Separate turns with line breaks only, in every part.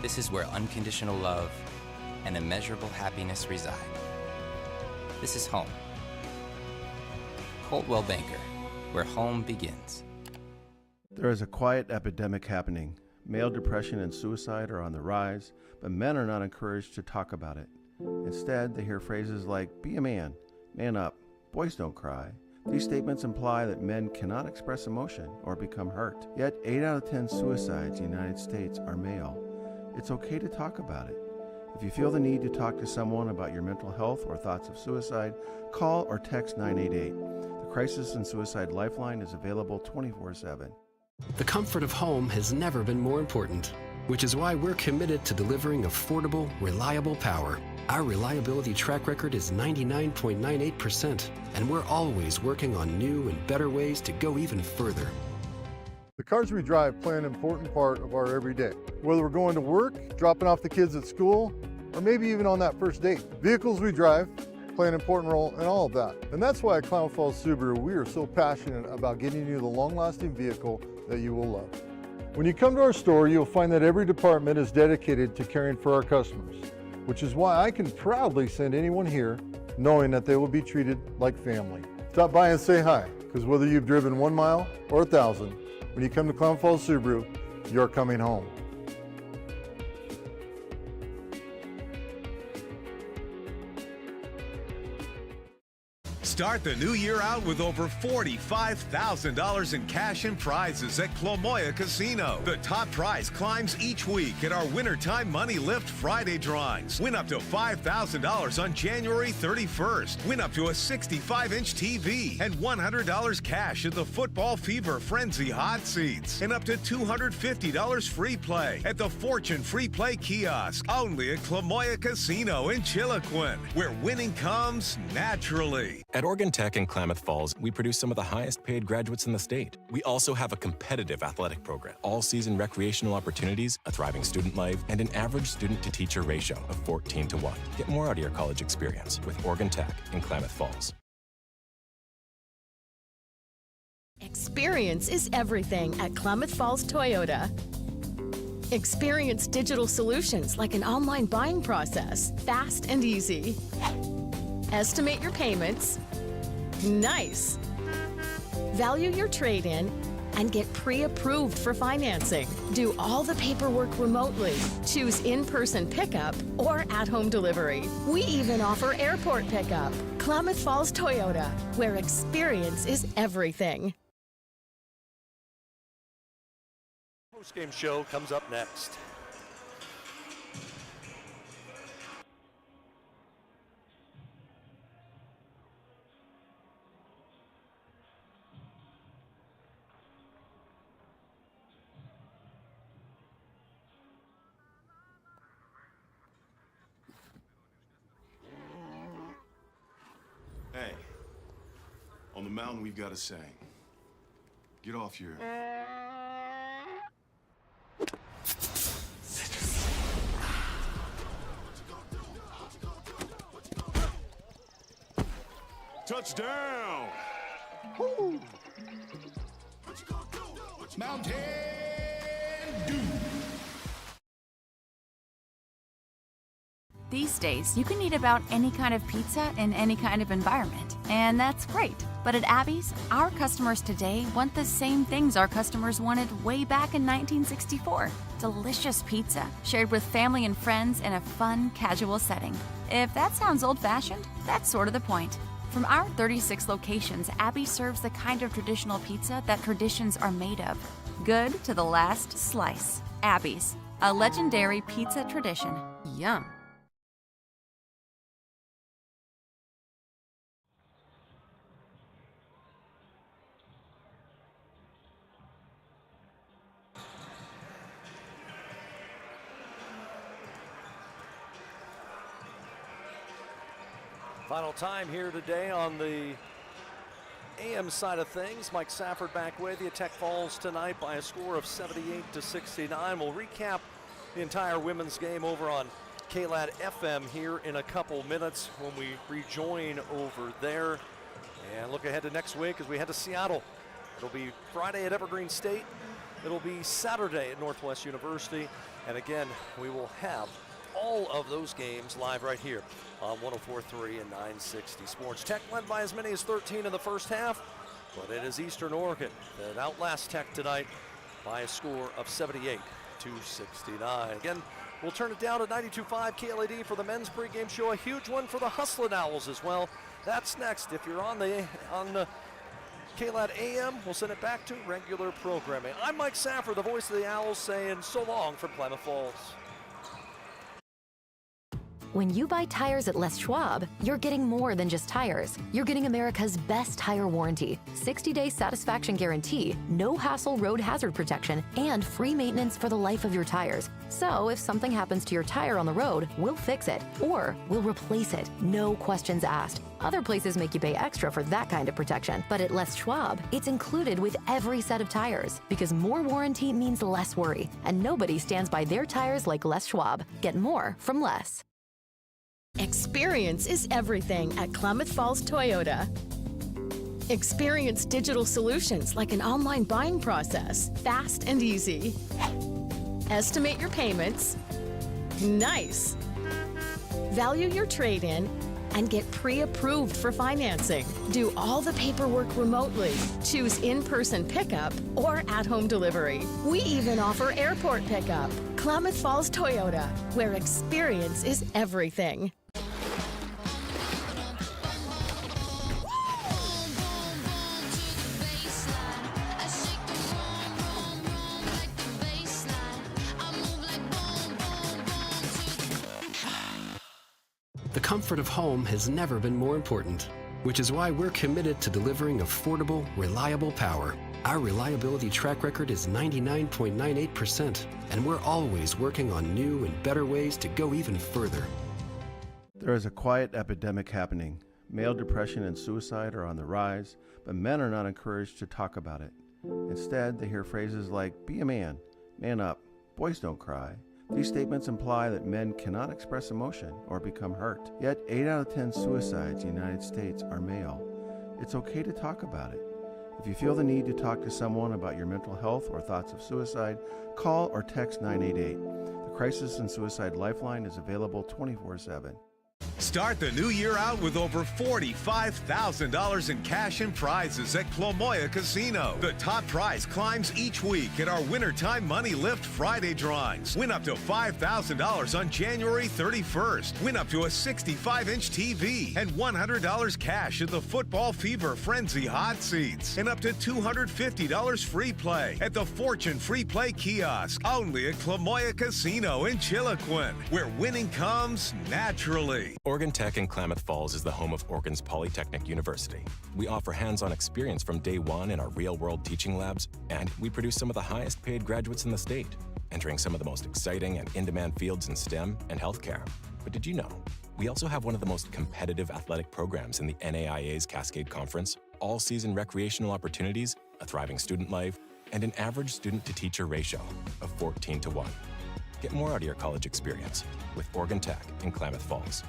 This is where unconditional love and immeasurable happiness reside. This is home. Coldwell Banker, where home begins.
There is a quiet epidemic happening. Male depression and suicide are on the rise, but men are not encouraged to talk about it. Instead, they hear phrases like, be a man up, boys don't cry. These statements imply that men cannot express emotion or become hurt. Yet 8 out of 10 suicides in the United States are male. It's okay to talk about it. If you feel the need to talk to someone about your mental health or thoughts of suicide, call or text 988. The Crisis and Suicide Lifeline is available 24/7.
The comfort of home has never been more important, which is why we're committed to delivering affordable, reliable power. Our reliability track record is 99.98%, and we're always working on new and better ways to go even further.
The cars we drive play an important part of our everyday. Whether we're going to work, dropping off the kids at school, or maybe even on that first date. Vehicles we drive play an important role in all of that. And that's why at Klamath Falls Subaru, we are so passionate about getting you the long-lasting vehicle that you will love. When you come to our store, you'll find that every department is dedicated to caring for our customers, which is why I can proudly send anyone here knowing that they will be treated like family. Stop by and say hi, because whether you've driven 1 mile or 1,000, when you come to Klamath Falls Subaru, you're coming home.
Start the new year out with over $45,000 in cash and prizes at Clomoya Casino. The top prize climbs each week at our Wintertime Money Lift Friday drawings. Win up to $5,000 on January 31st. Win up to a 65-inch TV and $100 cash at the Football Fever Frenzy Hot Seats. And up to $250 free play at the Fortune Free Play Kiosk. Only at Clomoya Casino in Chiloquin, where winning comes naturally.
At Oregon Tech in Klamath Falls, we produce some of the highest paid graduates in the state. We also have a competitive athletic program, all-season recreational opportunities, a thriving student life, and an average student-to-teacher ratio of 14:1. Get more out of your college experience with Oregon Tech in Klamath Falls.
Experience is everything at Klamath Falls Toyota. Experience digital solutions like an online buying process, fast and easy. Estimate your payments. Nice. Value your trade-in and get pre-approved for financing. Do all the paperwork remotely. Choose in-person pickup or at-home delivery. We even offer airport pickup. Klamath Falls Toyota, where experience is everything.
Post-game show comes up next.
Hey, on the mountain we've got a saying. Get off your... Touchdown! Woo! Mountain Dew!
These days, you can eat about any kind of pizza in any kind of environment, and that's great. But at Abby's, our customers today want the same things our customers wanted way back in 1964. Delicious pizza, shared with family and friends in a fun, casual setting. If that sounds old-fashioned, that's sort of the point. From our 36 locations, Abby serves the kind of traditional pizza that traditions are made of. Good to the last slice. Abby's, a legendary pizza tradition. Yum.
Final time here today on the AM side of things. Mike Safford back with you. Tech falls tonight by a score of 78-69. We'll recap the entire women's game over on KLAD FM here in a couple minutes when we rejoin over there. And look ahead to next week as we head to Seattle. It'll be Friday at Evergreen State, It'll be Saturday at Northwest University. And again, we will have all of those games live right here on 104.3 and 960 Sports. Tech led by as many as 13 in the first half, but it is Eastern Oregon that outlasts Tech tonight by a score of 78-69. Again, we'll turn it down to 92.5 KLAD for the men's pregame show. A huge one for the Hustlin' Owls as well. That's next. If you're on the KLAD AM, we'll send it back to regular programming. I'm Mike Safford, the voice of the Owls, saying so long from Klamath Falls.
When you buy tires at Les Schwab, you're getting more than just tires. You're getting America's best tire warranty, 60-day satisfaction guarantee, no hassle road hazard protection, and free maintenance for the life of your tires. So if something happens to your tire on the road, we'll fix it, or we'll replace it, no questions asked. Other places make you pay extra for that kind of protection, but at Les Schwab, it's included with every set of tires, because more warranty means less worry, and nobody stands by their tires like Les Schwab. Get more from Les.
Experience is everything at Klamath Falls Toyota. Experience digital solutions like an online buying process, fast and easy. Estimate your payments. Nice. Value your trade-in and get pre-approved for financing. Do all the paperwork remotely. Choose in-person pickup or at-home delivery. We even offer airport pickup. Klamath Falls Toyota, where experience is everything.
The comfort of home has never been more important, which is why we're committed to delivering affordable, reliable power. Our reliability track record is 99.98%, and we're always working on new and better ways to go even further.
There is a quiet epidemic happening. Male depression and suicide are on the rise, but men are not encouraged to talk about it. Instead, they hear phrases like, be a man up, boys don't cry. These statements imply that men cannot express emotion or become hurt. Yet 8 out of 10 suicides in the United States are male. It's okay to talk about it. If you feel the need to talk to someone about your mental health or thoughts of suicide, call or text 988. The Crisis and Suicide Lifeline is available 24/7.
Start the new year out with over $45,000 in cash and prizes at Clomoya Casino. The top prize climbs each week at our Wintertime Money Lift Friday drawings. Win up to $5,000 on January 31st. Win up to a 65-inch TV and $100 cash at the Football Fever Frenzy Hot Seats. And up to $250 free play at the Fortune Free Play Kiosk. Only at Clomoya Casino in Chiloquin, where winning comes naturally.
Oregon Tech in Klamath Falls is the home of Oregon's Polytechnic University. We offer hands-on experience from day one in our real-world teaching labs, and we produce some of the highest-paid graduates in the state, entering some of the most exciting and in-demand fields in STEM and healthcare. But did you know? We also have one of the most competitive athletic programs in the NAIA's Cascade Conference, all-season recreational opportunities, a thriving student life, and an average student-to-teacher ratio of 14:1. Get more out of your college experience with Oregon Tech in Klamath Falls.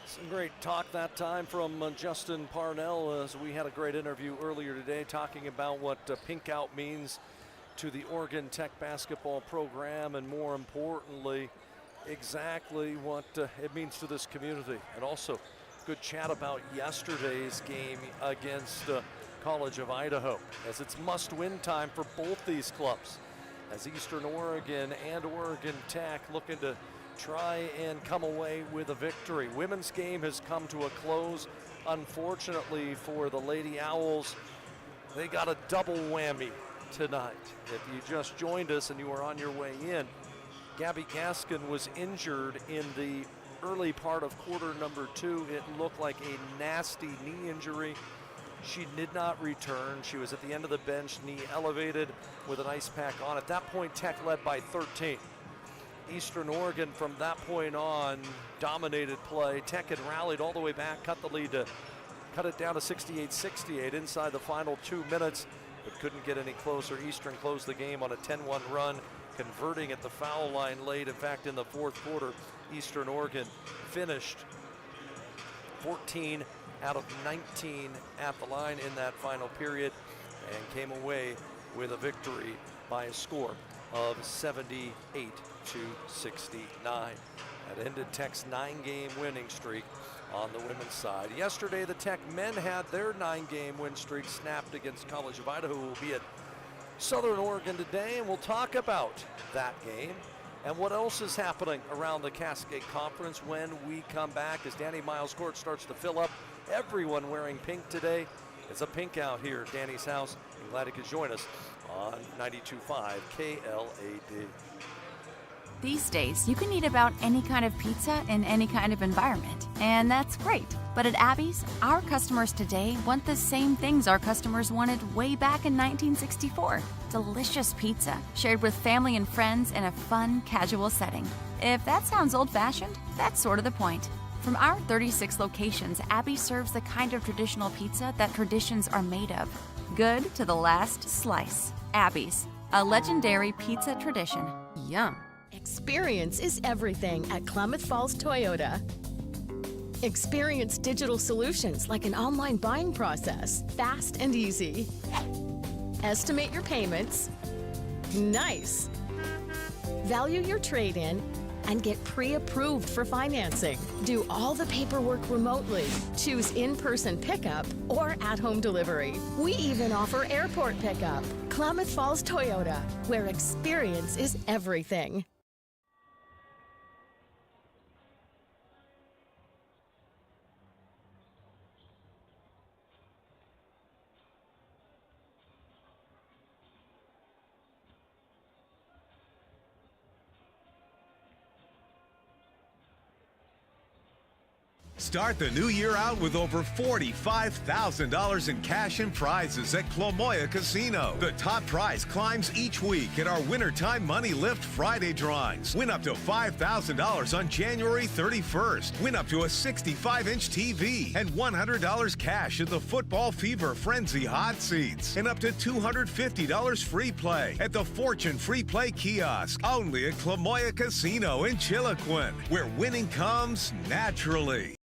Some great talk that time from Justin Parnell, as we had a great interview earlier today talking about what pink out means to the Oregon Tech basketball program, and more importantly, exactly what it means to this community. And also good chat about yesterday's game against College of Idaho, as it's must-win time for both these clubs, as Eastern Oregon and Oregon Tech looking to try and come away with a victory. Women's game has come to a close. Unfortunately for the Lady Owls, they got a double whammy tonight. If you just joined us and you were on your way in, Gabby Gaskin was injured in the early part of quarter number 2. It looked like a nasty knee injury. She did not return. She was at the end of the bench, knee elevated with an ice pack on. At that point, Tech led by 13. Eastern Oregon from that point on dominated play. Tech had rallied all the way back, cut the lead to cut it down to 68-68 inside the final 2 minutes, but couldn't get any closer. Eastern closed the game on a 10-1 run, converting at the foul line late. In fact, in the fourth quarter, Eastern Oregon finished 14 out of 19 at the line in that final period and came away with a victory by a score of 78-69. That ended Tech's 9-game winning streak on the women's side. Yesterday, the Tech men had their 9-game win streak snapped against College of Idaho, who will be at Southern Oregon today, and we'll talk about that game and what else is happening around the Cascade Conference when we come back as Danny Miles Court starts to fill up. Everyone wearing pink today. It's a pink out here at Danny's house. I'm glad he could join us on 92.5 KLAD.
These days, you can eat about any kind of pizza in any kind of environment, and that's great. But at Abby's, our customers today want the same things our customers wanted way back in 1964. Delicious pizza, shared with family and friends in a fun, casual setting. If that sounds old-fashioned, that's sort of the point. From our 36 locations, Abby serves the kind of traditional pizza that traditions are made of. Good to the last slice. Abby's, a legendary pizza tradition. Yum.
Experience is everything at Klamath Falls Toyota. Experience digital solutions like an online buying process, fast and easy. Estimate your payments. Nice. Value your trade-in and get pre-approved for financing. Do all the paperwork remotely. Choose in-person pickup or at-home delivery. We even offer airport pickup. Klamath Falls Toyota, where experience is everything.
Start the new year out with over $45,000 in cash and prizes at Clomoya Casino. The top prize climbs each week at our Wintertime Money Lift Friday drawings. Win up to $5,000 on January 31st. Win up to a 65-inch TV and $100 cash at the Football Fever Frenzy Hot Seats. And up to $250 free play at the Fortune Free Play Kiosk. Only at Clomoya Casino in Chiloquin, where winning comes naturally.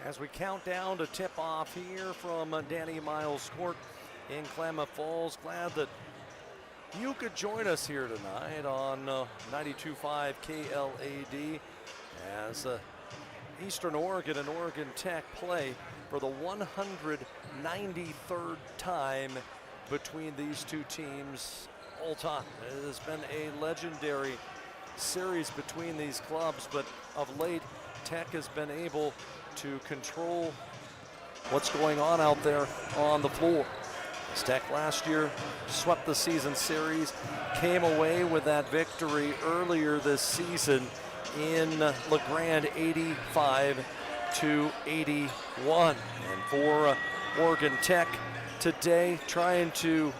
As we count down to tip off here from Danny Miles Court in Klamath Falls, glad that you could join us here tonight on 92.5 KLAD as Eastern Oregon and Oregon Tech play for the 193rd time between these two teams all time. It has been a legendary series between these clubs, but of late, Tech has been able to control what's going on out there on the floor. Tech last year swept the season series, came away with that victory earlier this season in LeGrand, 85-81. And for Oregon Tech today, trying to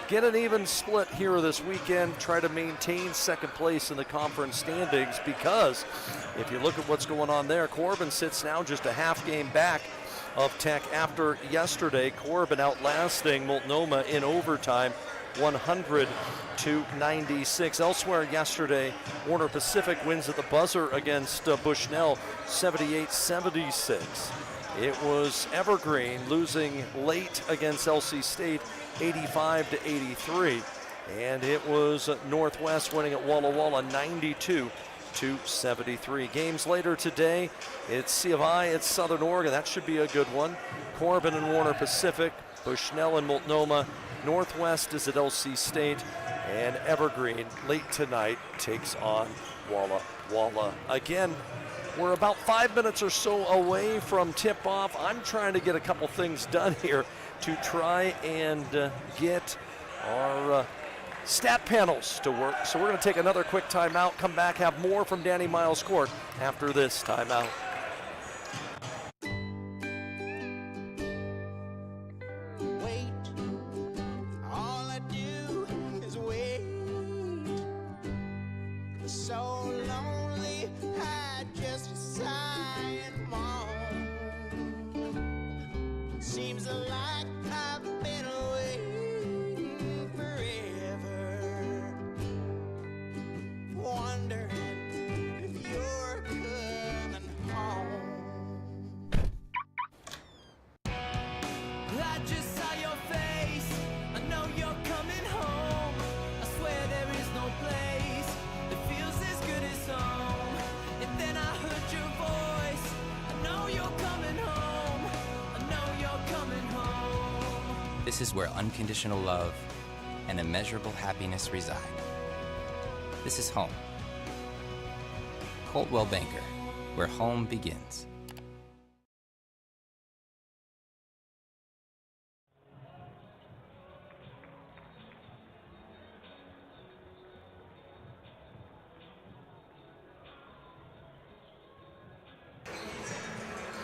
get an even split here this weekend, try to maintain second place in the conference standings, because if you look at what's going on there, Corbin sits now just a half game back of Tech after yesterday. Corbin outlasting Multnomah in overtime, 100-96. Elsewhere yesterday, Warner Pacific wins at the buzzer against Bushnell, 78-76. It was Evergreen losing late against LC State, 85-83. And it was Northwest winning at Walla Walla, 92-73. Games later today, it's C of I, it's Southern Oregon. That should be a good one. Corbin and Warner Pacific, Bushnell and Multnomah. Northwest is at LC State, and Evergreen late tonight takes on Walla Walla. Again, We're about 5 minutes or so away from tip-off. I'm trying to get a couple things done here to try and get our stat panels to work. So we're going to take another quick timeout, come back, have more from Danny Miles Court after this timeout.
This is where unconditional love and immeasurable happiness reside. This is home. Coldwell Banker, where home begins.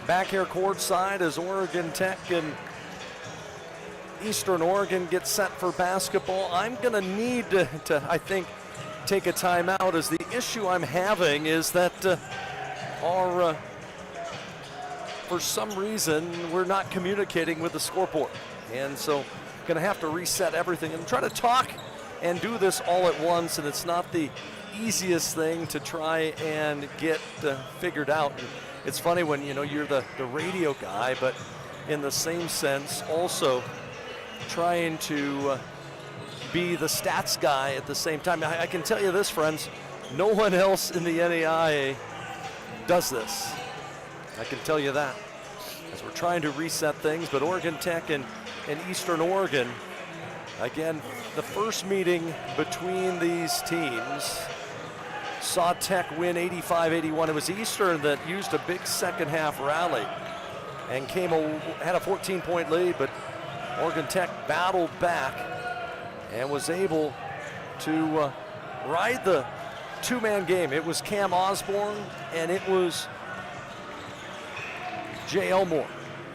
Back here courtside as Oregon Tech and Eastern Oregon gets set for basketball. I'm going to need to, I think, take a timeout, as the issue I'm having is that for some reason, we're not communicating with the scoreboard. And so going to have to reset everything and try to talk and do this all at once, and it's not the easiest thing to try and get figured out. And it's funny when, you know, you're the radio guy, but in the same sense also trying to be the stats guy at the same time. I can tell you this, friends, no one else in the NAIA does this. I can tell you that, as we're trying to reset things. But Oregon Tech and Eastern Oregon, again, the first meeting between these teams saw Tech win 85-81. It was Eastern that used a big second half rally and had a 14-point lead, but Oregon Tech battled back and was able to ride the two-man game. It was Cam Osborne and it was Jay Elmore.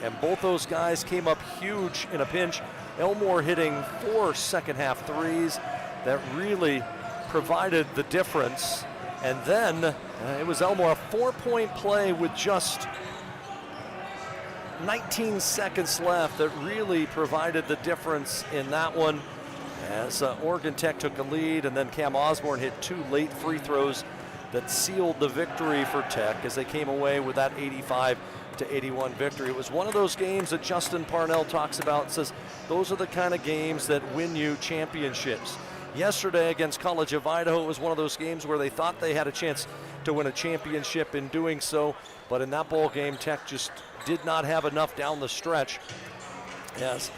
And both those guys came up huge in a pinch. Elmore hitting 4 second half threes that really provided the difference. And then it was Elmore, a 4-point play with just 19 seconds left that really provided the difference in that one, as Oregon Tech took a lead, and then Cam Osborne hit 2 late free throws that sealed the victory for Tech as they came away with that 85-81 victory. It was one of those games that Justin Parnell talks about and says those are the kind of games that win you championships. Yesterday against College of Idaho, it was one of those games where they thought they had a chance to win a championship in doing so, but in that ball game, Tech just did not have enough down the stretch, as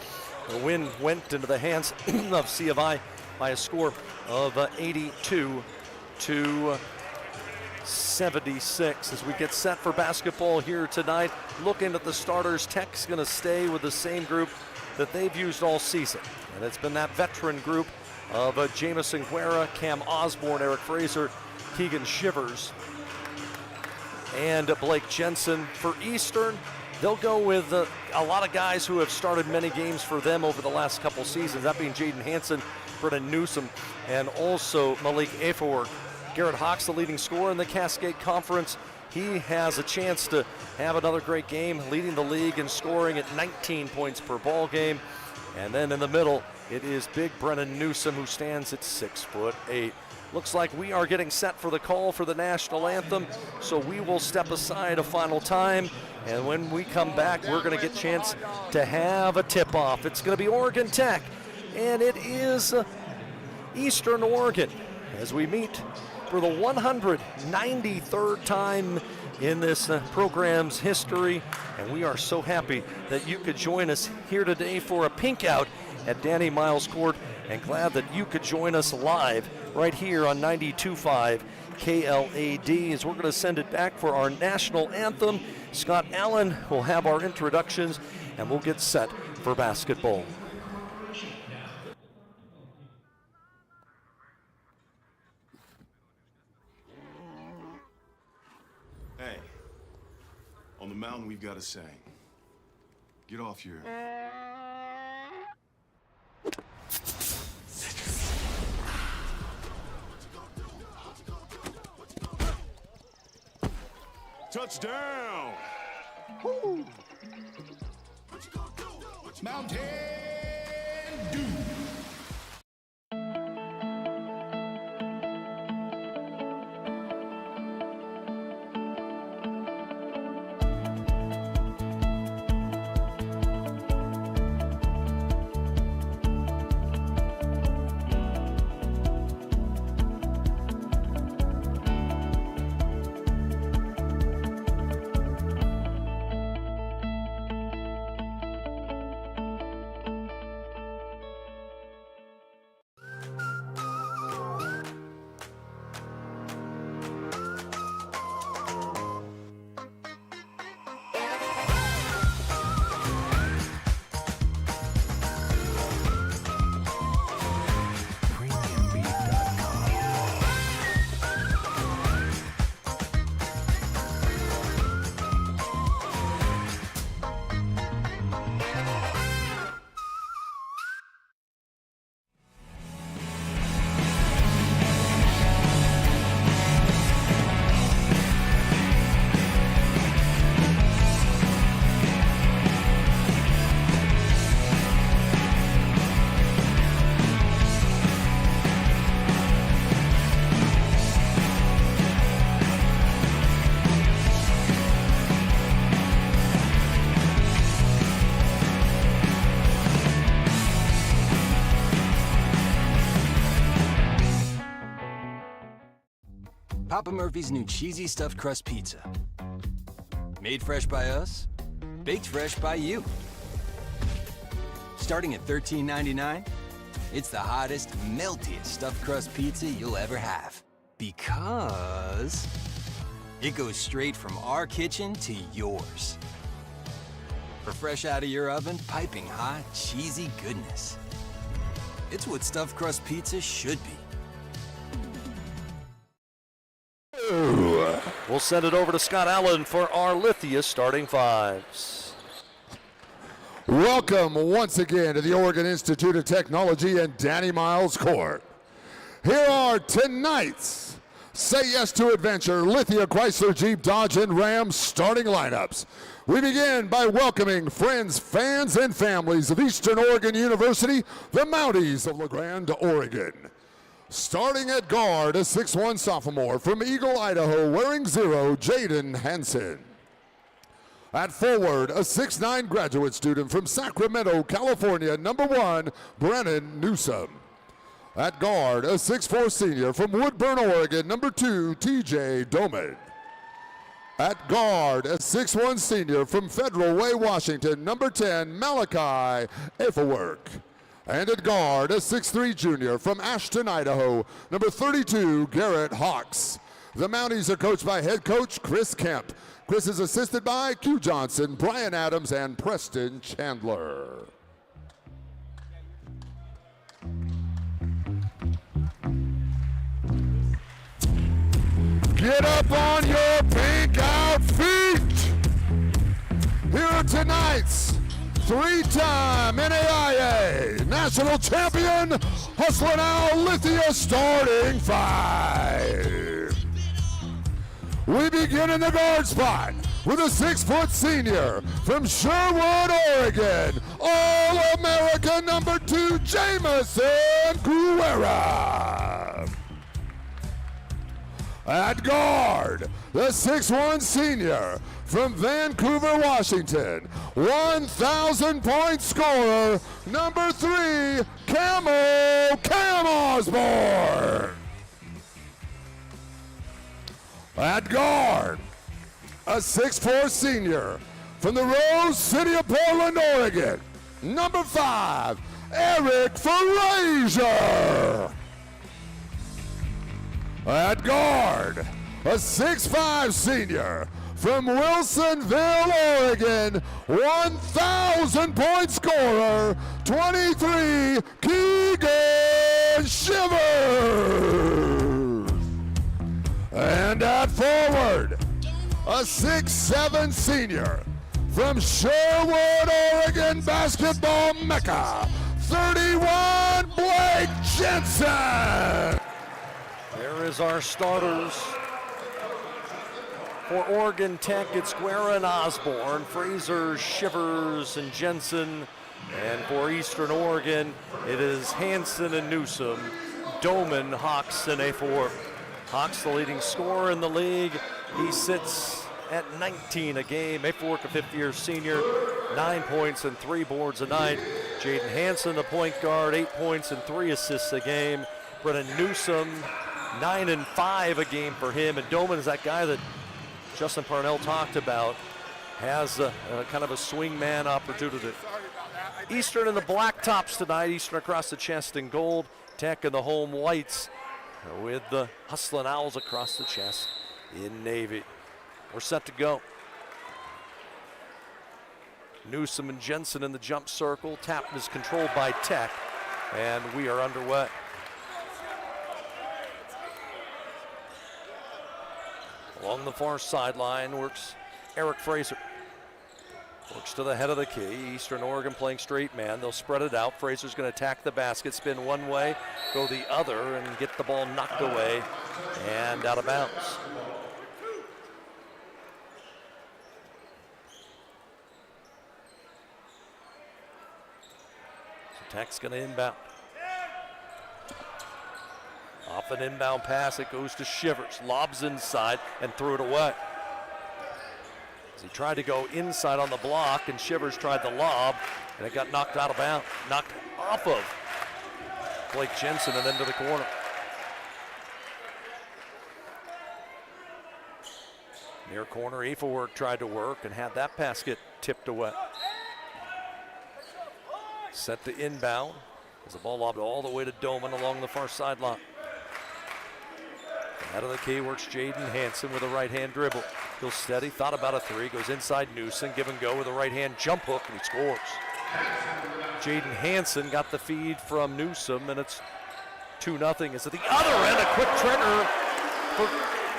the win went into the hands of C of I by a score of 82-76 as we get set for basketball here tonight. Looking at the starters, Tech's going to stay with the same group that they've used all season, and it's been that veteran group of Jamison Guerra, Cam Osborne, Eric Fraser, Keegan Shivers, and Blake Jensen. For Eastern, they'll go with a lot of guys who have started many games for them over the last couple seasons, that being Jaden Hanson, Brennan Newsom, and also Malik Aforward. Garrett Hawks, the leading scorer in the Cascade Conference. He has a chance to have another great game, leading the league in scoring at 19 points per ball game. And then in the middle, it is big Brennan Newsom, who stands at 6'8". Looks like we are getting set for the call for the national anthem, so we will step aside a final time, and when we come back, we're going to get a chance to have a tip-off. It's going to be Oregon Tech, and it is Eastern Oregon, as we meet for the 193rd time in this program's history, and we are so happy that you could join us here today for a pink out at Danny Miles Court and glad that you could join us live right here on 92.5 KLAD as we're going to send it back for our national anthem. Scott Allen will have our introductions, and we'll get set for basketball.
Hey, on the mountain we've got a saying. Get off your... Touchdown! Woo! Mountain Dew!
Papa Murphy's new cheesy stuffed crust pizza. Made fresh by us, baked fresh by you. Starting at $13.99, it's the hottest, meltiest stuffed crust pizza you'll ever have. Because it goes straight from our kitchen to yours. For fresh out of your oven, piping hot, cheesy goodness. It's what stuffed crust pizza should be.
We'll send it over to Scott Allen for our Lithia starting fives.
Welcome once again to the Oregon Institute of Technology and Danny Miles Court. Here are tonight's Say Yes to Adventure Lithia Chrysler Jeep Dodge and Ram starting lineups. We begin by welcoming friends, fans, and families of Eastern Oregon University, the Mounties of La Grande, Oregon. Starting at guard, a 6'1 sophomore from Eagle, Idaho, wearing 0, Jaden Hansen. At forward, a 6'9 graduate student from Sacramento, California, number 1, Brennan Newsom. At guard, a 6'4 senior from Woodburn, Oregon, number 2, TJ Doman. At guard, a 6'1 senior from Federal Way, Washington, number 10, Malachi Efelwerk. And at guard, a 6'3 junior from Ashton, Idaho, number 32, Garrett Hawks. The Mounties are coached by head coach Chris Kemp. Chris is assisted by Q Johnson, Brian Adams, and Preston Chandler. Get up on your pink out feet. Here are tonight's three-time NAIA national champion, Hustler Now Lithia starting five. We begin in the guard spot with a 6' senior from Sherwood, Oregon, All-America number 2, Jamison Guerra. At guard, the 6'1 senior from Vancouver, Washington, 1,000-point scorer, number 3, Cam Osborne. At guard, a 6'4 senior from the Rose City of Portland, Oregon, number 5, Eric Fraser. At guard, a 6'5" senior from Wilsonville, Oregon, 1,000-point scorer, 23, Keegan Shivers. And at forward, a 6'7" senior from Sherwood, Oregon, basketball mecca, 31, Blake Jensen.
There is our starters. For Oregon Tech, it's Guerra and Osborne, Fraser, Shivers, and Jensen. And for Eastern Oregon, it is Hansen and Newsom, Doman, Hawks, and Afork. Hawks, the leading scorer in the league. He sits at 19 a game. Afork, a fifth-year senior, 9 points and 3 boards a night. Jaden Hansen, the point guard, 8 points and 3 assists a game. Brennan Newsom, 9 and 5 a game for him. And Doman is that guy that Justin Parnell talked about, has a kind of a swingman opportunity. Eastern in the black tops tonight. Eastern across the chest in gold. Tech in the home whites with the Hustlin' Owls across the chest in navy. We're set to go. Newsom and Jensen in the jump circle. Tap is controlled by Tech, and we are underway. Along the far sideline works Eric Fraser. Works to the head of the key. Eastern Oregon playing straight man. They'll spread it out. Fraser's going to attack the basket, spin one way, go the other, and get the ball knocked away and out of bounds. So Tech's going to inbound. Off an inbound pass, it goes to Shivers. Lobs inside and threw it away. As he tried to go inside on the block, and Shivers tried the lob, and it got knocked out of bounds, knocked off of Blake Jensen and into the corner. Near corner, Afork tried to work and had that basket tipped away. Set to inbound as the ball lobbed all the way to Doman along the far sideline. Out of the key works Jaden Hansen with a right-hand dribble. He'll steady, thought about a three, goes inside Newsom, give and go with a right-hand jump hook, and he scores. Jaden Hansen got the feed from Newsom, and it's 2-0. It's at the other end, a quick trigger for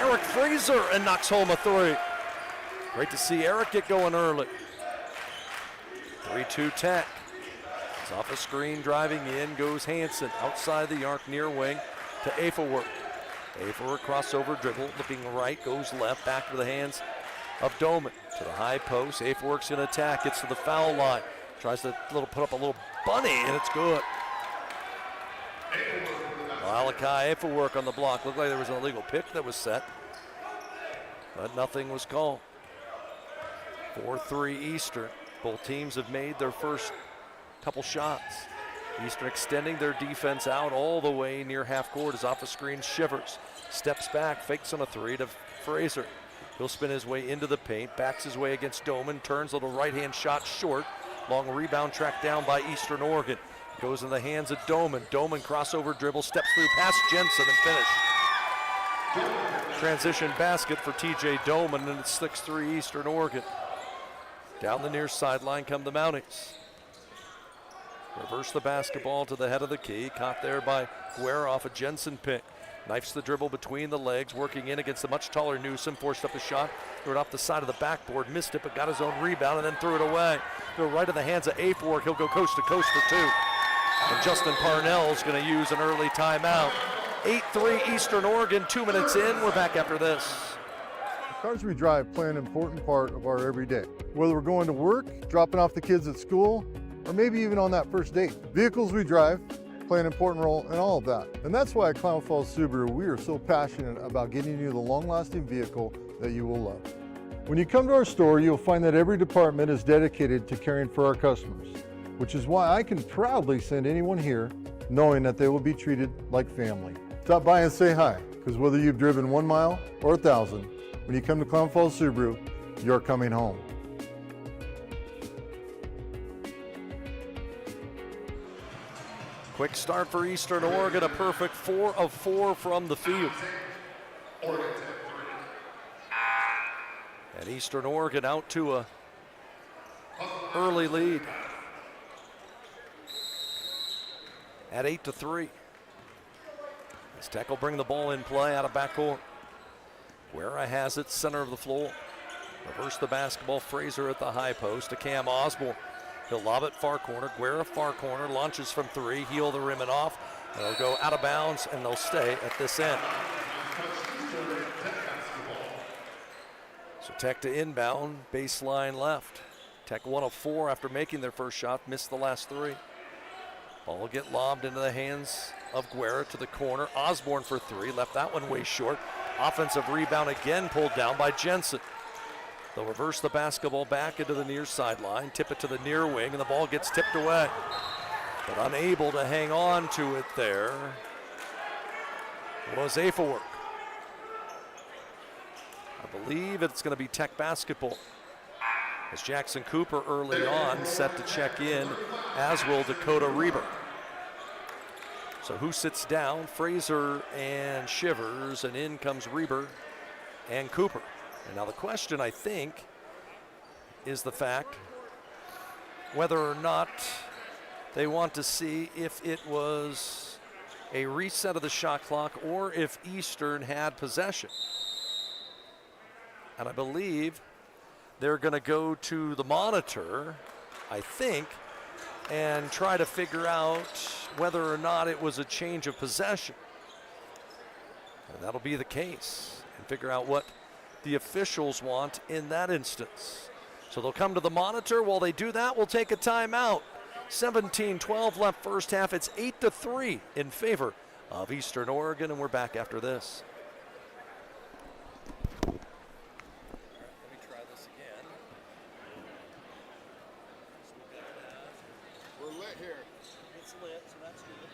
Eric Fraser, and knocks home a three. Great to see Eric get going early. 3-2 Tech. It's off a screen, driving in, goes Hansen, outside the arc, near wing to Afork. Afork crossover dribble, looking right, goes left, back to the hands of Doman. To the high post, Afork's in attack, gets to the foul line. Tries to put up a little bunny, and it's good. Malachi Afork on the block. Looked like there was an illegal pick that was set, but nothing was called. 4-3 Eastern. Both teams have made their first couple shots. Eastern extending their defense out all the way near half court as off the screen. Shivers steps back, fakes on a three to Fraser. He'll spin his way into the paint, backs his way against Doman, turns a little right-hand shot short. Long rebound tracked down by Eastern Oregon. Goes in the hands of Doman. Doman crossover dribble, steps through past Jensen and finish. Transition basket for TJ Doman, and it's 6-3 Eastern Oregon. Down the near sideline come the Mounties. Reverse the basketball to the head of the key. Caught there by Guerra off a Jensen pick. Knifes the dribble between the legs, working in against the much taller Newsom. Forced up the shot, threw it off the side of the backboard, missed it, but got his own rebound and then threw it away. Threw it right in the hands of Afork. He'll go coast to coast for two. And Justin Parnell's going to use an early timeout. 8-3 Eastern Oregon, 2 minutes in. We're back after this.
The cars we drive play an important part of our everyday. Whether we're going to work, dropping off the kids at school, or maybe even on that first date. Vehicles we drive play an important role in all of that. And that's why at Klamath Falls Subaru, we are so passionate about getting you the long-lasting vehicle that you will love. When you come to our store, you'll find that every department is dedicated to caring for our customers, which is why I can proudly send anyone here knowing that they will be treated like family. Stop by and say hi, because whether you've driven 1 mile or 1,000, when you come to Klamath Falls Subaru, you're coming home.
Quick start for Eastern Oregon, a perfect 4 of 4 from the field. And Eastern Oregon out to a early lead at 8-3. As Tech will bring the ball in play out of backcourt. Guerra has it, center of the floor. Reverse the basketball, Fraser at the high post to Cam Osborne. He'll lob it far corner, Guerra far corner, launches from 3, heel the rim and off. And it'll go out of bounds and they'll stay at this end. So Tech to inbound, baseline left. Tech 1 of 4 after making their first shot, missed the last 3. Ball will get lobbed into the hands of Guerra to the corner. Osborne for 3, left that one way short. Offensive rebound again pulled down by Jensen. They'll reverse the basketball back into the near sideline, tip it to the near wing, and the ball gets tipped away. But unable to hang on to it there was Afelwerk. I believe it's going to be Tech basketball. As Jackson Cooper early on set to check in, as will Dakota Reber. So who sits down? Fraser and Shivers, and in comes Reber and Cooper. And now the question, I think, is the fact whether or not they want to see if it was a reset of the shot clock or if Eastern had possession. And I believe they're going to go to the monitor, I think, and try to figure out whether or not it was a change of possession. And that'll be the case, and figure out what the officials want in that instance. So they'll come to the monitor. While they do that, we'll take a timeout. 17-12 left first half. It's 8-3 in favor of Eastern Oregon, and we're back after this. Let me try this again.
We're lit here.
It's lit, so that's good.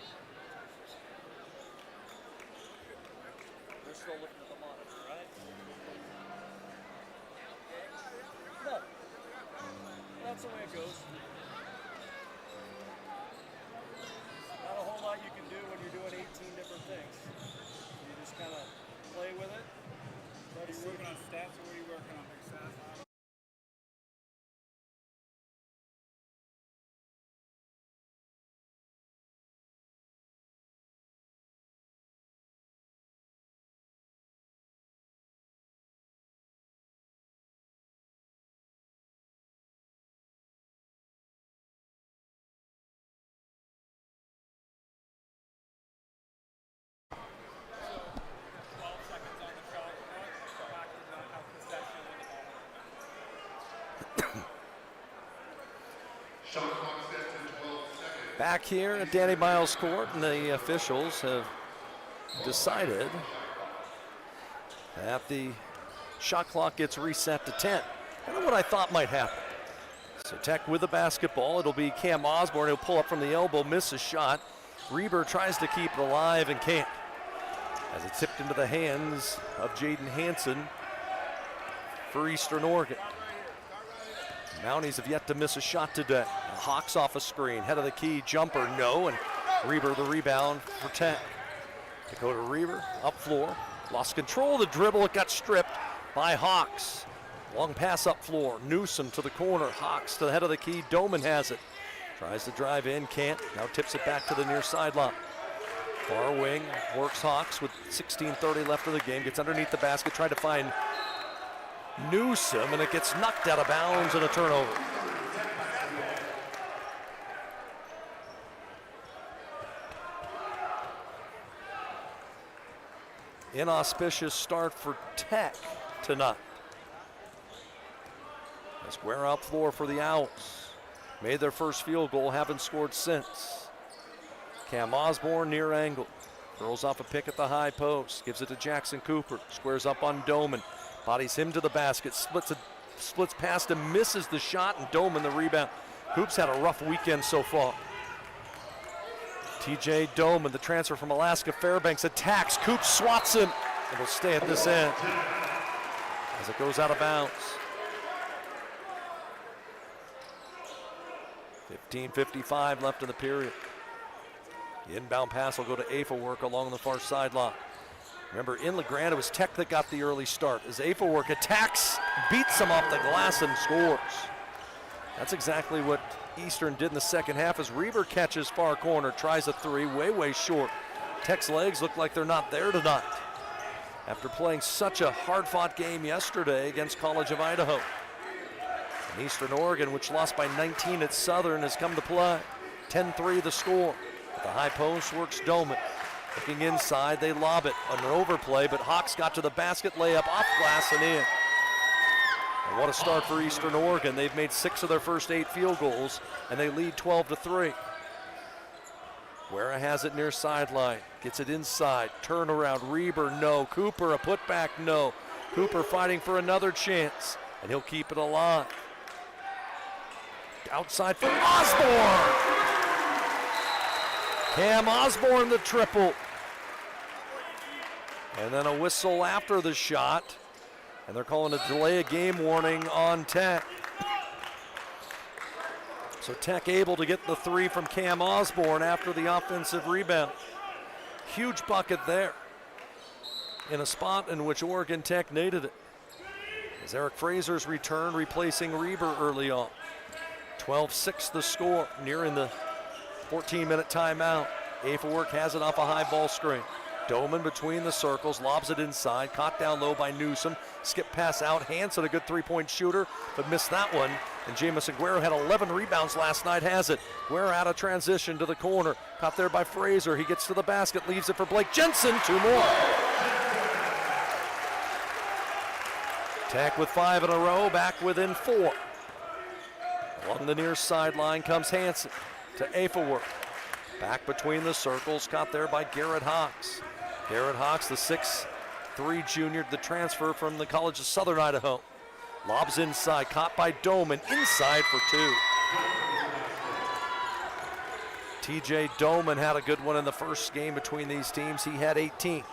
They're still looking at the monitor, right? No. That's the way it goes. Not a whole lot you can do when you're doing 18 different things. You just kind of play with it. Are you working on stats or are you working on big stats? Back here at Danny Miles Court, and the officials have decided that the shot clock gets reset to 10. Kind of what I thought might happen. So Tech with the basketball. It'll be Cam Osborne. He'll pull up from the elbow, miss a shot. Reber tries to keep it alive and can't. As it's tipped into the hands of Jaden Hansen for Eastern Oregon. Mounties have yet to miss a shot today. Hawks off a screen, head of the key, jumper, no, and Reber the rebound for Tech. Dakota Reber up floor, lost control of the dribble, it got stripped by Hawks. Long pass up floor, Newsom to the corner, Hawks to the head of the key, Doman has it. Tries to drive in, can't, now tips it back to the near sideline. Far wing, works Hawks with 16:30 left of the game, gets underneath the basket, trying to find Newsom, and it gets knocked out of bounds and a turnover. Inauspicious start for Tech tonight. As Guerra up floor for the Owls. Made their first field goal, haven't scored since. Cam Osborne near angle. Throws off a pick at the high post. Gives it to Jackson Cooper. Squares up on Doman. Bodies him to the basket. Splits past him, misses the shot, and Doman the rebound. Hoops had a rough weekend so far. TJ Doman, the transfer from Alaska Fairbanks, attacks. Coop swats him. It'll stay at this end as it goes out of bounds. 15:55 left in the period. The inbound pass will go to Afelwerk along the far sideline. Remember, in La Grande, it was Tech that got the early start. As Afelwerk attacks, beats him off the glass and scores. That's exactly what Eastern did in the second half as Reber catches far corner, tries a three, way short. Tech's legs look like they're not there tonight after playing such a hard-fought game yesterday against College of Idaho. And Eastern Oregon, which lost by 19 at Southern, has come to play. 10-3 the score. At the high post works Doman. Looking inside, they lob it on an overplay, but Hawks got to the basket, layup off glass and in. And what a start for Eastern Oregon. They've made 6 of their first 8 field goals, and they lead 12-3. Guerra has it near sideline, gets it inside, turnaround, Reber, no. Cooper, a putback, no. Cooper fighting for another chance, and he'll keep it alive. Outside for Osborne. Cam Osborne the triple. And then a whistle after the shot, and they're calling a delay of game warning on Tech. So Tech able to get the 3 from Cam Osborne after the offensive rebound. Huge bucket there in a spot in which Oregon Tech needed it. As Eric Fraser's return, replacing Reber early on. 12-6 the score, nearing the 14-minute timeout. Afelwerk has it off a high ball screen. Doman between the circles, lobs it inside, caught down low by Newsom. Skip pass out, Hanson, a good three-point shooter, but missed that one. And Jamison Guerra had 11 rebounds last night, has it. Guerra out of transition to the corner, caught there by Fraser. He gets to the basket, leaves it for Blake Jensen, 2 more. Tech with 5 in a row, back within 4. Along the near sideline comes Hanson to Afelwerk. Back between the circles, caught there by Garrett Hawks. Garrett Hawks, the 6'3" junior, the transfer from the College of Southern Idaho. Lobs inside, caught by Doman, inside for 2. TJ Doman had a good one in the first game between these teams. He had 18.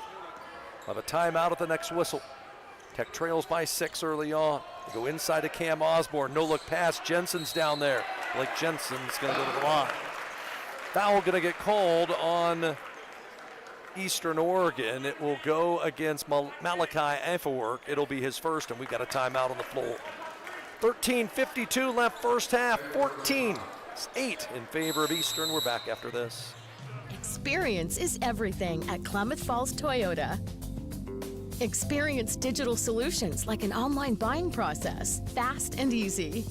We'll have a timeout at the next whistle. Tech trails by 6 early on. They go inside to Cam Osborne, no look pass, Jensen's down there. Blake Jensen's gonna go to the line. Foul gonna get called on Eastern Oregon. It will go against Malachi Afelwerk. It'll be his first, and we've got a timeout on the floor. 13:52 left first half, 14-8 in favor of Eastern. We're back after this.
Experience is everything at Klamath Falls Toyota. Experience digital solutions like an online buying process, fast and easy.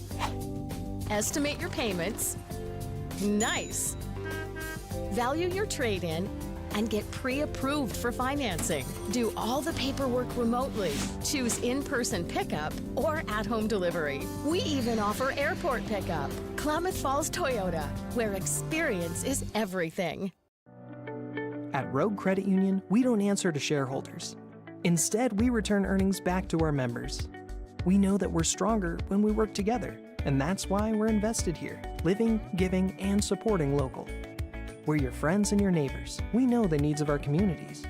Estimate your payments. Nice. Value your trade-in and get pre-approved for financing. Do all the paperwork remotely. Choose in-person pickup or at-home delivery. We even offer airport pickup. Klamath Falls Toyota, where experience is everything.
At Rogue Credit Union, we don't answer to shareholders. Instead, we return earnings back to our members. We know that we're stronger when we work together, and that's why we're invested here, living, giving, and supporting local. We're your friends and your neighbors. We know the needs of our communities.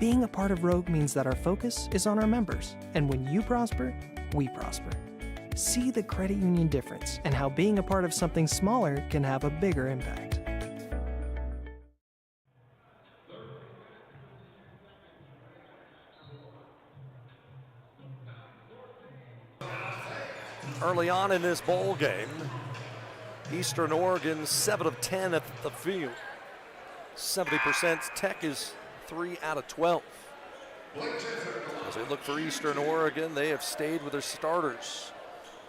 Being a part of Rogue means that our focus is on our members, and when you prosper, we prosper. See the credit union difference and how being a part of something smaller can have a bigger impact.
Early on in this bowl game, Eastern Oregon 7 of 10 at the field. 70%. Tech is 3 out of 12. As we look for Eastern Oregon, they have stayed with their starters.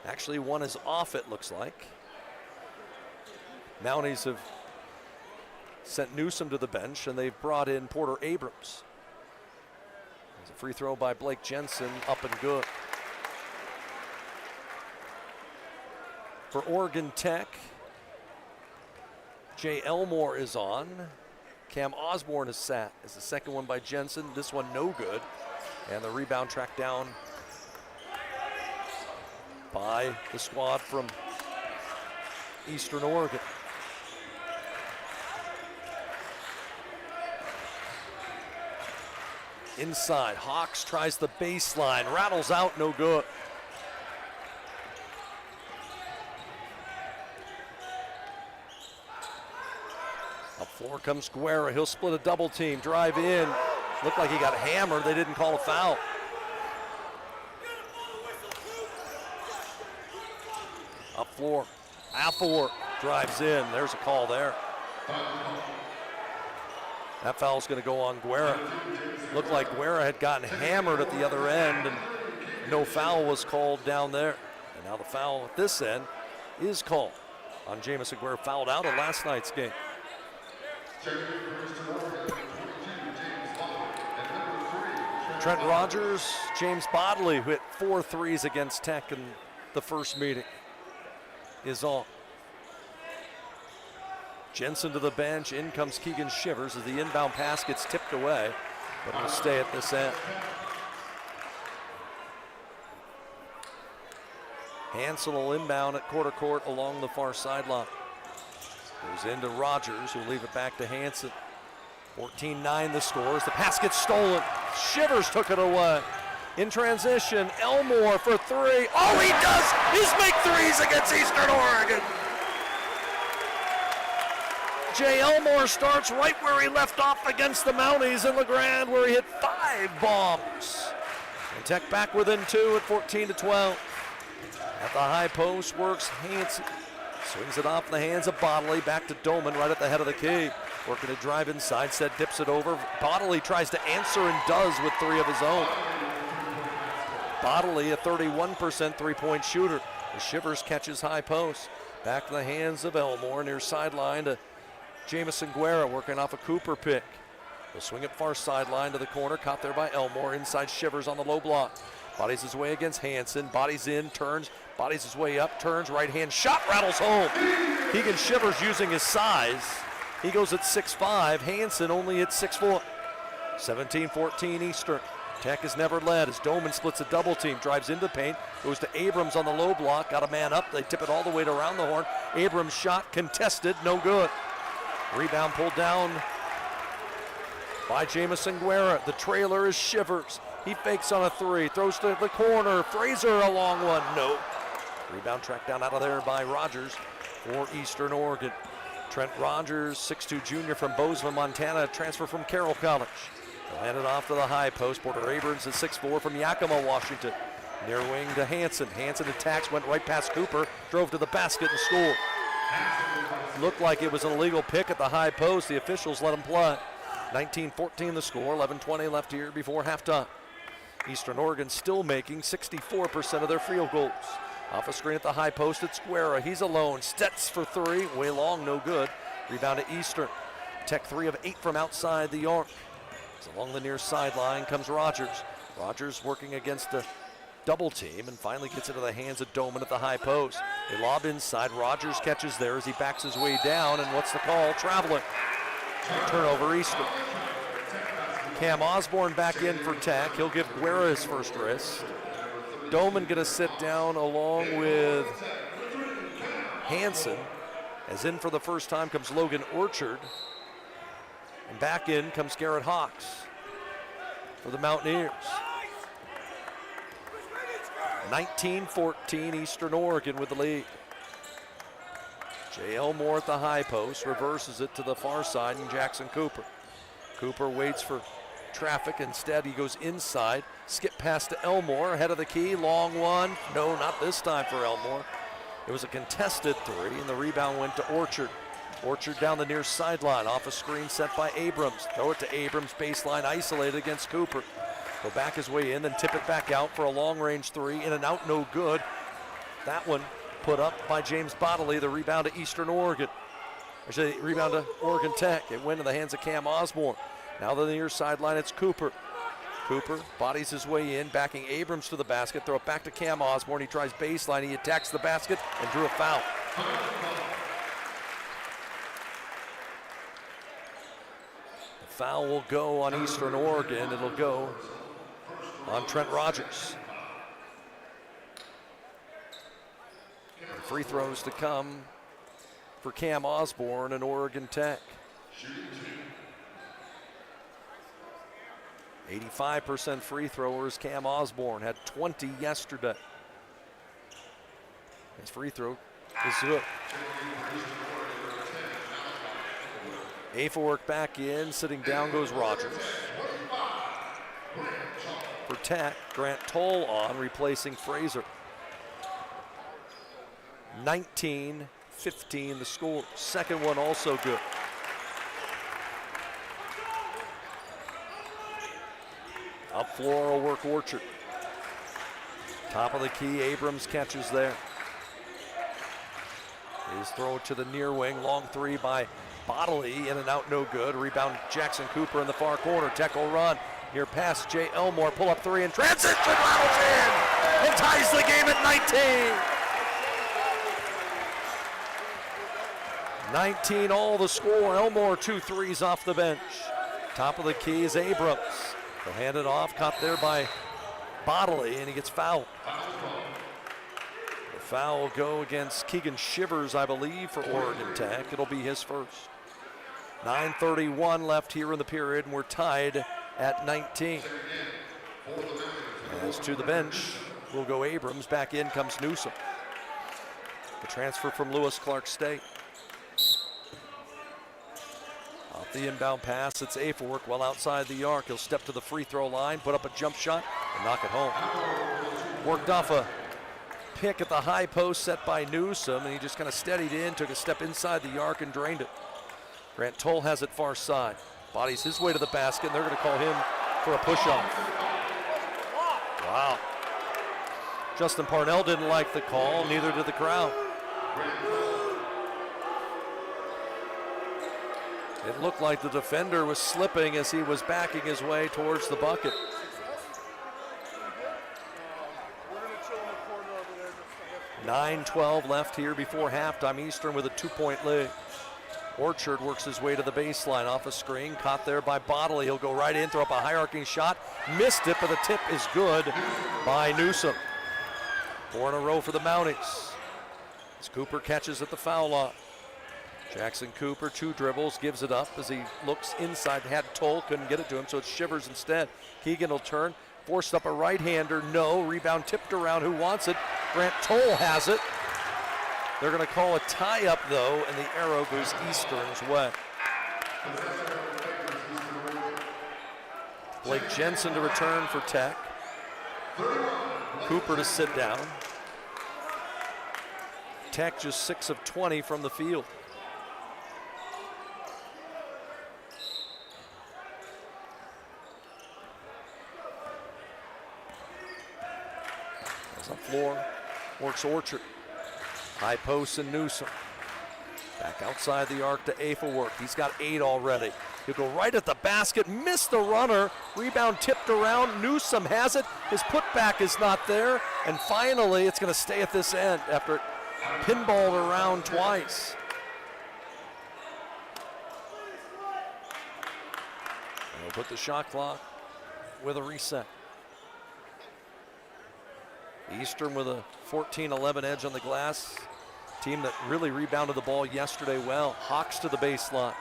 Actually, one is off, it looks like. Mounties have sent Newsom to the bench, and they've brought in Porter Abrams. There's a free throw by Blake Jensen, up and good. For Oregon Tech, Jay Elmore is on. Cam Osborne is sat as the second one by Jensen. This one no good. And the rebound tracked down by the squad from Eastern Oregon. Inside, Hawks tries the baseline, rattles out, no good. A Floor comes Guerra. He'll split a double team, drive in. Looked like he got hammered. They didn't call a foul. Up floor. Affelwerk drives in. There's a call there. That foul's going to go on Guerra. Looked like Guerra had gotten hammered at the other end, and no foul was called down there. And now the foul at this end is called on Jamison Guerra, fouled out of last night's game. Trent Rogers, James Bodley, who hit 4 threes against Tech in the first meeting, is on. Jensen to the bench. In comes Keegan Shivers as the inbound pass gets tipped away, but it'll stay at this end. Hansen will inbound at quarter court along the far sideline. Goes into Rogers, who'll leave it back to Hansen. 14-9 the score as the pass gets stolen. Shivers took it away. In transition, Elmore for 3. All he does is make threes against Eastern Oregon. Jay Elmore starts right where he left off against the Mounties in LeGrand, where he hit 5 bombs. And Tech back within 2 at 14-12. At the high post works Hansen. Swings it off the hands of Bodley, back to Doman right at the head of the key. Working to drive inside, set dips it over. Bodley tries to answer and does with 3 of his own. Bodley, a 31% three-point shooter. The Shivers catches high post. Back to the hands of Elmore near sideline to Jamison Guerra working off a Cooper pick. He'll swing it far sideline to the corner, caught there by Elmore. Inside Shivers on the low block. Bodies his way against Hansen. Bodies in, turns, bodies his way up, turns, right hand shot, rattles home. Keegan Shivers using his size. He goes at 6'5". Hansen only at 6'4". 17-14 Eastern. Tech has never led as Doman splits a double team, drives into paint, goes to Abrams on the low block, got a man up, they tip it all the way to around the horn. Abrams shot contested, no good. Rebound pulled down by Jamison Guerra. The trailer is Shivers. He fakes on a 3, throws to the corner. Fraser a long one, no. Rebound tracked down out of there by Rogers for Eastern Oregon. Trent Rogers, 6'2" junior from Bozeman, Montana, transfer from Carroll College. He'll hand it off to the high post. Porter Abrams at 6'4" from Yakima, Washington. Near wing to Hansen. Hansen attacks, went right past Cooper, drove to the basket and scored. Looked like it was an illegal pick at the high post. The officials let him play. 19-14 the score, 11:20 left here before halftime. Eastern Oregon still making 64% of their field goals. Off a screen at the high post, it's Guerra. He's alone. Stetz for 3, way long, no good. Rebound to Eastern. Tech 3 of 8 from outside the arc. So along the near sideline comes Rogers. Rogers working against a double team and finally gets into the hands of Doman at the high post. They lob inside. Rogers catches there as he backs his way down, and what's the call? Traveling. Turnover Eastern. Cam Osborne back in for Tech. He'll give Guerra his first wrist. Doman gonna sit down along with Hansen. As in for the first time comes Logan Orchard. And back in comes Garrett Hawks for the Mountaineers. 19-14 Eastern Oregon with the lead. Jay Elmore at the high post, reverses it to the far side, and Jackson Cooper. Cooper waits for traffic. Instead, he goes inside. Skip pass to Elmore, ahead of the key. Long one. No, not this time for Elmore. It was a contested 3, and the rebound went to Orchard. Orchard down the near sideline, off a screen set by Abrams. Throw it to Abrams, baseline isolated against Cooper. Go back his way in, then tip it back out for a long-range 3. In and out, no good. That one put up by James Bodley. The rebound to Eastern Oregon. Actually, rebound to Oregon Tech. It went in the hands of Cam Osborne. Now to the near sideline, it's Cooper. Cooper bodies his way in, backing Abrams to the basket. Throw it back to Cam Osborne. He tries baseline. He attacks the basket and drew a foul. The foul will go on Eastern Oregon. It'll go on Trent Rogers. And free throws to come for Cam Osborne and Oregon Tech. 85% free throwers. Cam Osborne had 20 yesterday. His free throw is good. Afork back in, sitting down goes Rogers. For Tech, Grant Toll on, replacing Fraser. 19-15 the score. Second one also good. Up floor will work Orchard. Top of the key, Abrams catches there. He's thrown to the near wing, long three by Bodley, in and out, no good. Rebound Jackson Cooper in the far corner. Tech will run. Here pass Jay Elmore, pull up three in transition, rattles in, and ties the game at 19. 19 all the score. Elmore 2 threes off the bench. Top of the key is Abrams. They'll hand it off, caught there by Bodley, and he gets fouled. The foul will go against Keegan Shivers, I believe, for Oregon Tech. It'll be his first. 9:31 left here in the period, and we're tied at 19. As to the bench will go Abrams. Back in comes Newsom. The transfer from Lewis Clark State. Off the inbound pass, it's Afork well outside the arc. He'll step to the free throw line, put up a jump shot, and knock it home. Worked off a pick at the high post set by Newsom, and he just kind of steadied in, took a step inside the arc and drained it. Grant Toll has it far side. Bodies his way to the basket, and they're going to call him for a push-off. Wow. Justin Parnell didn't like the call, neither did the crowd. It looked like the defender was slipping as he was backing his way towards the bucket. 9:12 left here before halftime. Eastern with a 2-point lead. Orchard works his way to the baseline off a screen, caught there by Bodley. He'll go right in, throw up a high arcing shot. Missed it, but the tip is good by Newsom. 4 in a row for the Mounties. As Cooper catches at the foul line. Jackson Cooper, 2 dribbles, gives it up as he looks inside. Had Toll, couldn't get it to him, so it's Shivers instead. Keegan will turn, forced up a right-hander, no. Rebound tipped around, who wants it? Grant Toll has it. They're going to call a tie-up, though, and the arrow goes Eastern's way. Blake Jensen to return for Tech. Cooper to sit down. Tech just 6 of 20 from the field. Up floor, works Orchard. High post and Newsom. Back outside the arc to Afork. He's got 8 already. He'll go right at the basket, missed the runner. Rebound tipped around, Newsom has it. His putback is not there. And finally, it's gonna stay at this end after it pinballed around twice. And we'll put the shot clock with a reset. Eastern with a 14-11 edge on the glass. Team that really rebounded the ball yesterday well. Hawks to the baseline.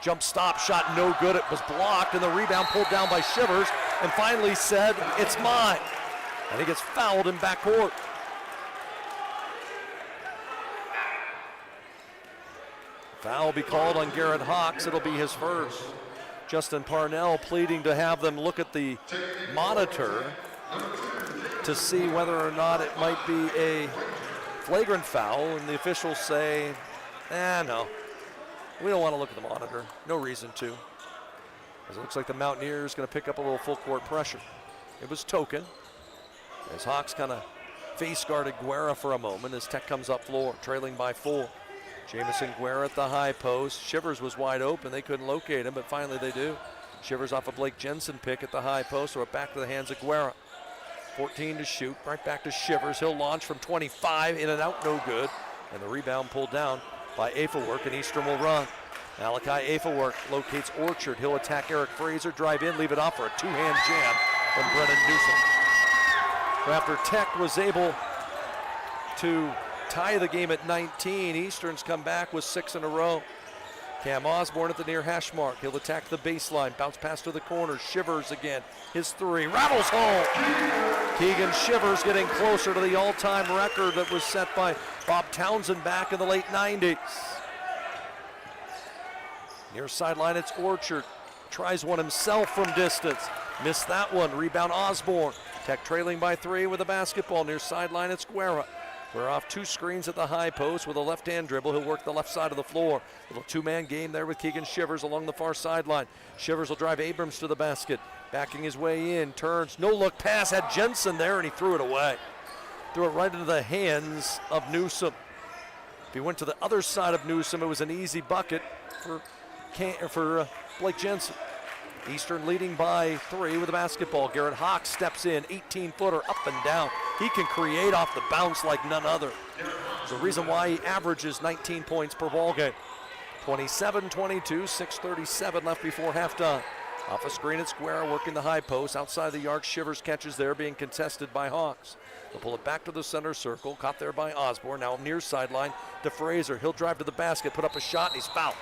Jump stop shot, no good. It was blocked, and the rebound pulled down by Shivers, and finally said, "It's mine." And he gets fouled in backcourt. Foul will be called on Garrett Hawks. It'll be his first. Justin Parnell pleading to have them look at the monitor to see whether or not it might be a flagrant foul, and the officials say, no, we don't want to look at the monitor. No reason to. As it looks like the Mountaineers going to pick up a little full court pressure. It was token, as Hawks kind of face guarded Guerra for a moment as Tech comes up floor, trailing by 4. Jamison Guerra at the high post. Shivers was wide open. They couldn't locate him, but finally they do. Shivers off a Blake Jensen pick at the high post, or back to the hands of Guerra. 14 to shoot, right back to Shivers. He'll launch from 25, in and out, no good. And the rebound pulled down by Afork, and Eastern will run. Malachi Afork locates Orchard. He'll attack Eric Fraser, drive in, leave it off for a 2-hand jam from Brennan Newsom. So after Tech was able to tie the game at 19, Eastern's come back with 6 in a row. Cam Osborne at the near hash mark. He'll attack the baseline, bounce pass to the corner. Shivers again, his 3, rattles home. Keegan Shivers getting closer to the all-time record that was set by Bob Townsend back in the late 90s. Near sideline, it's Orchard. Tries one himself from distance. Missed that one. Rebound Osborne. Tech trailing by 3 with a basketball. Near sideline, it's Guerra. We're off 2 screens at the high post with a left-hand dribble. He'll work the left side of the floor. Little 2-man game there with Keegan Shivers along the far sideline. Shivers will drive Abrams to the basket. Backing his way in, turns, no-look pass, had Jensen there, and he threw it away. Threw it right into the hands of Newsom. If he went to the other side of Newsom, it was an easy bucket for Blake Jensen. Eastern leading by 3 with the basketball. Garrett Hawks steps in, 18-footer up and down. He can create off the bounce like none other. There's a reason why he averages 19 points per ball game. 27-22, 6:37 left before halftime. Off a screen, it's Guerra working the high post. Outside the arc, Shivers catches there, being contested by Hawks. They'll pull it back to the center circle, caught there by Osborne. Now near sideline to Fraser. He'll drive to the basket, put up a shot, and he's fouled.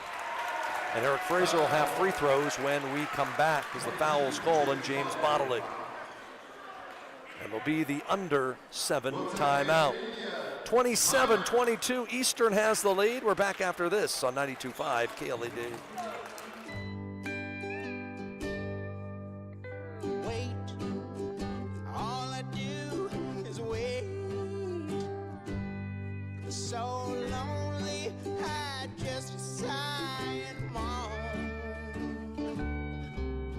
And Eric Fraser will have free throws when we come back as the foul is called on James Bodley. And will be the under 7 timeout. 27-22, Eastern has the lead. We're back after this on 92.5 KLED.
So lonely, I just sigh and moan.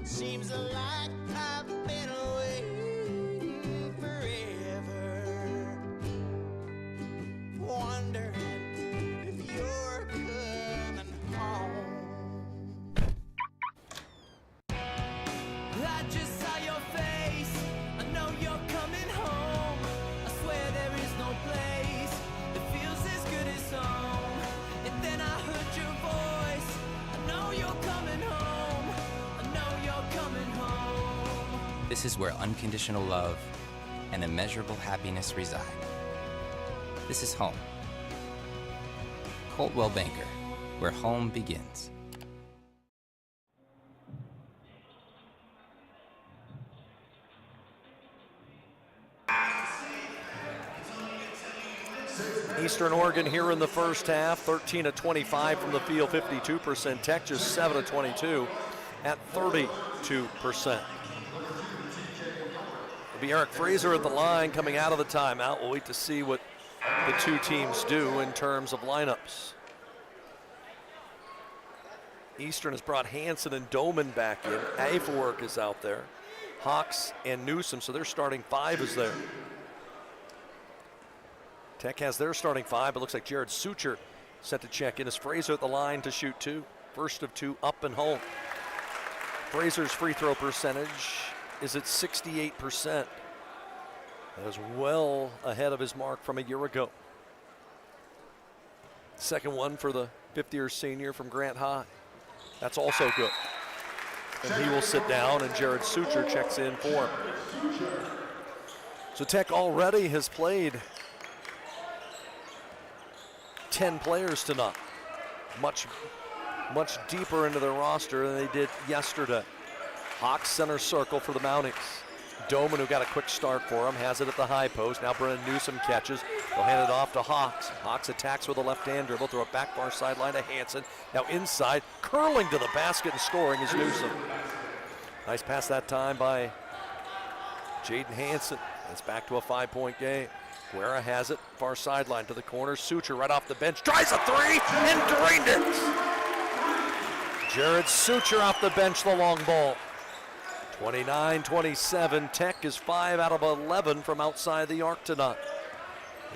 Seems like I've been waiting forever, wondering if you're coming home. I just saw your face, I know you're coming home. I swear there is no place that feels as good as home. And then I heard your voice, I know you're coming home. I know you're coming home.
This is where unconditional love and immeasurable happiness reside. This is home. Coldwell Banker, where home begins.
Eastern Oregon here in the first half, 13 of 25 from the field, 52%. Tech just 7 of 22 at 32%. It'll be Eric Fraser at the line coming out of the timeout. We'll wait to see what the two teams do in terms of lineups. Eastern has brought Hansen and Doman back in. Avework is out there. Hawks and Newsom, so their starting 5 is there. Tech has their starting 5, but looks like Jared Sucher set to check in as Fraser at the line to shoot 2. First of 2 up and home. Fraser's free throw percentage is at 68%. That is well ahead of his mark from a year ago. Second one for the 5th-year senior from Grant High. That's also good. And he will sit down, and Jared Sucher checks in for him. So Tech already has played 10 players tonight. Much deeper into their roster than they did yesterday. Hawks center circle for the Mountings. Doman, who got a quick start for him, has it at the high post. Now Brennan Newsom catches. They'll hand it off to Hawks. Hawks attacks with a left-hand dribble, throw it back far sideline to Hansen. Now inside, curling to the basket and scoring is Newsom. Nice pass that time by Jaden Hansen. It's back to a 5-point game. Guerra has it, far sideline to the corner. Sucher right off the bench, tries a 3 and drained it. Jared Sucher off the bench, the long ball. 29-27, Tech is 5 out of 11 from outside the arc tonight.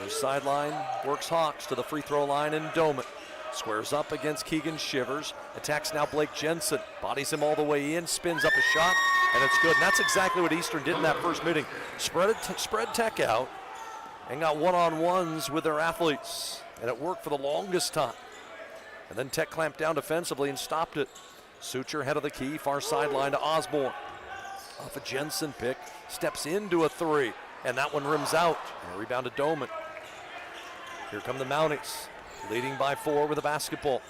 Their sideline works Hawks to the free throw line, and Doman squares up against Keegan Shivers. Attacks now Blake Jensen, bodies him all the way in, spins up a shot, and it's good. And that's exactly what Eastern did in that first meeting. Spread Tech out and got one-on-ones with their athletes, and it worked for the longest time. And then Tech clamped down defensively and stopped it. Sucher head of the key, far sideline to Osborne. Off a Jensen pick, steps into a 3, and that one rims out. And a rebound to Doman. Here come the Mountings, leading by 4 with a basketball.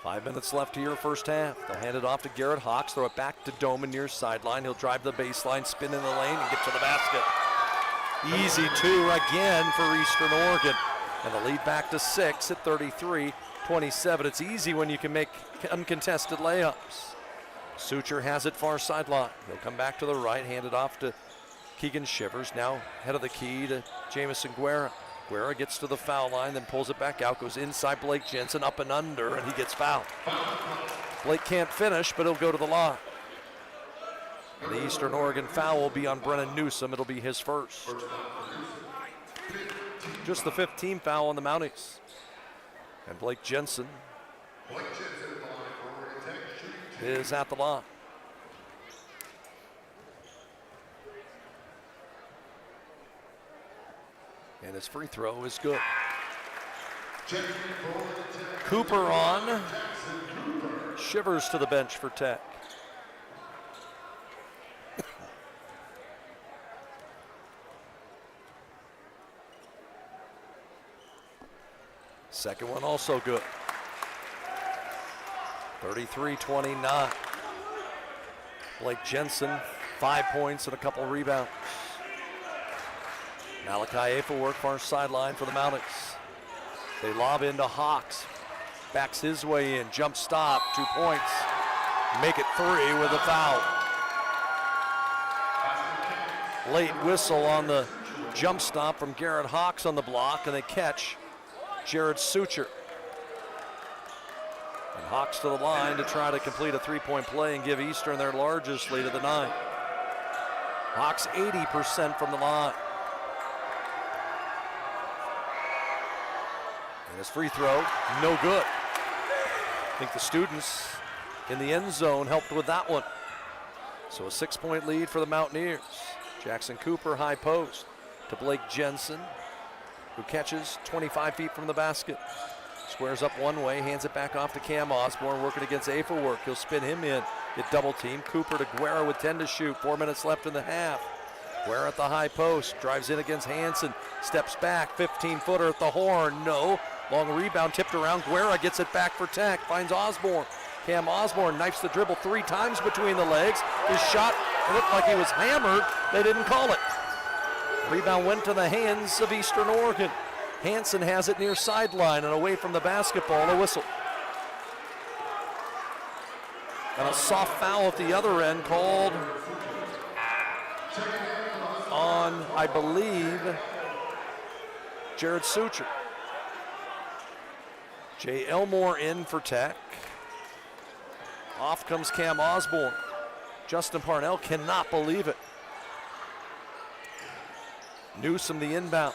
5 minutes left here, first half. They'll hand it off to Garrett Hawks, throw it back to Doman near sideline. He'll drive the baseline, spin in the lane, and get to the basket. Easy 2 again for Eastern Oregon. And the lead back to 6 at 33-27. It's easy when you can make uncontested layups. Suture has it far sideline. He'll come back to the right, hand it off to Keegan Shivers. Now head of the key to Jamison Guerra. Guerra gets to the foul line, then pulls it back out, goes inside Blake Jensen, up and under, and he gets fouled. Blake can't finish, but he'll go to the line. And the Eastern Oregon foul will be on Brennan Newsom. It'll be his first. Just the 15th foul on the Mounties. And Blake Jensen is at the line. And his free throw is good. Cooper on. Shivers to the bench for Tech. Second one also good. 33-29. Blake Jensen, 5 points and a couple rebounds. Malachi Afelwork far sideline for the Mounties. They lob into Hawks. Backs his way in, jump stop, 2 points. Make it 3 with a foul. Late whistle on the jump stop from Garrett Hawks on the block, and they catch Jared Suture. And Hawks to the line to try to complete a 3-point play and give Eastern their largest lead of the night. Hawks 80% from the line. And his free throw, no good. I think the students in the end zone helped with that one. So a 6-point lead for the Mountaineers. Jackson Cooper, high post to Blake Jensen, who catches 25 feet from the basket. Squares up one way, hands it back off to Cam Osborne, working against Afelwork. He'll spin him in, get double team. Cooper to Guerra with 10 to shoot, 4 minutes left in the half. Guerra at the high post, drives in against Hansen, steps back, 15-footer at the horn, no. Long rebound, tipped around, Guerra gets it back for Tech, finds Osborne. Cam Osborne knifes the dribble 3 times between the legs. His shot looked like he was hammered, they didn't call it. Rebound went to the hands of Eastern Oregon. Hansen has it near sideline and away from the basketball, a whistle. And a soft foul at the other end called on, I believe, Jared Suture. Jay Elmore in for Tech. Off comes Cam Osborne. Justin Parnell cannot believe it. Newsom the inbound.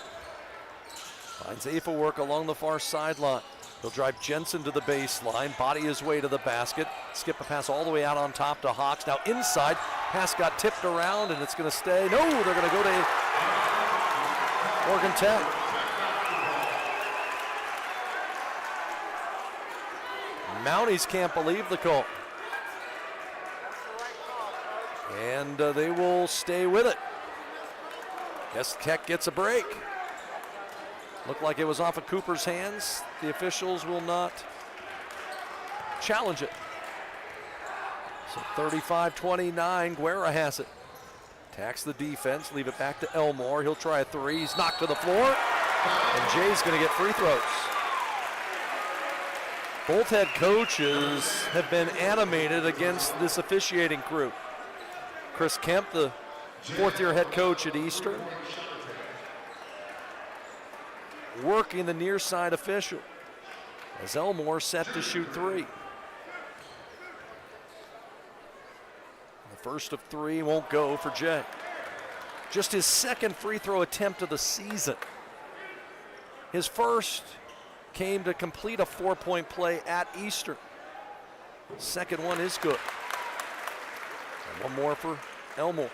Finds Afelwork along the far sideline. He'll drive Jensen to the baseline, body his way to the basket, skip a pass all the way out on top to Hawks. Now inside, pass got tipped around and it's gonna stay. No, they're gonna go to Oregon Tech. Mounties can't believe the call. And they will stay with it. Guess Tech gets a break. Looked like it was off of Cooper's hands. The officials will not challenge it. So 35-29, Guerra has it. Attacks the defense, leave it back to Elmore. He'll try a 3, he's knocked to the floor. And Jay's gonna get free throws. Both head coaches have been animated against this officiating crew. Chris Kemp, the 4th-year head coach at Eastern, working the near side official as Elmore set to shoot 3. The first of 3 won't go for Jay. Just his second free throw attempt of the season. His first came to complete a 4-point play at Eastern. Second one is good. And one more for Elmore.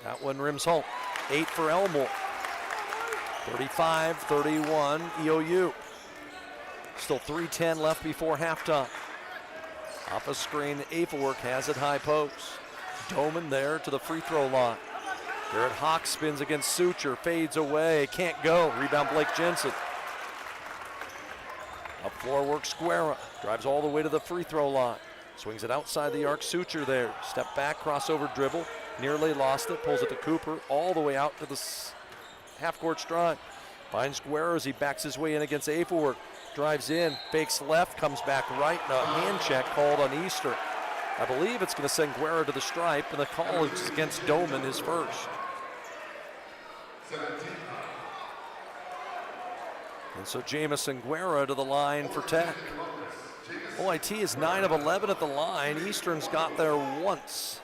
That one rims home. 8 for Elmore. 35-31 EOU. Still 3:10 left before halftime. Off a screen, Afelwork has it high post. Doman there to the free throw line. Garrett Hawks spins against Suture, fades away, can't go. Rebound Blake Jensen. Up floor works Guerra, drives all the way to the free throw line. Swings it outside the arc. Suture there. Step back, crossover dribble. Nearly lost it. Pulls it to Cooper all the way out to the half-court stripe. Finds Guerra as he backs his way in against Afelwork. Drives in, fakes left, comes back right, and a hand check called on Eastern. I believe it's going to send Guerra to the stripe, and the call is against Doman, his first. And so Jamison Guerra to the line for Tech. OIT is 9 of 11 at the line. Eastern's got there once.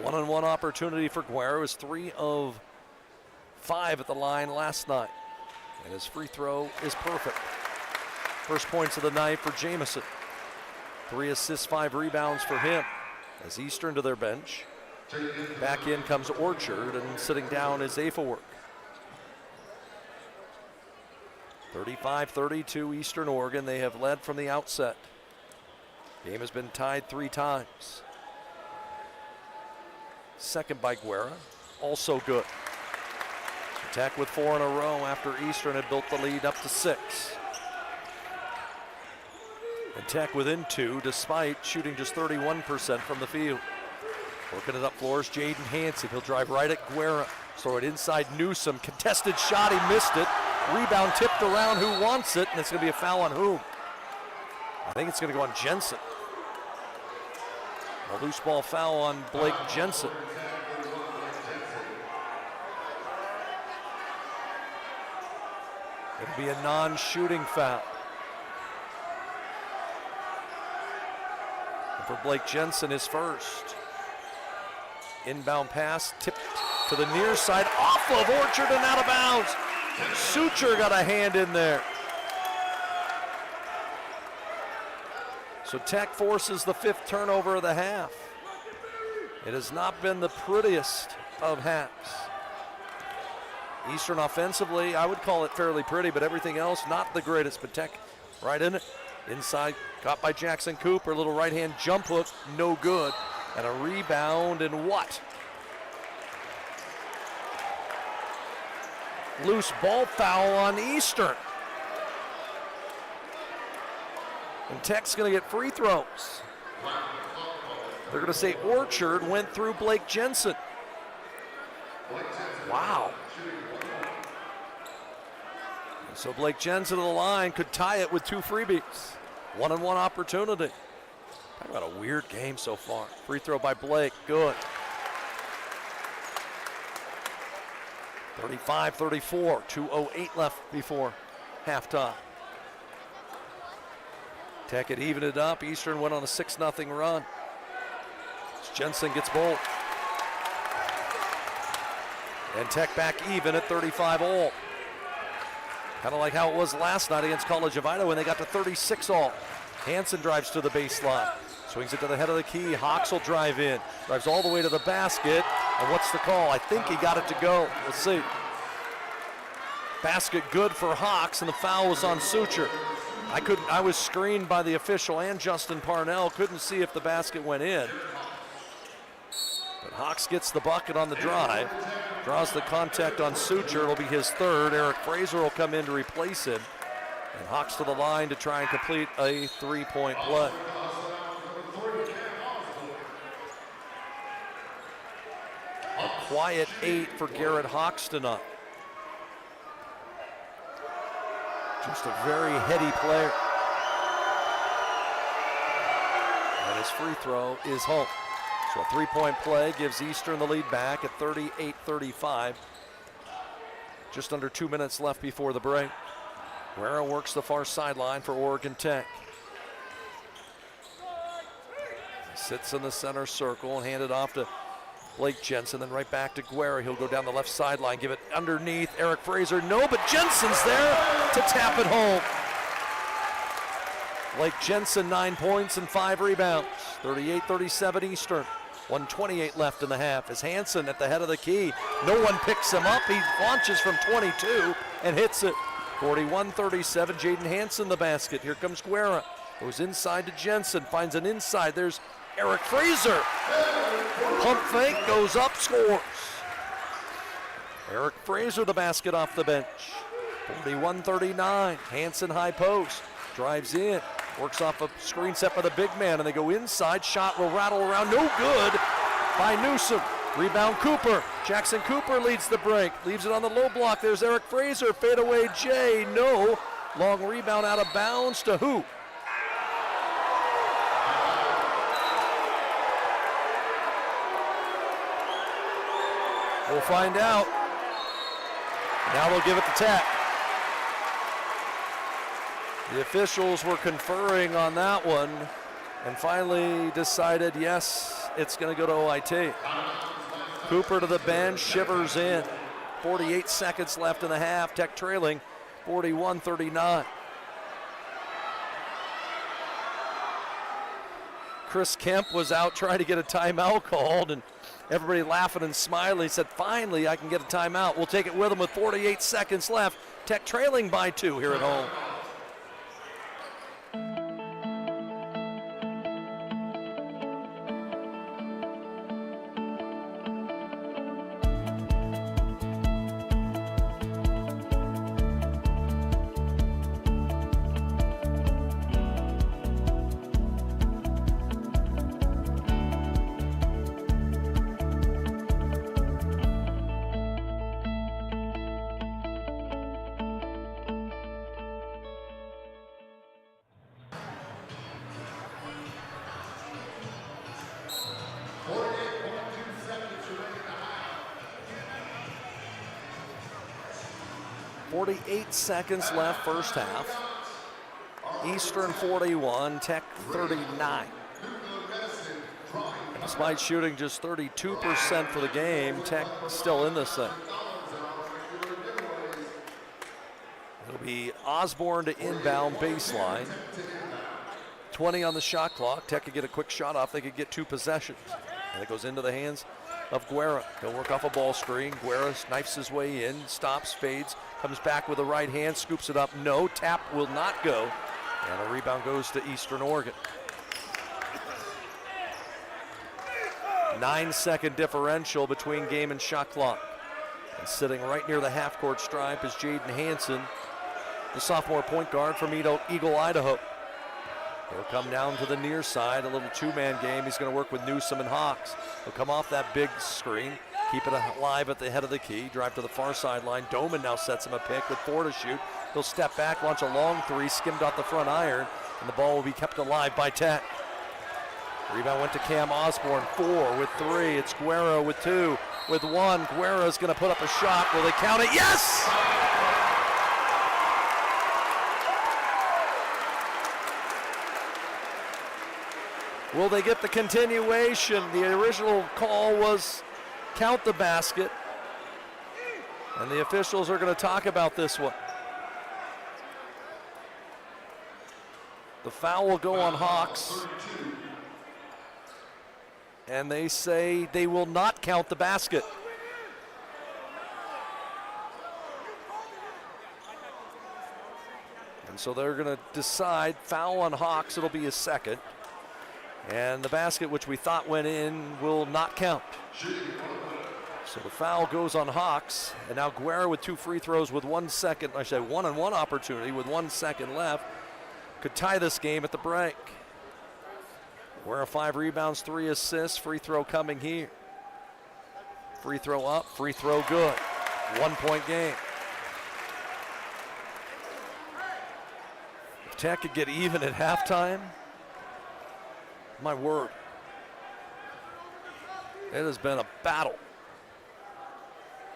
One-on-one opportunity for Guerra. Was 3 of 5 at the line last night. And his free throw is perfect. First points of the night for Jamison. 3 assists, 5 rebounds for him. As Eastern to their bench. Back in comes Orchard, and sitting down is Afelwork. 35-32 Eastern Oregon. They have led from the outset. Game has been tied 3 times. Second by Guerra, also good. Tech with 4 in a row after Eastern had built the lead up to 6. And Tech within 2 despite shooting just 31% from the field. Working it up floors, Jaden Hansen. He'll drive right at Guerra. Throw it inside Newsom. Contested shot, he missed it. Rebound tipped around, who wants it? And it's going to be a foul on whom? I think it's going to go on Jensen. A loose ball foul on Blake Jensen. It'll be a non-shooting foul. And for Blake Jensen, his first. Inbound pass, tipped to the near side, off of Orchard and out of bounds. Suture got a hand in there. So Tech forces the 5th turnover of the half. It has not been the prettiest of halves. Eastern offensively, I would call it fairly pretty, but everything else not the greatest. But Tech right in it. Inside, caught by Jackson Cooper. Little right-hand jump hook, no good. And a rebound, and what? Loose ball foul on Eastern. And Tech's going to get free throws. They're going to say Orchard went through Blake Jensen. Wow. And so Blake Jensen to the line could tie it with 2 freebies. One-on-one opportunity. Talk about a weird game so far. Free throw by Blake, good. 35-34, 2:08 left before halftime. Tech had evened it up. Eastern went on a 6-0 run. Jensen gets both. And Tech back even at 35 all. Kind of like how it was last night against College of Idaho when they got to 36 all. Hansen drives to the baseline. Swings it to the head of the key. Hawks will drive in. Drives all the way to the basket. And what's the call? I think he got it to go. We'll see. Basket good for Hawks, and the foul was on Suture. I was screened by the official and Justin Parnell. Couldn't see if the basket went in. But Hawks gets the bucket on the drive. Draws the contact on Suture. It'll be his 3rd. Eric Fraser will come in to replace him. And Hawks to the line to try and complete a 3-point play. A quiet 8 for Garrett Hawks tonight. Just a very heady player. And his free throw is home. So a 3-point play gives Eastern the lead back at 38-35. Just under 2 minutes left before the break. Guerra works the far sideline for Oregon Tech. Sits in the center circle and hand it off to Blake Jensen, then right back to Guerra. He'll go down the left sideline, give it underneath. Eric Fraser, no, but Jensen's there to tap it home. Blake Jensen, 9 points and 5 rebounds. 38-37 Eastern. 1:28 left in the half. As Hansen at the head of the key. No one picks him up. He launches from 22 and hits it. 41-37, Jaden Hansen the basket. Here comes Guerra. Goes inside to Jensen, finds an inside. There's Eric Fraser. Pump fake, goes up, scores. Eric Fraser the basket off the bench. 41-39. Hansen high post. Drives in. Works off a screen set by the big man, and they go inside. Shot will rattle around. No good by Newsom. Rebound Cooper. Jackson Cooper leads the break. Leaves it on the low block. There's Eric Fraser. Fadeaway Jay. No. Long rebound out of bounds to who? We'll find out. Now they'll give it to Tech. The officials were conferring on that one and finally decided, yes, it's going to go to OIT. Cooper to the bench, Shivers in. 48 seconds left in the half. Tech trailing 41-39. Chris Kemp was out trying to get a timeout called, and everybody laughing and smiling. He said, finally, I can get a timeout. We'll take it with him with 48 seconds left. Tech trailing by 2 here at home. Seconds left first half. Eastern 41, Tech 39. Despite shooting just 32% for the game, Tech still in this thing. It'll be Osborne to inbound baseline. 20 on the shot clock. Tech could get a quick shot off. They could get 2 possessions. And it goes into the hands of Guerra. He'll work off a ball screen. Guerra knifes his way in, stops, fades, comes back with the right hand, scoops it up. No, tap will not go. And a rebound goes to Eastern Oregon. 9-second differential between game and shot clock. And sitting right near the half-court stripe is Jaden Hansen, the sophomore point guard from Eagle, Idaho. He'll come down to the near side, a little 2-man game. He's going to work with Newsom and Hawks. He'll come off that big screen, keep it alive at the head of the key, drive to the far sideline. Doman now sets him a pick with 4 to shoot. He'll step back, launch a long 3, skimmed off the front iron, and the ball will be kept alive by Tech. Rebound went to Cam Osborne, 4 with 3. It's Guerra with 2, with 1. Guerra's going to put up a shot. Will they count it? Yes! Will they get the continuation? The original call was count the basket. And the officials are going to talk about this one. The foul will go on Hawks. And they say they will not count the basket. And so they're going to decide foul on Hawks. It'll be a second. And the basket, which we thought went in, will not count. So the foul goes on Hawks. And now Guerra with 2 free throws with 1 second, I should say 1-on-1 opportunity with 1 second left. Could tie this game at the break. Guerra 5 rebounds, 3 assists. Free throw coming here. Free throw up, free throw good. 1-point game. If Tech could get even at halftime, my word. It has been a battle.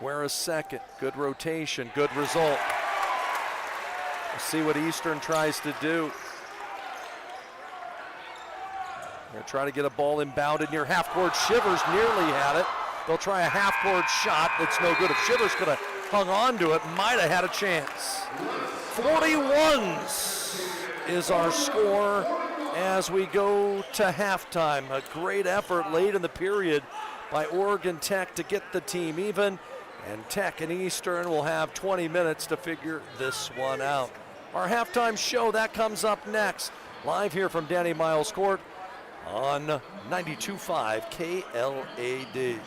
Guerra's second, good rotation, good result. We'll see what Eastern tries to do. They're trying to get a ball inbounded near half court. Shivers nearly had it. They'll try a half court shot that's no good. If Shivers could have hung on to it, might have had a chance. 41s is our score as we go to halftime. A great effort late in the period by Oregon Tech to get the team even, and Tech and Eastern will have 20 minutes to figure this one out. Our halftime show, that comes up next, live here from Danny Miles Court on 92.5 KLAD.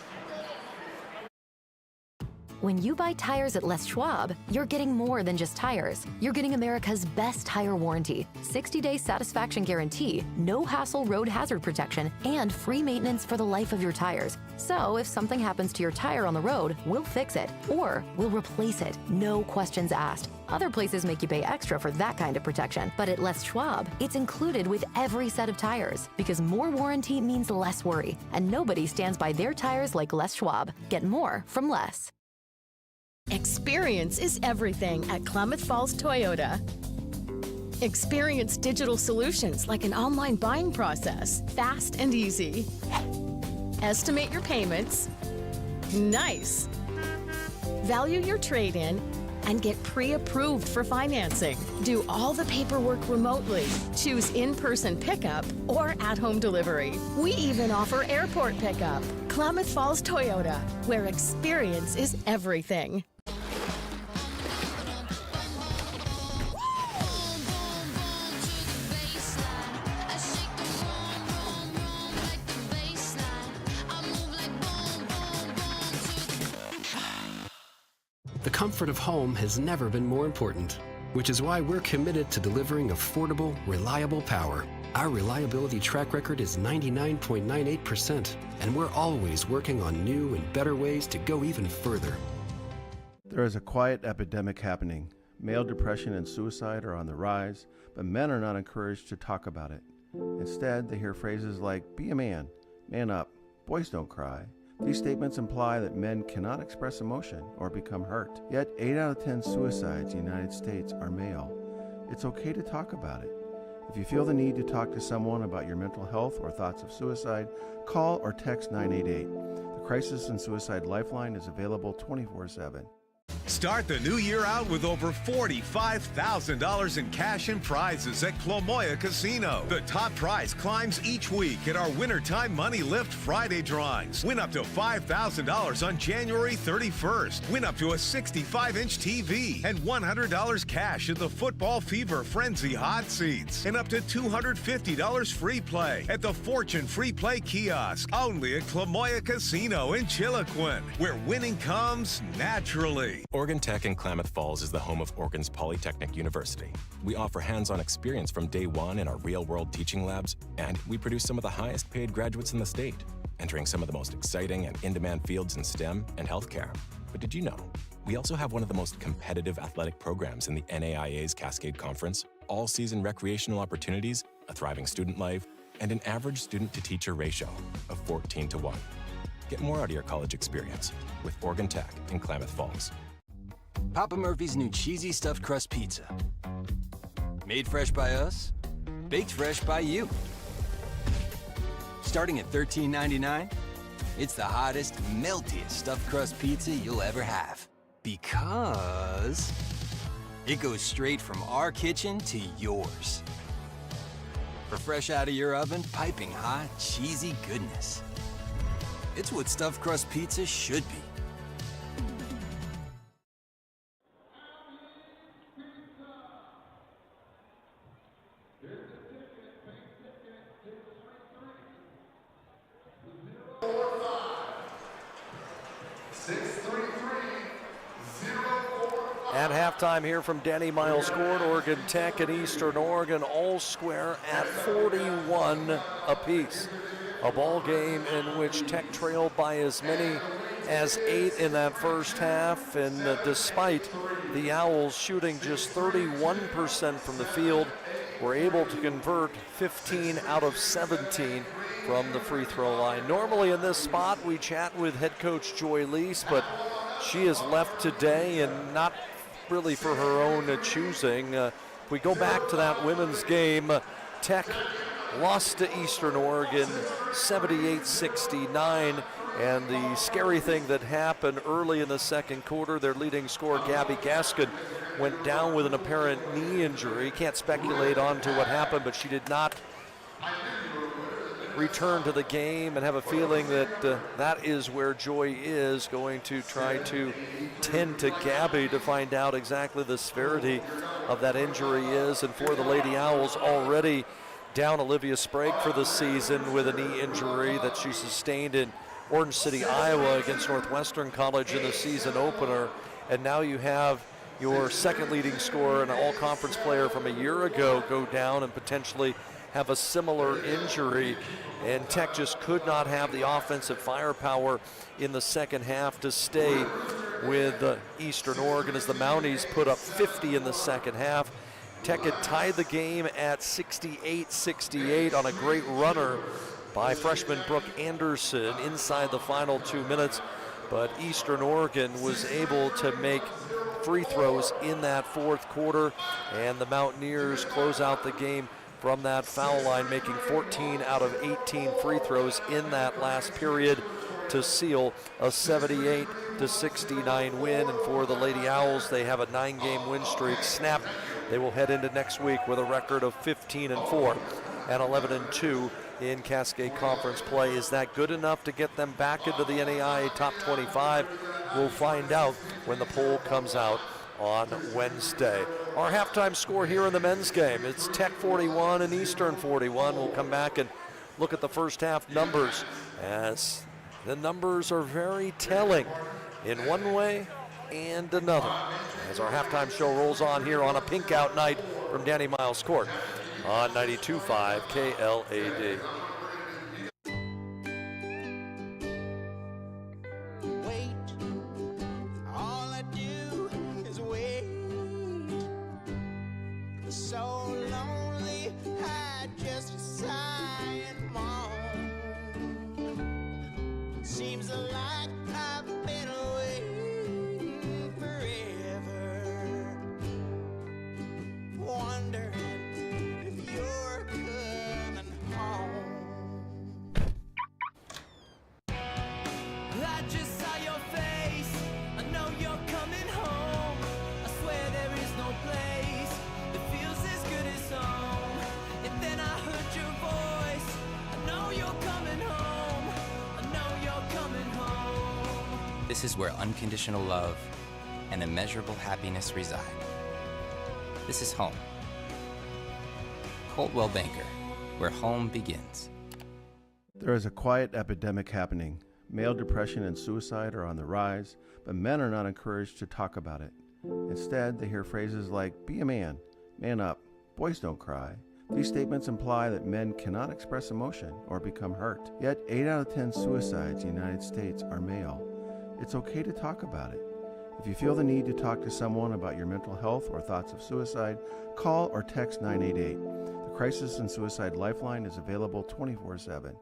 When you buy tires at Les Schwab, you're getting more than just tires. You're getting America's best tire warranty, 60-day satisfaction guarantee, no hassle road hazard protection, and free maintenance for the life of your tires. So if something happens to your tire on the road, we'll fix it, or we'll replace it, no questions asked. Other places make you pay extra for that kind of protection, but at Les Schwab, it's included with every set of tires, because more warranty means less worry, and nobody stands by their tires like Les Schwab. Get more from Les.
Experience is everything at Klamath Falls Toyota. Experience digital solutions like an online buying process, fast and easy. Estimate your payments. Nice. Value your trade-in and get pre-approved for financing. Do all the paperwork remotely. Choose in-person pickup or at-home delivery. We even offer airport pickup. Klamath Falls Toyota, where experience is everything.
The comfort of home has never been more important, which is why we're committed to delivering affordable, reliable power. Our reliability track record is 99.98%, and we're always working on new and better ways to go even further.
There is a quiet epidemic happening. Male depression and suicide are on the rise, but men are not encouraged to talk about it. Instead, they hear phrases like, be a man up, boys don't cry. These statements imply that men cannot express emotion or become hurt. Yet 8 out of 10 suicides in the United States are male. It's okay to talk about it. If you feel the need to talk to someone about your mental health or thoughts of suicide, call or text 988. The Crisis and Suicide Lifeline is available 24/7.
Start the new year out with over $45,000 in cash and prizes at Clomoya Casino. The top prize climbs each week at our Wintertime Money Lift Friday drawings. Win up to $5,000 on January 31st. Win up to a 65-inch TV and $100 cash at the Football Fever Frenzy Hot Seats. And up to $250 free play at the Fortune Free Play Kiosk. Only at Clomoya Casino in Chiloquin, where winning comes naturally.
Oregon Tech in Klamath Falls is the home of Oregon's Polytechnic University. We offer hands-on experience from day one in our real-world teaching labs, and we produce some of the highest-paid graduates in the state, entering some of the most exciting and in-demand fields in STEM and healthcare. But did you know, we also have one of the most competitive athletic programs in the NAIA's Cascade Conference, all-season recreational opportunities, a thriving student life, and an average student-to-teacher ratio of 14:1. Get more out of your college experience with Oregon Tech in Klamath Falls.
Papa Murphy's new cheesy stuffed crust pizza. Made fresh by us, baked fresh by you. Starting at $13.99, it's the hottest, meltiest stuffed crust pizza you'll ever have. Because it goes straight from our kitchen to yours. For fresh out of your oven, piping hot, cheesy goodness. It's what stuffed crust pizza should be.
At halftime here from Danny Miles Court, Oregon Tech and Eastern Oregon all square at 41 apiece. A ball game in which Tech trailed by as many as 8 in that first half, and despite the Owls shooting just 31% from the field, were able to convert 15 out of 17 from the free throw line. Normally in this spot we chat with head coach Joy Lease, but she has left today and not really for her own choosing. We go back to that women's game. Tech lost to Eastern Oregon 78-69, and the scary thing that happened early in the second quarter, their leading scorer Gabby Gaskin went down with an apparent knee injury. Can't speculate on to what happened, but she did not return to the game, and have a feeling that that is where Joy is going to try to tend to Gabby to find out exactly the severity of that injury is. And for the Lady Owls, already down Olivia Sprague for the season with a knee injury that she sustained in Orange City, Iowa against Northwestern College in the season opener. And now you have your second leading scorer and an all-conference player from a year ago go down and potentially have a similar injury. And Tech just could not have the offensive firepower in the second half to stay with Eastern Oregon as the Mounties put up 50 in the second half. Tech had tied the game at 68-68 on a great runner by freshman Brooke Anderson inside the final 2 minutes, but Eastern Oregon was able to make free throws in that fourth quarter, and the Mountaineers close out the game from that foul line, making 14 out of 18 free throws in that last period to seal a 78-69 win. And for the Lady Owls, they have a 9-game win streak snapped. They will head into next week with a record of 15-4 and 11-2 in Cascade Conference play. Is that good enough to get them back into the NAIA Top 25? We'll find out when the poll comes out on Wednesday. Our halftime score here in the men's game, it's Tech 41 and Eastern 41. We'll come back and look at the first half numbers, as the numbers are very telling in one way and another, as our halftime show rolls on here on a pink out night from Danny Miles Court on 92.5 KLAD.
All I do is wait. So lonely, I just sigh and moan. Seems like I've been waiting forever, wondering if you're coming home. I just saw your face, I know you're coming home. I swear there is no place that feels as good as home. And then I heard your voice, I know you're coming home. I know you're coming home.
This is where unconditional love and immeasurable happiness reside. This is home. Coldwell Banker, where home begins.
There is a quiet epidemic happening. Male depression and suicide are on the rise, but men are not encouraged to talk about it. Instead, they hear phrases like, be a man up, boys don't cry. These statements imply that men cannot express emotion or become hurt. Yet 8 out of 10 suicides in the United States are male. It's okay to talk about it. If you feel the need to talk to someone about your mental health or thoughts of suicide, call or text 988. The Crisis and Suicide Lifeline is available 24/7.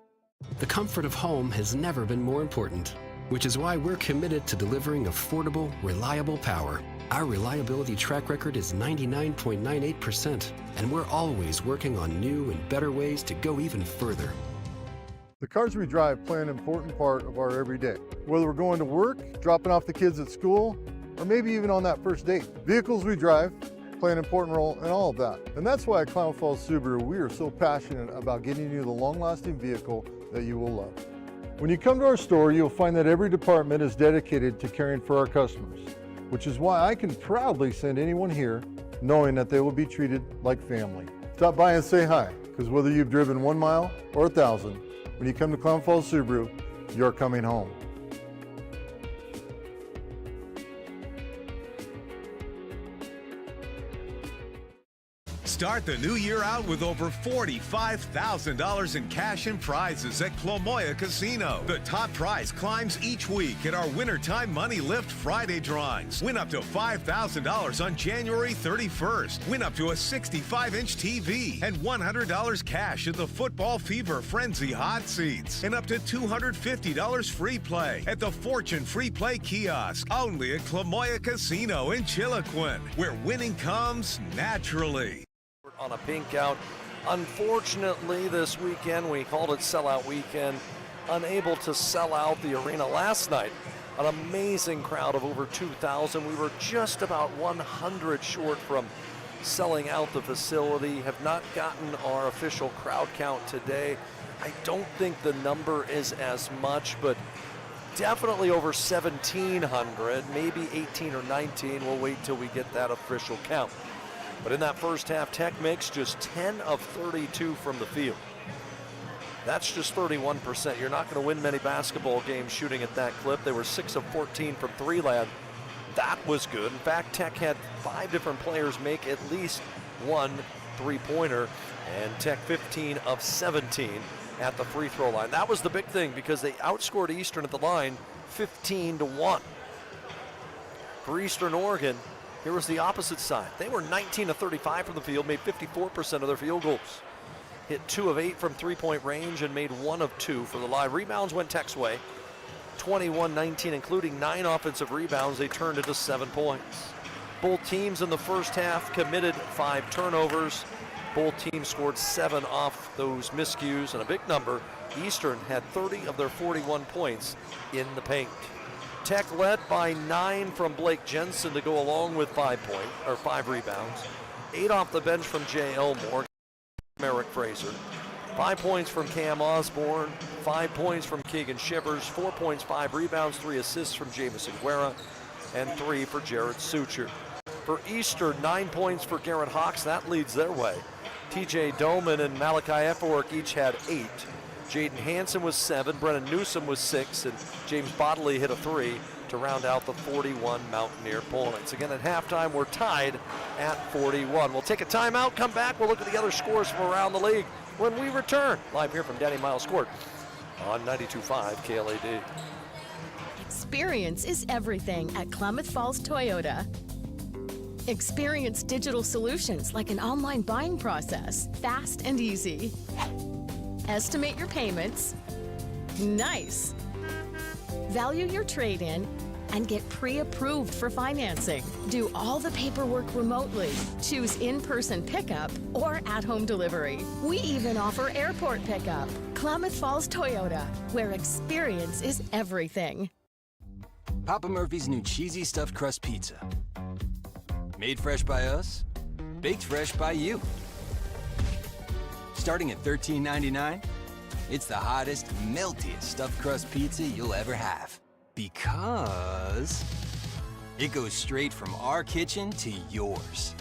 The comfort of home has never been more important, which is why we're committed to delivering affordable, reliable power. Our reliability track record is 99.98%, and we're always working on new and better ways to go even further.
The cars we drive play an important part of our everyday. Whether we're going to work, dropping off the kids at school, or maybe even on that first date. Vehicles we drive play an important role in all of that. And that's why at Klamath Falls Subaru, we are so passionate about getting you the long-lasting vehicle that you will love. When you come to our store, you'll find that every department is dedicated to caring for our customers, which is why I can proudly send anyone here knowing that they will be treated like family. Stop by and say hi, because whether you've driven 1 mile or 1,000, when you come to Klamath Falls Subaru, you're coming home.
Start the new year out with over $45,000 in cash and prizes at Clomoya Casino. The top prize climbs each week at our Wintertime Money Lift Friday drawings. Win up to $5,000 on January 31st. Win up to a 65-inch TV and $100 cash at the Football Fever Frenzy Hot Seats. And up to $250 free play at the Fortune Free Play Kiosk. Only at Clomoya Casino in Chiloquin, where winning comes naturally.
On a pink out. Unfortunately, this weekend, we called it sellout weekend, unable to sell out the arena last night. An amazing crowd of over 2,000. We were just about 100 short from selling out the facility. Have not gotten our official crowd count today. I don't think the number is as much, but definitely over 1,700, maybe 18 or 19. We'll wait till we get that official count. But in that first half, Tech makes just 10 of 32 from the field. That's just 31%. You're not going to win many basketball games shooting at that clip. They were 6 of 14 from three-land. That was good. In fact, Tech had 5 different players make at least one three-pointer, and Tech 15 of 17 at the free throw line. That was the big thing because they outscored Eastern at the line 15-1. For Eastern Oregon, here was the opposite side. They were 19 of 35 from the field, made 54% of their field goals. Hit 2 of 8 from three-point range and made 1 of 2 for the line. Rebounds went Tech's way, 21-19, including 9 offensive rebounds. They turned into 7 points. Both teams in the first half committed 5 turnovers. Both teams scored 7 off those miscues, and a big number. Eastern had 30 of their 41 points in the paint. Tech led by 9 from Blake Jensen to go along with 5 rebounds. 8 off the bench from Jay Elmore. Merrick Fraser. 5 points from Cam Osborne, 5 points from Keegan Shivers, 4 points, 5 rebounds, 3 assists from Jamison Guerra, and 3 for Jared Sucher. For Eastern, 9 points for Garrett Hawks. That leads their way. TJ Doman and Malachi Efferwork each had 8. Jaden Hansen was 7, Brennan Newsom was 6, and James Bodley hit a 3 to round out the 41 Mountaineer points. Again, at halftime, we're tied at 41. We'll take a timeout, come back, we'll look at the other scores from around the league when we return. Live here from Danny Miles Court on 92.5 KLAD.
Experience is everything at Klamath Falls Toyota. Experience digital solutions like an online buying process, fast and easy. Estimate your payments. Nice. Value your trade-in and get pre-approved for financing. Do all the paperwork remotely. Choose in-person pickup or at-home delivery. We even offer airport pickup. Klamath Falls Toyota, where experience is everything.
Papa Murphy's new cheesy stuffed crust pizza. Made fresh by us, baked fresh by you. Starting at $13.99, it's the hottest, meltiest stuffed crust pizza you'll ever have. Because it goes straight from our kitchen to yours.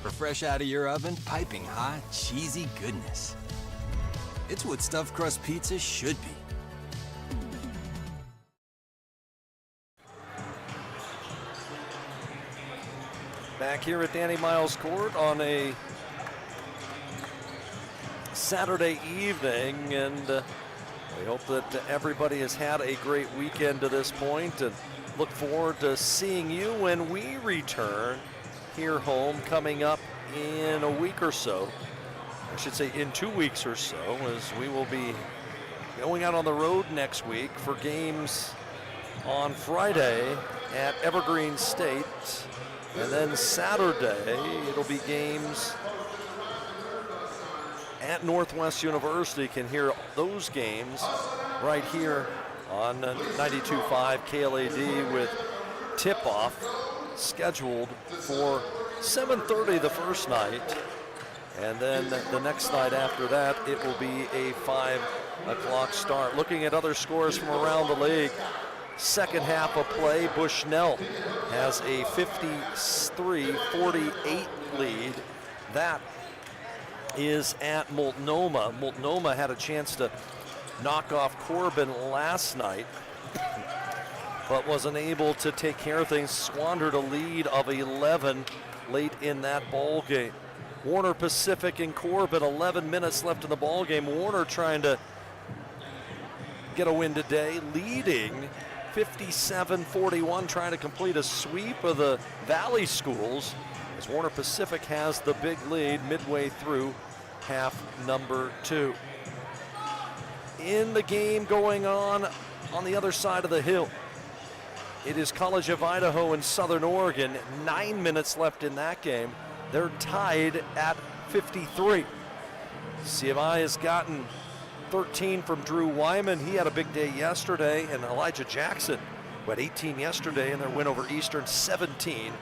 For fresh out of your oven, piping hot, cheesy goodness. It's what stuffed crust pizza should be.
Back here at Danny Miles Court on a Saturday evening, and we hope that everybody has had a great weekend to this point, and look forward to seeing you when we return here home coming up in a week or so. I should say in 2 weeks or so, as we will be going out on the road next week for games on Friday at Evergreen State. And then Saturday, it'll be games at Northwest University. You can hear those games right here on 92.5 KLAD with tip-off scheduled for 7:30 the first night. And then the next night after that, it will be a 5 o'clock start. Looking at other scores from around the league. Second half of play, Bushnell has a 53-48 lead. That is at Multnomah. Multnomah had a chance to knock off Corbin last night, but wasn't able to take care of things. Squandered a lead of 11 late in that ball game. Warner Pacific and Corbin, 11 minutes left in the ball game. Warner trying to get a win today, leading 57-41, trying to complete a sweep of the Valley Schools, as Warner Pacific has the big lead midway through half number 2. In the game going on the other side of the hill, it is College of Idaho and Southern Oregon. 9 minutes left in that game. They're tied at 53. CMI has gotten 13 from Drew Wyman. He had a big day yesterday. And Elijah Jackson, who had 18 yesterday in their win over Eastern, 17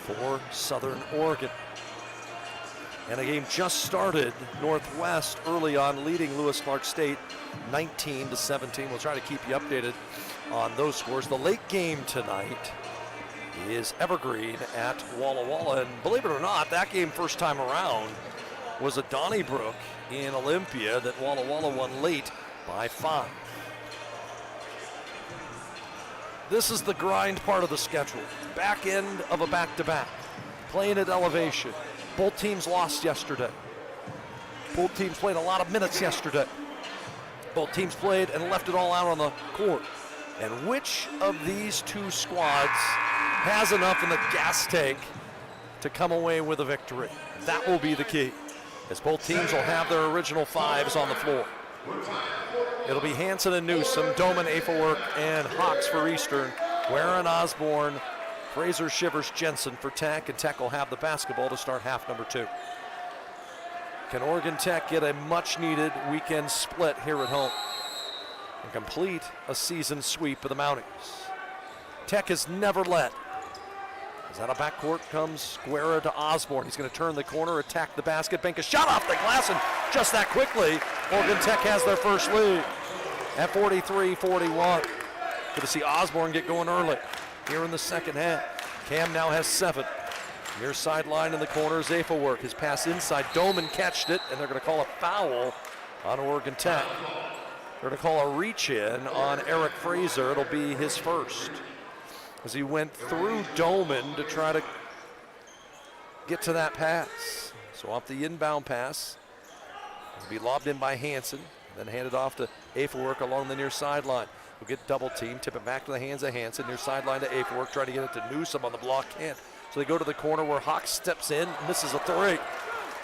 for Southern Oregon. And a game just started. Northwest early on leading Lewis Clark State 19-17. We'll try to keep you updated on those scores. The late game tonight is Evergreen at Walla Walla. And believe it or not, that game first time around was a Donnybrook in Olympia that Walla Walla won late by 5. This is the grind part of the schedule. Back end of a back-to-back. Playing at elevation. Both teams lost yesterday. Both teams played a lot of minutes yesterday. Both teams played and left it all out on the court. And which of these two squads has enough in the gas tank to come away with a victory? That will be the key, as both teams will have their original 5s on the floor. It'll be Hanson and Newsom, Doman, Afelwerk, and Hawks for Eastern, Guerra and Osborne, Fraser, Shivers, Jensen for Tech, and Tech will have the basketball to start half number 2. Can Oregon Tech get a much-needed weekend split here at home and complete a season sweep of the Mounties? Tech has never led. As out of backcourt comes Guerra to Osborne. He's going to turn the corner, attack the basket, bank a shot off the glass, and just that quickly, Oregon Tech has their first lead at 43-41. Good to see Osborne get going early here in the second half. Cam now has 7. Near sideline in the corner, Afelwerk. His pass inside, Doman catched it, and they're going to call a foul on Oregon Tech. They're going to call a reach-in on Eric Fraser. It'll be his first, as he went through Doman to try to get to that pass. So off the inbound pass, it'll be lobbed in by Hanson, then handed off to Afelwerk along the near sideline. We'll get double team, tip it back to the hands of Hanson, near sideline to Afelwerk, try to get it to Newsom on the block, can't. So they go to the corner where Hawks steps in, misses a 3.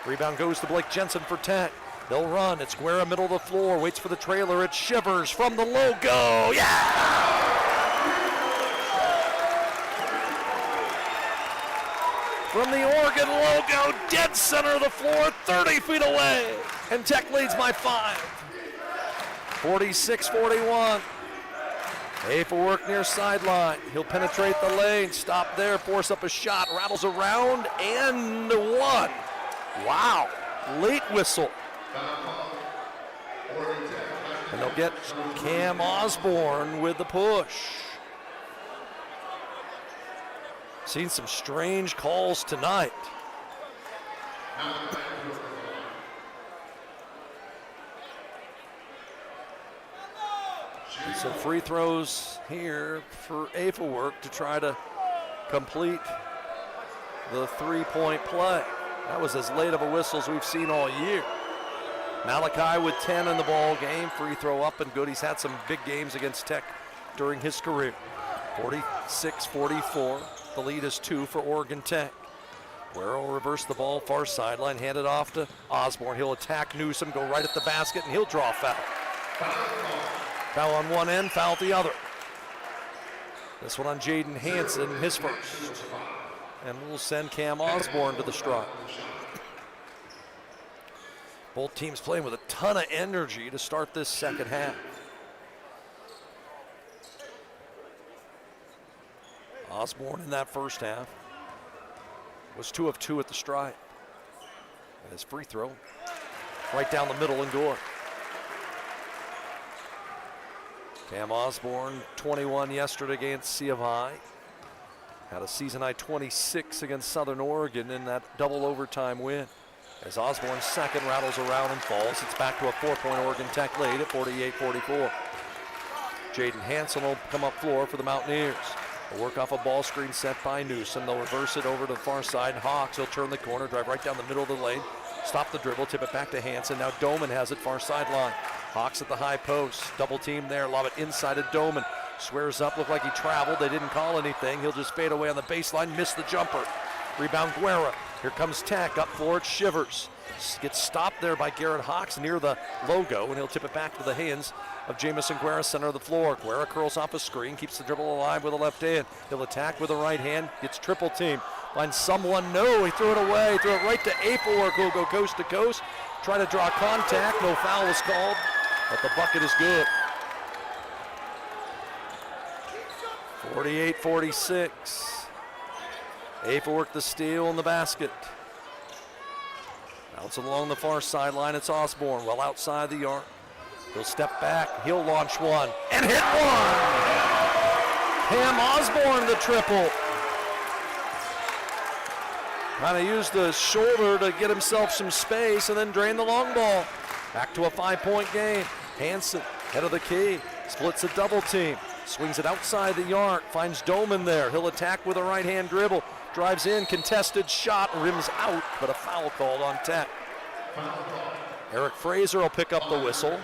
Rebound goes to Blake Jensen for Tech. They'll run, it's Guerra middle of the floor, waits for the trailer, it's Shivers from the logo, yeah! From the Oregon logo, dead center of the floor, 30 feet away. And Tech leads by 5. 46-41. Afelwerk near sideline. He'll penetrate the lane, stop there, force up a shot, rattles around, and 1. Wow, late whistle. And they'll get Cam Osborne with the push. Seen some strange calls tonight. Some free throws here for Afelwerk to try to complete the 3-point play. That was as late of a whistle as we've seen all year. Malachi with 10 in the ball game. Free throw up and good. He's had some big games against Tech during his career. 46-44. The lead is 2 for Oregon Tech. Guerra will reverse the ball, far sideline, hand it off to Osborne. He'll attack Newsom, go right at the basket, and he'll draw a foul. Foul on one end, foul at the other. This one on Jaden Hanson, his first. And we'll send Cam Osborne to the stripe. Both teams playing with a ton of energy to start this second half. Osborne in that first half was 2 of 2 at the stripe. And his free throw right down the middle and good. Cam Osborne, 21 yesterday against C of I. Had a season high 26 against Southern Oregon in that double overtime win. As Osborne's second rattles around and falls, it's back to a 4-point Oregon Tech lead at 48-44. Jaden Hanson will come up floor for the Mountaineers. They'll work off a ball screen set by Newsom. They'll reverse it over to the far side. Hawks, he'll turn the corner, drive right down the middle of the lane, stop the dribble, tip it back to Hanson. Now Doman has it far sideline. Hawks at the high post, double team there, lob it inside to Doman. Swears up, looked like he traveled. They didn't call anything. He'll just fade away on the baseline, miss the jumper. Rebound Guerra. Here comes Tech, up floor, it's Shivers. Gets stopped there by Garrett Hawks near the logo, and he'll tip it back to the hands of Jamison Guerra, center of the floor. Guerra curls off a screen, keeps the dribble alive with the left hand. He'll attack with the right hand, gets triple team. Finds someone, no, he threw it away. Threw it right to Afelwerk, who'll go coast to coast. Try to draw contact, no foul was called, but the bucket is good. 48-46. Afelwerk the steal in the basket. Bouncing along the far sideline, it's Osborne, well outside the arc. He'll step back, he'll launch one, and hit one! Cam Osborne the triple. Kind of used the shoulder to get himself some space and then drain the long ball. Back to a 5-point game. Hansen, head of the key, splits a double team. Swings it outside the arc, finds Doman there. He'll attack with a right-hand dribble. Drives in, contested shot, rims out, but a foul called on Tech. Eric Fraser will pick up the whistle.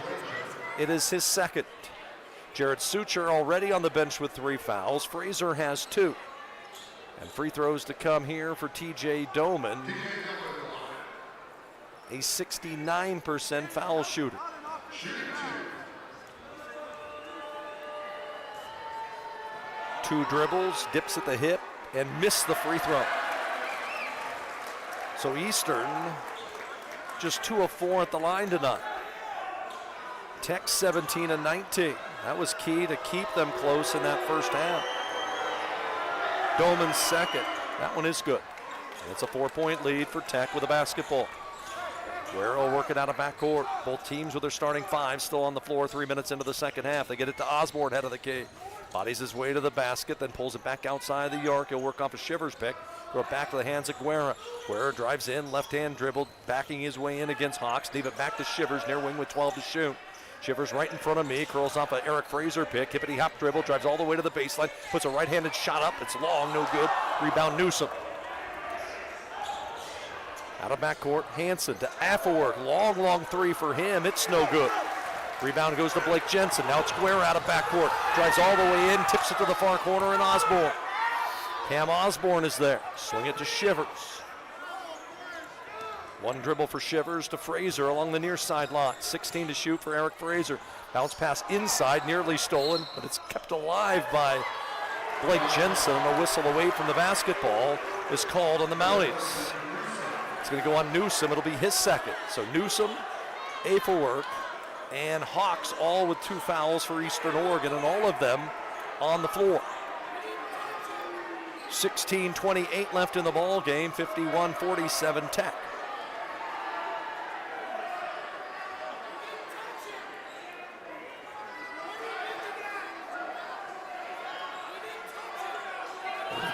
It is his second. Jared Sucher already on the bench with 3 fouls. Fraser has 2. And free throws to come here for TJ Doman. A 69% foul shooter. Two dribbles, dips at the hip, and missed the free throw. So Eastern just 2 of 4 at the line tonight. Tech 17 of 19. That was key to keep them close in that first half. Doman's second. That one is good. And it's a 4-point lead for Tech with a basketball. Guerrero working out of backcourt. Both teams with their starting 5 still on the floor 3 minutes into the second half. They get it to Osborne, head of the key. Bodies his way to the basket, then pulls it back outside the arc. He'll work off a Shivers pick. Throw it back to the hands of Guerra. Guerra drives in, left-hand dribble, backing his way in against Hawks. Leave it back to Shivers, near wing with 12 to shoot. Shivers right in front of me, curls off an Eric Fraser pick. Hippity hop dribble, drives all the way to the baseline, puts a right-handed shot up. It's long, no good. Rebound Newsom. Out of backcourt, Hansen to Affelwerk. Long 3 for him. It's no good. Rebound goes to Blake Jensen. Now it's Guerra out of backcourt. Drives all the way in, tips it to the far corner, and Osborne. Cam Osborne is there. Swing it to Shivers. One dribble for Shivers to Fraser along the near side line. 16 to shoot for Eric Fraser. Bounce pass inside, nearly stolen, but it's kept alive by Blake Jensen. A whistle away from the basketball is called on the Mounties. It's going to go on Newsom. It'll be his second. So Newsom, Affelwerk, and Hawks all with 2 fouls for Eastern Oregon, and all of them on the floor. 16:28 left in the ball game. 51-47 Tech.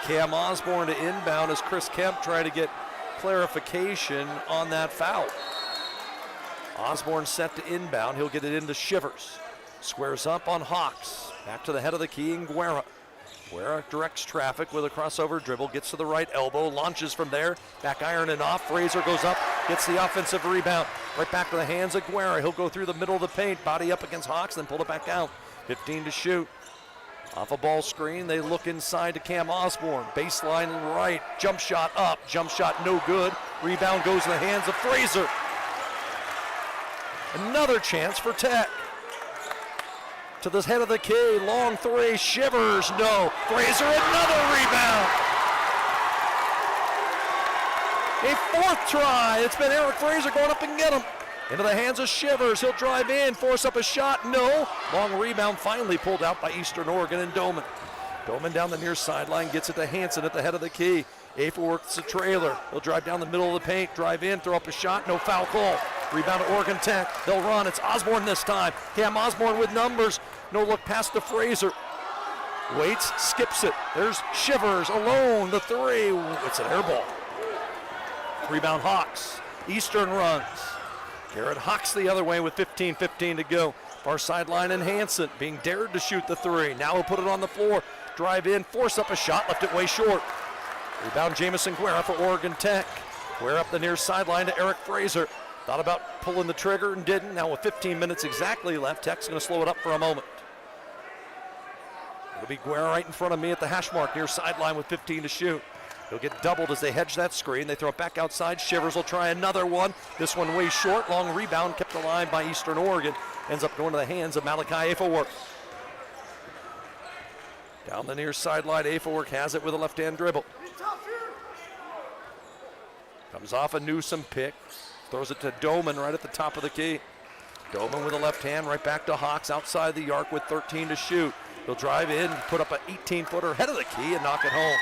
Cam Osborne to inbound as Chris Kemp tried to get clarification on that foul. Osborne set to inbound. He'll get it into Shivers. Squares up on Hawks. Back to the head of the key in Guerra. Guerra directs traffic with a crossover dribble. Gets to the right elbow. Launches from there. Back iron and off. Fraser goes up. Gets the offensive rebound. Right back to the hands of Guerra. He'll go through the middle of the paint. Body up against Hawks. Then pull it back out. 15 to shoot. Off a ball screen, they look inside to Cam Osborne. Baseline right, jump shot up, jump shot no good. Rebound goes in the hands of Fraser. Another chance for Tech. To the head of the key, long 3, Shivers, no. Fraser, another rebound. A 4th try, it's been Eric Fraser going up and get him. Into the hands of Shivers. He'll drive in, force up a shot. No. Long rebound finally pulled out by Eastern Oregon and Doman. Doman down the near sideline, gets it to Hansen at the head of the key. Affelwerk's a trailer. He'll drive down the middle of the paint, drive in, throw up a shot. No foul call. Rebound to Oregon Tech. They'll run. It's Osborne this time. Cam Osborne with numbers. No look pass to Fraser. Waits, skips it. There's Shivers alone. The 3. It's an air ball. Rebound Hawks. Eastern runs. Garrett Hawks the other way with 15:15 to go. Far sideline and Hansen being dared to shoot the 3. Now he'll put it on the floor. Drive in, force up a shot, left it way short. Rebound Jamison Guerra for Oregon Tech. Guerra up the near sideline to Eric Fraser. Thought about pulling the trigger and didn't. Now with 15 minutes exactly left, Tech's going to slow it up for a moment. It'll be Guerra right in front of me at the hash mark near sideline with 15 to shoot. He'll get doubled as they hedge that screen. They throw it back outside. Shivers will try another one. This one way short. Long rebound kept alive by Eastern Oregon. Ends up going to the hands of Malachi Affelwerk. Down the near sideline, Affelwerk has it with a left-hand dribble. Comes off a Newsom pick. Throws it to Doman right at the top of the key. Doman with a left hand right back to Hawks outside the arc with 13 to shoot. He'll drive in, put up an 18-footer head of the key and knock it home.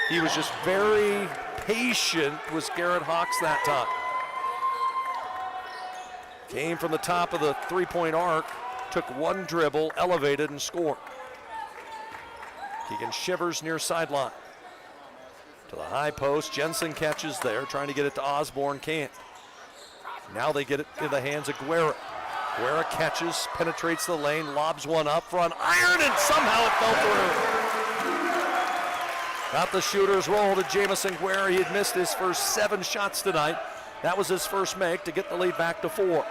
He was just very patient, was Garrett Hawks that time. Came from the top of the three-point arc, took one dribble, elevated, and scored. Keegan Shivers near sideline. To the high post, Jensen catches there, trying to get it to Osborne, can't. Now they get it in the hands of Guerra. Guerra catches, penetrates the lane, lobs one up front, iron, and somehow it fell through. Got the shooter's roll to Jamison Guerra. He had missed his first 7 shots tonight. That was his first make to get the lead back to 4. We'll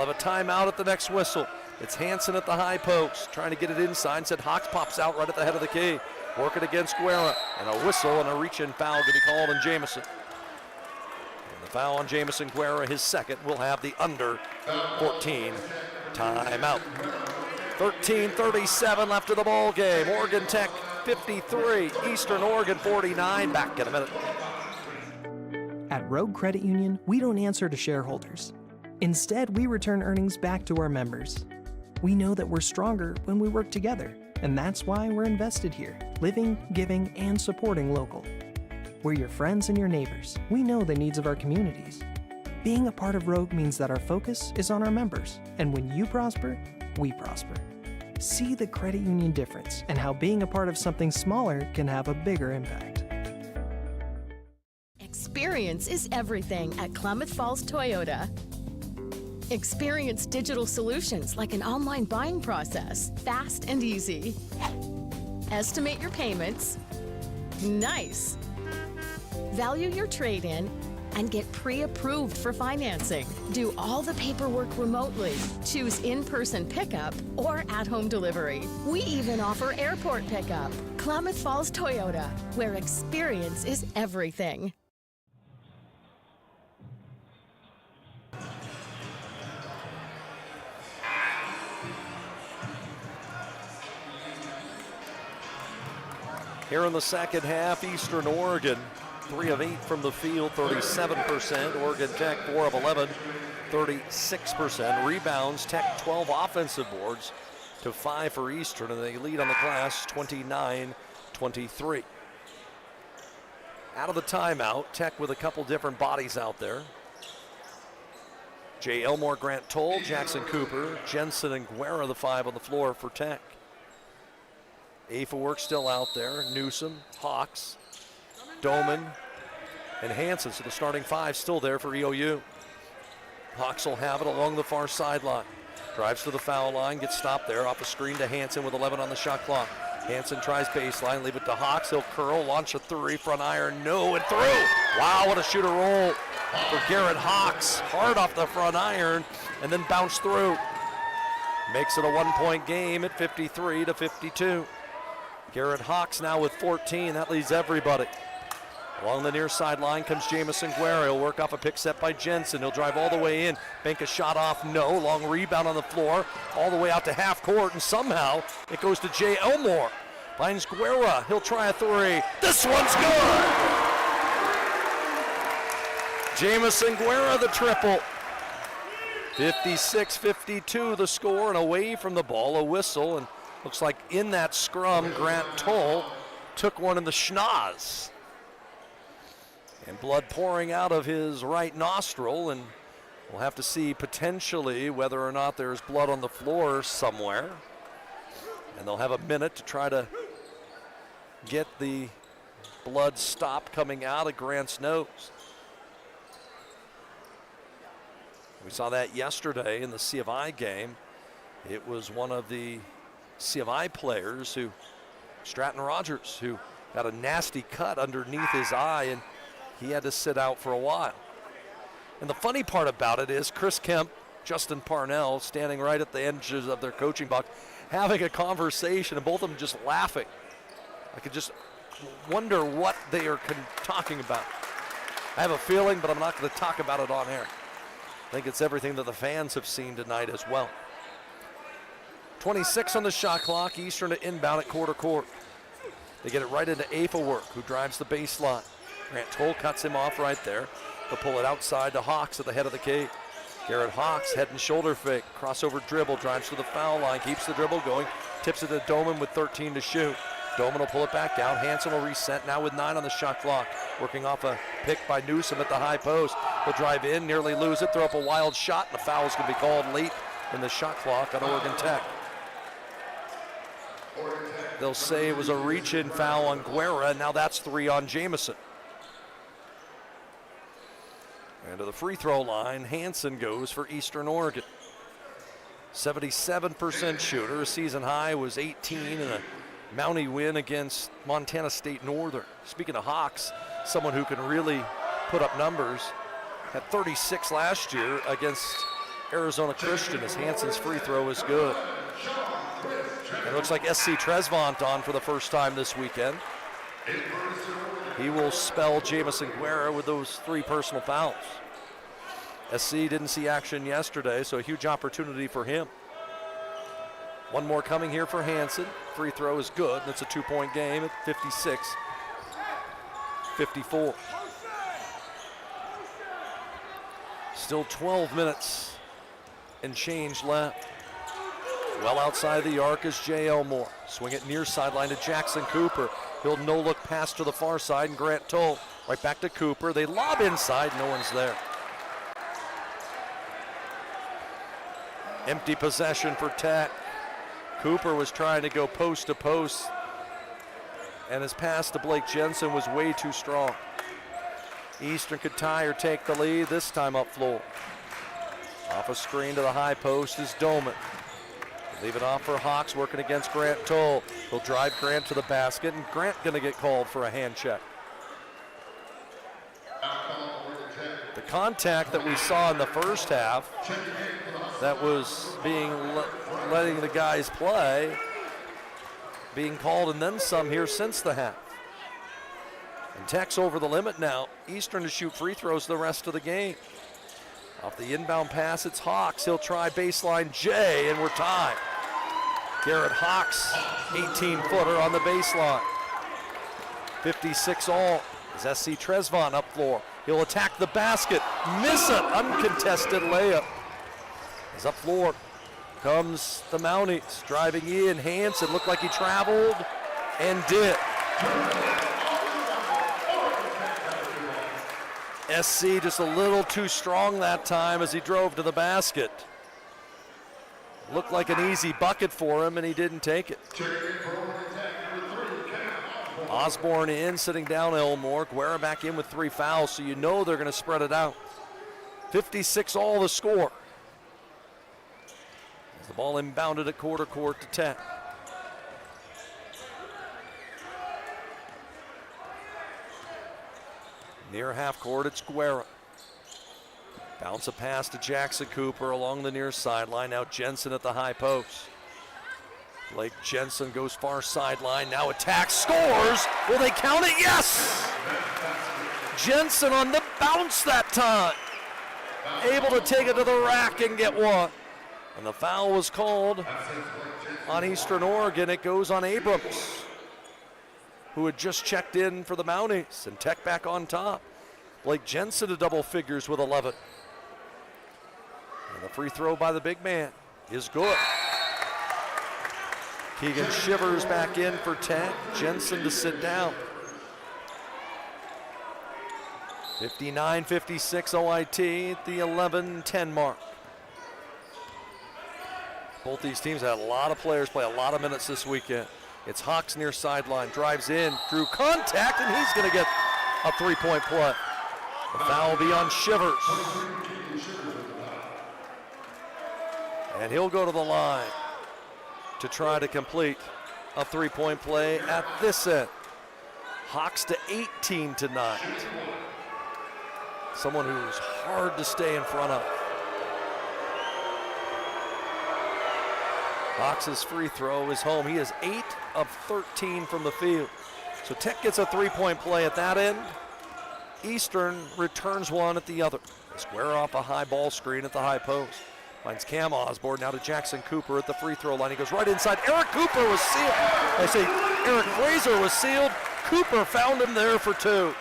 have a timeout at the next whistle. It's Hansen at the high post, trying to get it inside. Said Hawks pops out right at the head of the key. Working against Guerra, and a whistle and a reach-in foul to be called on Jamison. And the foul on Jamison Guerra, his second, will have the under 14 timeout. 13:37 left of the ball game. Oregon Tech 53, Eastern Oregon 49. Back in a minute.
At Rogue Credit Union, we don't answer to shareholders. Instead, we return earnings back to our members. We know that we're stronger when we work together, and that's why we're invested here, living, giving, and supporting local. We're your friends and your neighbors. We know the needs of our communities. Being a part of Rogue means that our focus is on our members, and when you prosper, we prosper. See the credit union difference and how being a part of something smaller can have a bigger impact.
Experience is everything at Klamath Falls Toyota. Experience digital solutions like an online buying process, fast and easy. Estimate your payments. Nice. Value your trade-in and get pre-approved for financing. Do all the paperwork remotely. Choose in-person pickup or at-home delivery. We even offer airport pickup. Klamath Falls Toyota, where experience is everything.
Here in the second half, Eastern Oregon, 3 of 8 from the field, 37%. Oregon Tech, 4 of 11, 36%. Rebounds, Tech 12 offensive boards to 5 for Eastern, and they lead on the glass 29-23. Out of the timeout, Tech with a couple different bodies out there. Jay Elmore, Grant Toll, Jackson Cooper, Jensen, and Guerra, the 5 on the floor for Tech. Afawork still out there. Newsom, Hawks, Doman, and Hansen. So the starting 5 still there for EOU. Hawks will have it along the far sideline. Drives to the foul line, gets stopped there. Off a screen to Hansen with 11 on the shot clock. Hansen tries baseline, leave it to Hawks. He'll curl, launch a 3, front iron, no, and through. Wow, what a shooter roll for Garrett Hawks. Hard off the front iron, and then bounce through. Makes it a 1-point game at 53-52. Garrett Hawks now with 14. That leads everybody. Along the near sideline comes Jamison Guerra. He'll work off a pick set by Jensen. He'll drive all the way in. Bank a shot off, no. Long rebound on the floor. All the way out to half court, and somehow it goes to Jay Elmore. Finds Guerra. He'll try a 3. This one's good! Jamison Guerra, the triple. 56-52 the score, and away from the ball, a whistle, and looks like in that scrum, Grant Toll took one in the schnoz. And blood pouring out of his right nostril, and we'll have to see potentially whether or not there's blood on the floor somewhere. And they'll have a minute to try to get the blood stopped coming out of Grant's nose. We saw that yesterday in the C of I game. It was one of the C of I players, Stratton Rogers, who got a nasty cut underneath his eye, and he had to sit out for a while. And the funny part about it is Chris Kemp, Justin Parnell standing right at the edges of their coaching box, having a conversation, and both of them just laughing. I could just wonder what they are talking about. I have a feeling, but I'm not going to talk about it on air. I think it's everything that the fans have seen tonight as well. 26 on the shot clock, Eastern to inbound at quarter court. They get it right into Afawork, who drives the baseline. Grant Toll cuts him off right there. They'll pull it outside to Hawks at the head of the key. Garrett Hawks, head and shoulder fake, crossover dribble, drives to the foul line, keeps the dribble going, tips it to Doman with 13 to shoot. Doman will pull it back down. Hansen will reset now with 9 on the shot clock. Working off a pick by Newsom at the high post. He'll drive in, nearly lose it, throw up a wild shot, and the foul's going to be called late in the shot clock on Oregon Tech. They'll say it was a reach-in foul on Guerra, and now that's 3 on Jamison. And to the free throw line, Hansen goes for Eastern Oregon. 77% shooter. A season high was 18 in a Mountie win against Montana State Northern. Speaking of Hawks, someone who can really put up numbers. Had 36 last year against Arizona Christian, as Hansen's free throw is good. It looks like SC Trezvant on for the first time this weekend. He will spell Jamison Guerra with those 3 personal fouls. SC didn't see action yesterday, so a huge opportunity for him. One more coming here for Hansen. Free throw is good, and it's a 2-point game at 56-54. Still 12 minutes and change left. Well outside the arc is Jay Elmore. Swing it near sideline to Jackson Cooper. He'll no-look pass to the far side, and Grant Toll right back to Cooper. They lob inside, no one's there. Empty possession for Tech. Cooper was trying to go post to post, and his pass to Blake Jensen was way too strong. Eastern could tie or take the lead, this time up floor. Off a screen to the high post is Doman. Leave it off for Hawks, working against Grant Toll. He'll drive Grant to the basket, and Grant gonna get called for a hand check. The contact that we saw in the first half, that was letting the guys play, being called and then some here since the half. And Tech's over the limit now. Eastern to shoot free throws the rest of the game. Off the inbound pass, it's Hawks. He'll try baseline J, and we're tied. Garrett Hawks, 18-footer on the baseline. 56 all. Is SC Trezvant up floor. He'll attack the basket. Miss it. Uncontested layup. As up floor comes the Mounties. Driving in. Hansen looked like he traveled and did. SC just a little too strong that time as he drove to the basket. Looked like an easy bucket for him, and he didn't take it. Osborne in, sitting down Elmore. Guerra back in with 3 fouls, so you know they're going to spread it out. 56 all the score. As the ball inbounded at quarter court to Tech. Near half court, it's Guerra. Bounce a pass to Jackson Cooper along the near sideline. Now Jensen at the high post. Blake Jensen goes far sideline, now attacks, scores! Will they count it? Yes! Jensen on the bounce that time. Able to take it to the rack and get one. And the foul was called on Eastern Oregon. It goes on Abrams, who had just checked in for the Mounties, and Tech back on top. Blake Jensen to double figures with 11. And the free throw by the big man is good. Keegan Shivers back in for Tech. Jensen to sit down. 59-56 OIT at the 11-10 mark. Both these teams had a lot of players play a lot of minutes this weekend. It's Hawks near sideline, drives in, drew contact, and he's going to get a 3-point play. The foul will be on Shivers. And he'll go to the line to try to complete a 3-point play at this end. Hawks to 18 tonight. Someone who's hard to stay in front of. Hawks' free throw is home. He is 8 of 13 from the field. So Tech gets a 3-point play at that end. Eastern returns one at the other. Square off a high ball screen at the high post. Finds Cam Osborne now to Jackson Cooper at the free throw line. He goes right inside. Eric Cooper was sealed. I say Eric Fraser was sealed. Cooper found him there for 2.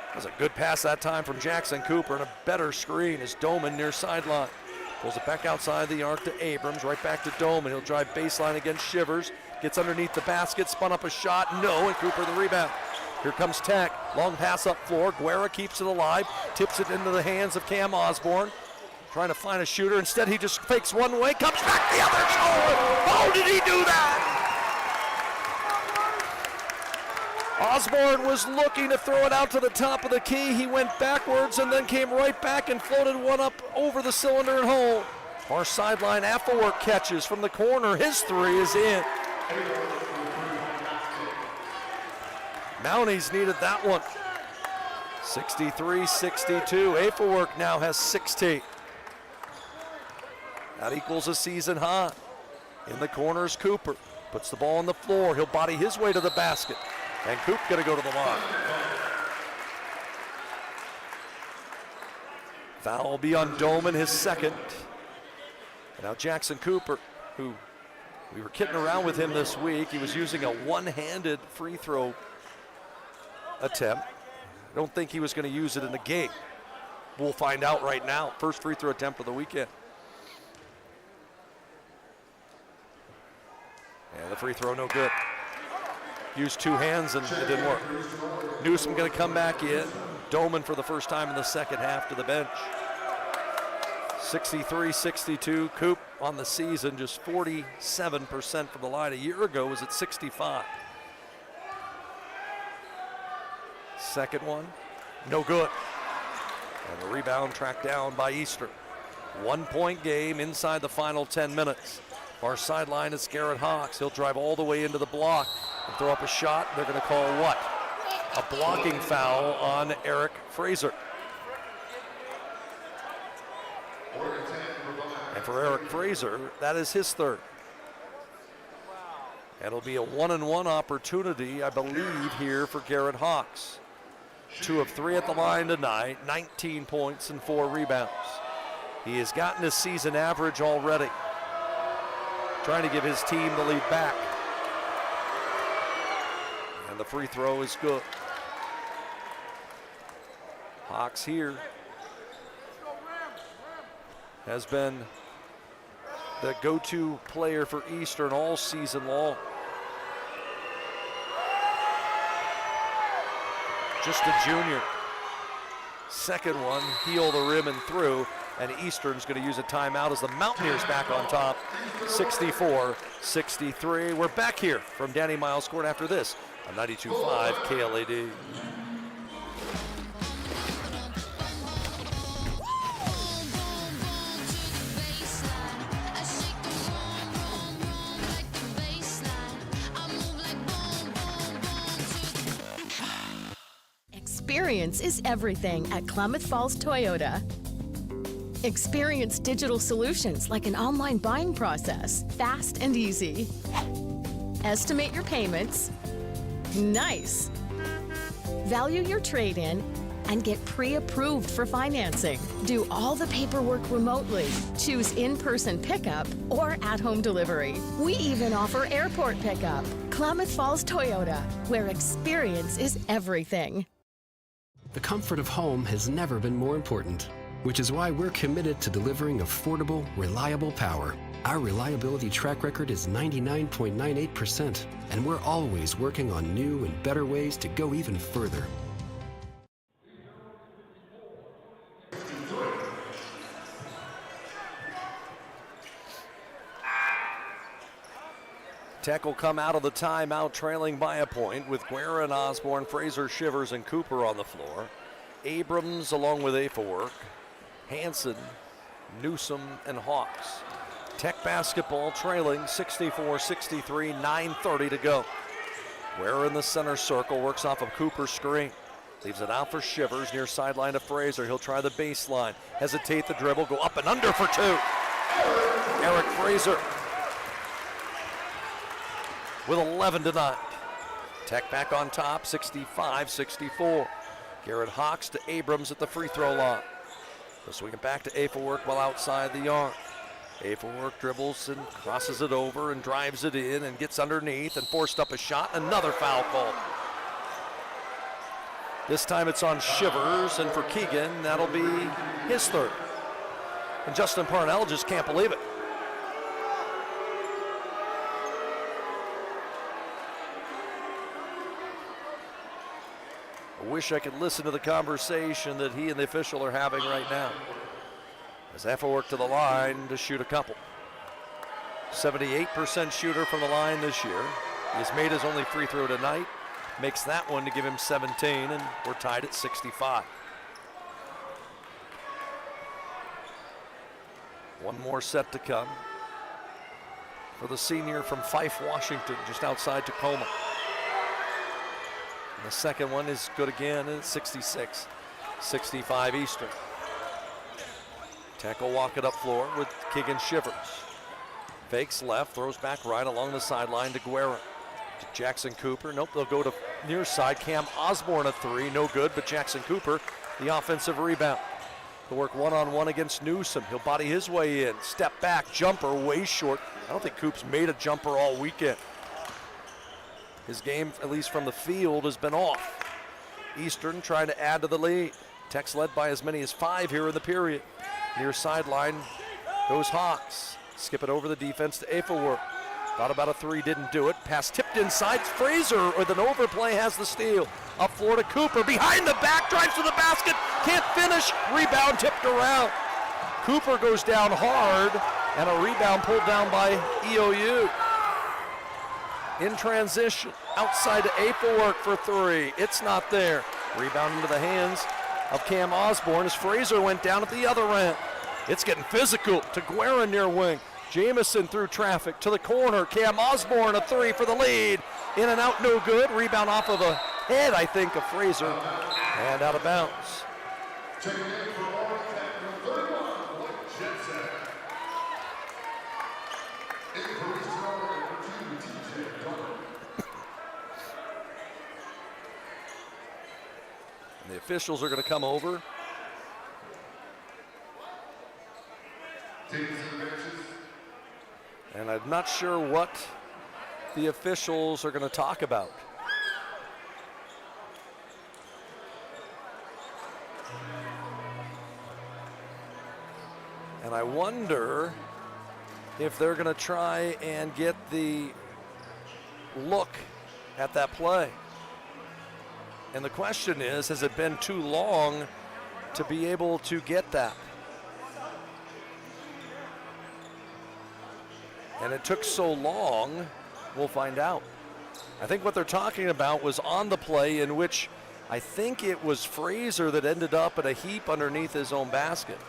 That was a good pass that time from Jackson Cooper, and a better screen is Doman near sideline. Pulls it back outside the arc to Abrams, right back to Doman. He'll drive baseline against Shivers. Gets underneath the basket, spun up a shot, no, and Cooper the rebound. Here comes Tech, long pass up floor. Guerra keeps it alive, tips it into the hands of Cam Osborne. Trying to find a shooter, instead he just fakes one way, comes back the other. Oh, how did he do that? Osborne was looking to throw it out to the top of the key. He went backwards and then came right back and floated one up over the cylinder and hole. Far sideline, Affelwerk catches from the corner. His three is in. Mounties needed that one. 63-62. Affelwerk now has 16. That equals a season high. In the corners, Cooper puts the ball on the floor. He'll body his way to the basket. And Coop gonna go to the line. Foul will be on Doman, his second. And now Jackson Cooper, who we were kidding around with him this week. He was using a one-handed free throw attempt. I don't think he was going to use it in the game. We'll find out right now. First free throw attempt of the weekend. And the free throw no good. Used two hands and it didn't work. Newsom going to come back in. Doman for the first time in the second half to the bench. 63-62. Coop on the season just 47% from the line. A year ago was at 65. Second one, no good. And the rebound tracked down by Eastern. 1 point game inside the final 10 minutes. Far sideline is Garrett Hawks. He'll drive all the way into the block and throw up a shot. They're going to call what? A blocking foul on Eric Fraser. And for Eric Fraser, that is his third. And it'll be a 1-and-1 opportunity, I believe, here for Garrett Hawks. 2 of 3 at the line tonight, 19 points and 4 rebounds. He has gotten his season average already. Trying to give his team the lead back. And the free throw is good. Hawks here has been the go-to player for Eastern all season long. Just a junior. Second one, heel the rim and through, and Eastern's going to use a timeout as the Mountaineers back on top, 64-63. We're back here from Danny Miles Court after this on 92.5 KLAD.
Experience is everything at Klamath Falls Toyota. Experience digital solutions like an online buying process, fast and easy. Estimate your payments. Nice. Value your trade-in and get pre-approved for financing. Do all the paperwork remotely. Choose in-person pickup or at-home delivery. We even offer airport pickup. Klamath Falls Toyota, where experience is everything.
The comfort of home has never been more important, which is why we're committed to delivering affordable, reliable power. Our reliability track record is 99.98%, and we're always working on new and better ways to go even further.
Tech will come out of the timeout trailing by a point with Guerra, Osborne, Fraser, Shivers, and Cooper on the floor. Abrams along with Affelwerk, Hanson, Newsom, and Hawks. Tech basketball trailing 64-63, 9:30 to go. Guerra in the center circle, works off of Cooper's screen. Leaves it out for Shivers near sideline to Fraser. He'll try the baseline, hesitate the dribble, go up and under for 2. Eric Fraser with 11 tonight. Tech back on top, 65-64. Garrett Hawks to Abrams at the free throw line. They'll swing it back to Affelwerk while outside the arc. Affelwerk dribbles and crosses it over and drives it in and gets underneath and forced up a shot. Another foul call. This time it's on Shivers, and for Keegan, that'll be his third. And Justin Parnell just can't believe it. I wish I could listen to the conversation that he and the official are having right now. As Affelwerk to the line to shoot a couple. 78% shooter from the line this year. He has made his only free throw tonight. makes that one to give him 17, and we're tied at 65. One more set to come for the senior from Fife, Washington, just outside Tacoma. And the second one is good again at 66-65 Eastern. Tech will walk it up floor with Keegan Shivers. Fakes left, throws back right along the sideline to Guerra. To Jackson Cooper, nope, they'll go to near side. Cam Osborne a three, no good, but Jackson Cooper, the offensive rebound. To work one-on-one against Newsom. He'll body his way in, step back, jumper, way short. I don't think Coops made a jumper all weekend. His game, at least from the field, has been off. Eastern trying to add to the lead. Tech's led by as many as 5 here in the period. Near sideline goes Hawks. Skip it over the defense to Afelworth. Thought about a three, didn't do it. Pass tipped inside. Fraser with an overplay has the steal. Up floor to Cooper. Behind the back, drives to the basket. Can't finish. Rebound tipped around. Cooper goes down hard, and a rebound pulled down by EOU. In transition, outside to Afelworth for three. It's not there. Rebound into the hands of Cam Osborne as Fraser went down at the other end. It's getting physical to Guerra near wing. Jamison through traffic to the corner. Cam Osborne a three for the lead. In and out, no good. Rebound off of the head, I think, of Fraser. And out of bounds. And the officials are going to come over. And I'm not sure what the officials are going to talk about. And I wonder if they're going to try and get the look at that play. And the question is, has it been too long to be able to get that? And it took so long, we'll find out. I think what they're talking about was on the play in which I think it was Fraser that ended up at a heap underneath his own basket.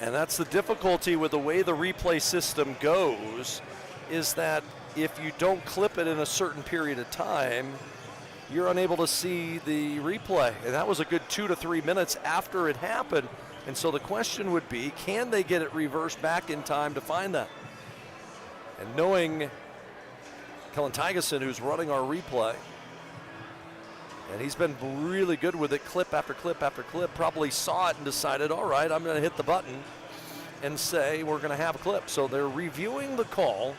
And that's the difficulty with the way the replay system goes, is that if you don't clip it in a certain period of time, you're unable to see the replay. And that was a good 2 to 3 minutes after it happened. And so the question would be, can they get it reversed back in time to find that? And knowing Kellen Tygeson, who's running our replay, and he's been really good with it, clip after clip after clip, probably saw it and decided, all right, I'm going to hit the button and say we're going to have a clip. So they're reviewing the call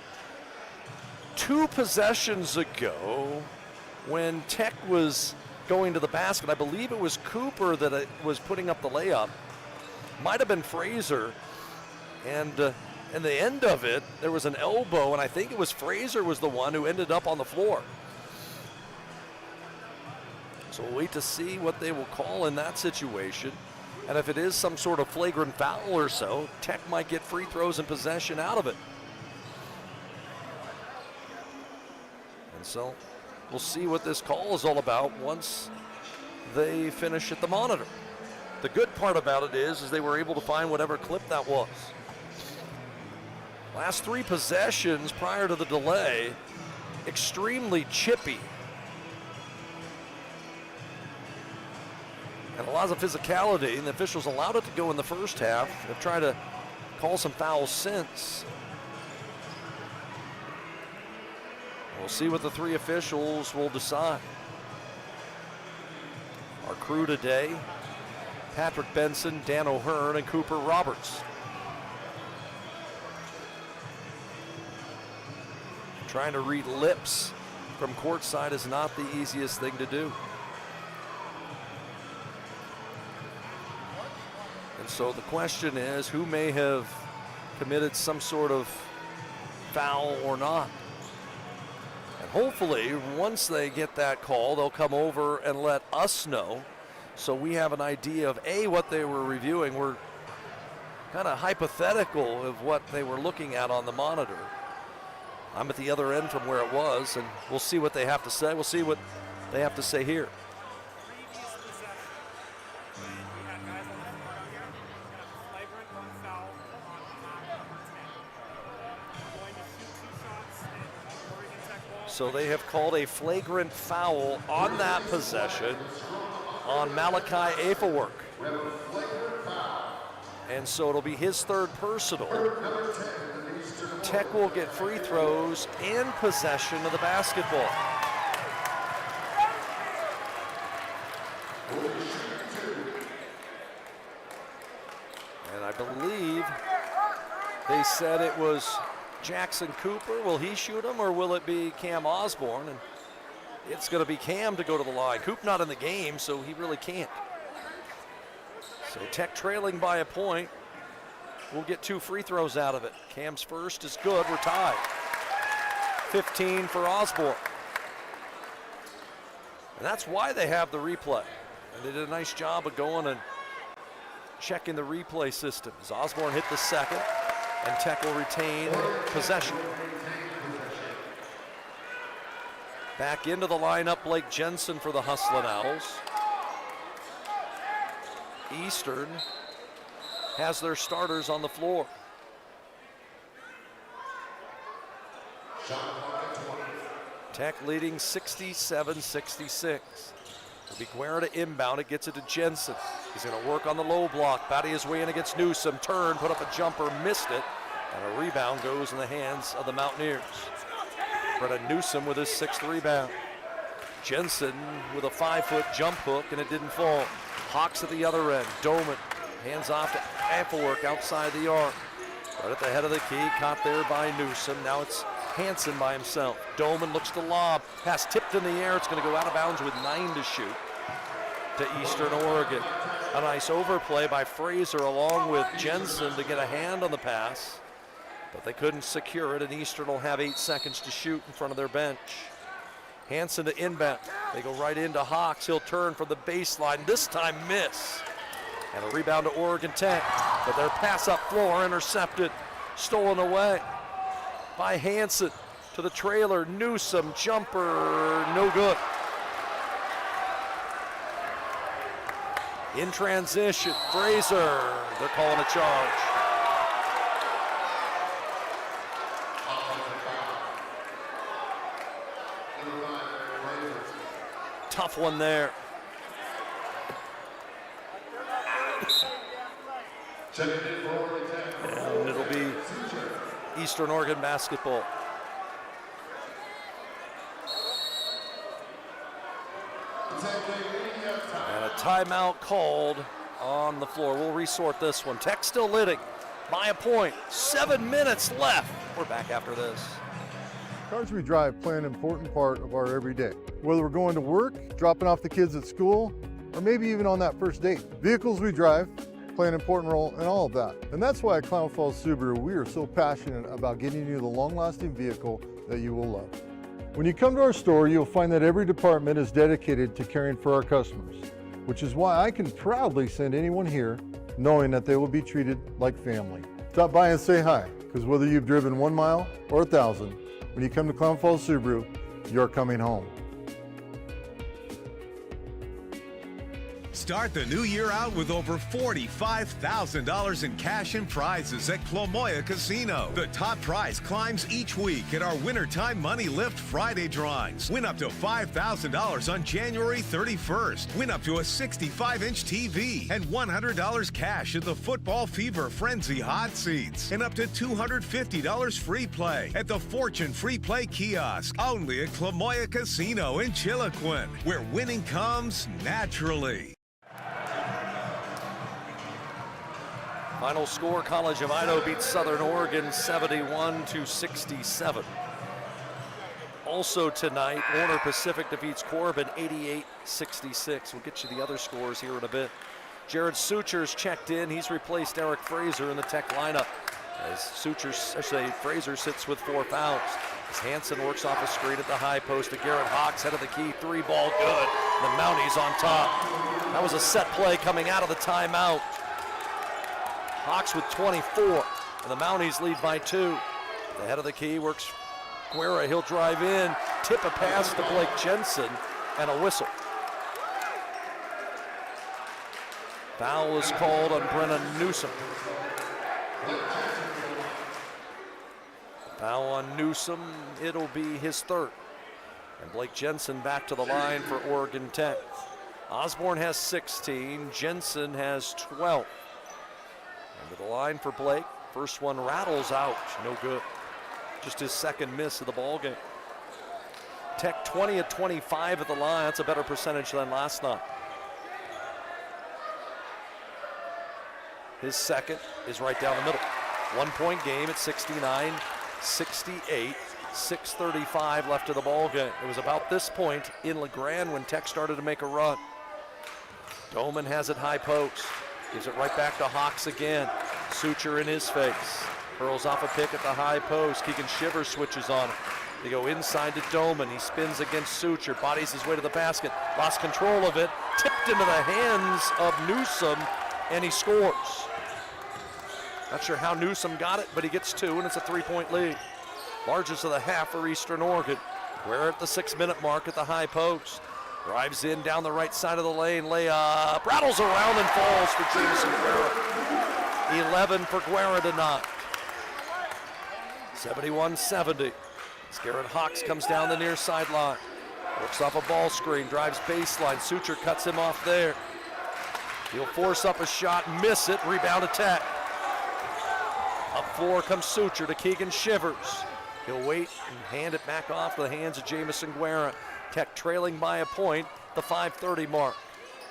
2 possessions ago when Tech was going to the basket. I believe it was Cooper that was putting up the layup. Might have been Fraser, and in the end of it, there was an elbow, and I think it was Fraser was the one who ended up on the floor. So we'll wait to see what they will call in that situation, and if it is some sort of flagrant foul or so, Tech might get free throws and possession out of it. And so we'll see what this call is all about once they finish at the monitor. The good part about it is they were able to find whatever clip that was. Last 3 possessions prior to the delay, extremely chippy. And a lot of physicality, and the officials allowed it to go in the first half. They've tried to call some fouls since. We'll see what the 3 officials will decide. Our crew today, Patrick Benson, Dan O'Hearn, and Cooper Roberts. Trying to read lips from courtside is not the easiest thing to do. And so the question is, who may have committed some sort of foul or not? And hopefully, once they get that call, they'll come over and let us know, so we have an idea of A, what they were reviewing. We're kind of hypothetical of what they were looking at on the monitor. I'm at the other end from where it was, and we'll see what they have to say. We'll see what they have to say here. So they have called a flagrant foul on that possession on Malachi Afelwork. And so it'll be his third personal. Tech will get free throws and possession of the basketball. And I believe they said it was Jackson Cooper. Will he shoot him, or will it be Cam Osborne? And it's going to be Cam to go to the line. Coop not in the game, so he really can't. So Tech trailing by a point. We'll get 2 free throws out of it. Cam's first is good. We're tied. 15 for Osborne. And that's why they have the replay. And they did a nice job of going and checking the replay system. As Osborne hit the second, and Tech will retain possession. Back into the lineup, Blake Jensen for the Hustlin' Owls. Eastern has their starters on the floor. Tech leading 67-66. It'll be Guerra to inbound. It gets it to Jensen. He's going to work on the low block. Batting his way in against Newsom. Turn, put up a jumper, missed it. And a rebound goes in the hands of the Mountaineers. Brennan Newsom with his 6th rebound. Jensen with a 5-foot jump hook, and it didn't fall. Hawks at the other end. Doman hands off to Afelwork outside the arc. Right at the head of the key, caught there by Newsom. Now it's Hansen by himself. Doman looks to lob. Pass tipped in the air. It's going to go out of bounds with 9 to shoot to Eastern Oregon. A nice overplay by Fraser along with Jensen to get a hand on the pass. But they couldn't secure it, and Eastern will have 8 seconds to shoot in front of their bench. Hansen to inbound. They go right into Hawks. He'll turn from the baseline. This time miss. And a rebound to Oregon Tech. But their pass up floor intercepted. Stolen away by Hansen to the trailer. Newsom jumper, no good. In transition, Fraser. They're calling a charge. Tough one there. And it'll be Eastern Oregon basketball. And a timeout called on the floor. We'll resort this one. Tech still leading by a point. 7 minutes left. We're back after this.
Cars we drive play an important part of our everyday. Whether we're going to work, dropping off the kids at school, or maybe even on that first date. Vehicles we drive play an important role in all of that. And that's why at Klamath Falls Subaru, we are so passionate about getting you the long-lasting vehicle that you will love. When you come to our store, you'll find that every department is dedicated to caring for our customers, which is why I can proudly send anyone here knowing that they will be treated like family. Stop by and say hi, because whether you've driven 1 mile or 1,000, when you come to Klamath Falls Subaru, you're coming home.
Start the new year out with over $45,000 in cash and prizes at Clomoya Casino. The top prize climbs each week at our Wintertime Money Lift Friday drawings. Win up to $5,000 on January 31st. Win up to a 65-inch TV and $100 cash at the Football Fever Frenzy Hot Seats. And up to $250 free play at the Fortune Free Play Kiosk. Only at Clomoya Casino in Chiloquin, where winning comes naturally.
Final score, College of Idaho beats Southern Oregon 71-67. Also tonight, Warner Pacific defeats Corbin 88-66. We'll get you the other scores here in a bit. Jared Suture's checked in. He's replaced Eric Fraser in the Tech lineup. As Fraser sits with 4 fouls. As Hansen works off a screen at the high post to Garrett Hawks, head of the key, 3-ball good. The Mounties on top. That was a set play coming out of the timeout. Hawks with 24, and the Mounties lead by 2. The head of the key works Guerra, he'll drive in, tip a pass to Blake Jensen, and a whistle. Foul is called on Brennan Newsom. Foul on Newsom, it'll be his third. And Blake Jensen back to the line for Oregon Tech. Osborne has 16, Jensen has 12. And to the line for Blake, first one rattles out, no good. Just his second miss of the ball game. Tech 20 of 25 at the line, that's a better percentage than last night. His second is right down the middle. 1 point game at 69-68, 6:35 left of the ball game. It was about this point in LeGrand when Tech started to make a run. Doman has it high post, gives it right back to Hawks again. Suture in his face, hurls off a pick at the high post. Keegan Shivers switches on him. They go inside to Doman. He spins against Suture, bodies his way to the basket, lost control of it, tipped into the hands of Newsom, and he scores. Not sure how Newsom got it, but he gets two, and it's a 3-point lead. Largest of the half for Eastern Oregon. We're at the 6-minute mark at the high post. Drives in down the right side of the lane, layup, rattles around and falls for Jamison Guerra. 11 for Guerra tonight. 71-70. Garrett Hawks comes down the near sideline. Works off a ball screen, drives baseline. Suture cuts him off there. He'll force up a shot, miss it, rebound attack. Up floor comes Suture to Keegan Shivers. He'll wait and hand it back off to the hands of Jamison Guerra. Tech trailing by a point, the 5:30 mark.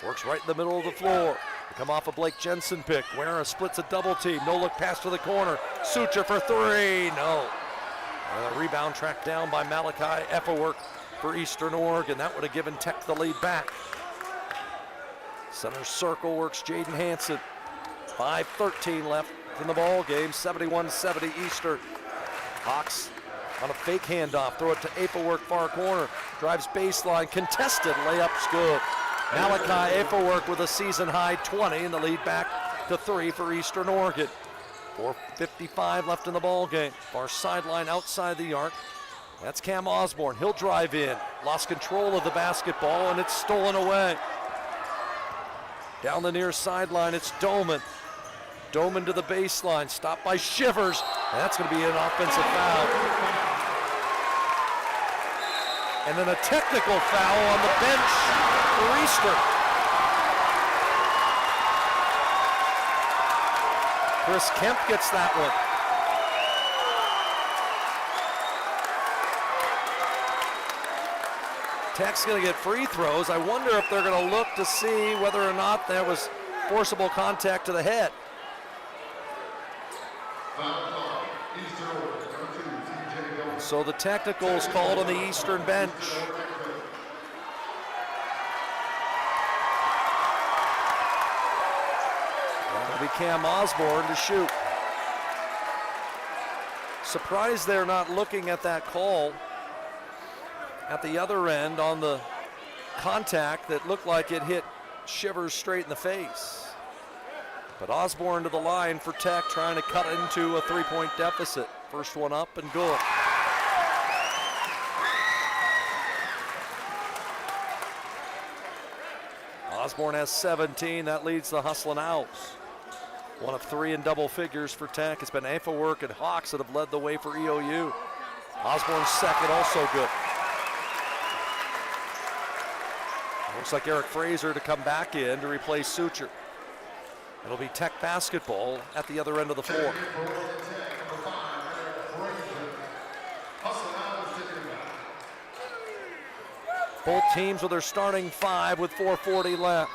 Works right in the middle of the floor. They come off a Blake Jensen pick. Guerra splits a double team. No look pass to the corner. Suture for three, no. And a rebound tracked down by Malachi Effelwerk for Eastern Oregon. That would have given Tech the lead back. Center circle works Jaden Hanson. 5:13 left in the ball game, 71-70 Eastern. Hawks on a fake handoff, throw it to Effelwerk, far corner, drives baseline, contested, layup's good. Malachi Effelwerk with a season high 20 and the lead back to 3 for Eastern Oregon. 4:55 left in the ball game. Far sideline outside the arc. That's Cam Osborne. He'll drive in. Lost control of the basketball and it's stolen away. Down the near sideline, it's Doman. Doman to the baseline, stopped by Shivers. And that's going to be an offensive foul. And then a technical foul on the bench for Eastern. Chris Kemp gets that one. Tech's going to get free throws. I wonder if they're going to look to see whether or not there was forcible contact to the head. So the technical is called on the Eastern bench. That'll be Cam Osborne to shoot. Surprised they're not looking at that call at the other end on the contact that looked like it hit Shivers straight in the face. But Osborne to the line for Tech, trying to cut into a 3-point deficit. First one up and good. Osborne has 17, that leads the Hustlin' Owls. 1 of 3 in double figures for Tech. It's been Effelwerk and Hawks that have led the way for EOU. Osborne's second, also good. Looks like Eric Fraser to come back in to replace Suture. It'll be Tech basketball at the other end of the floor. Both teams with their starting 5 with 4:40 left.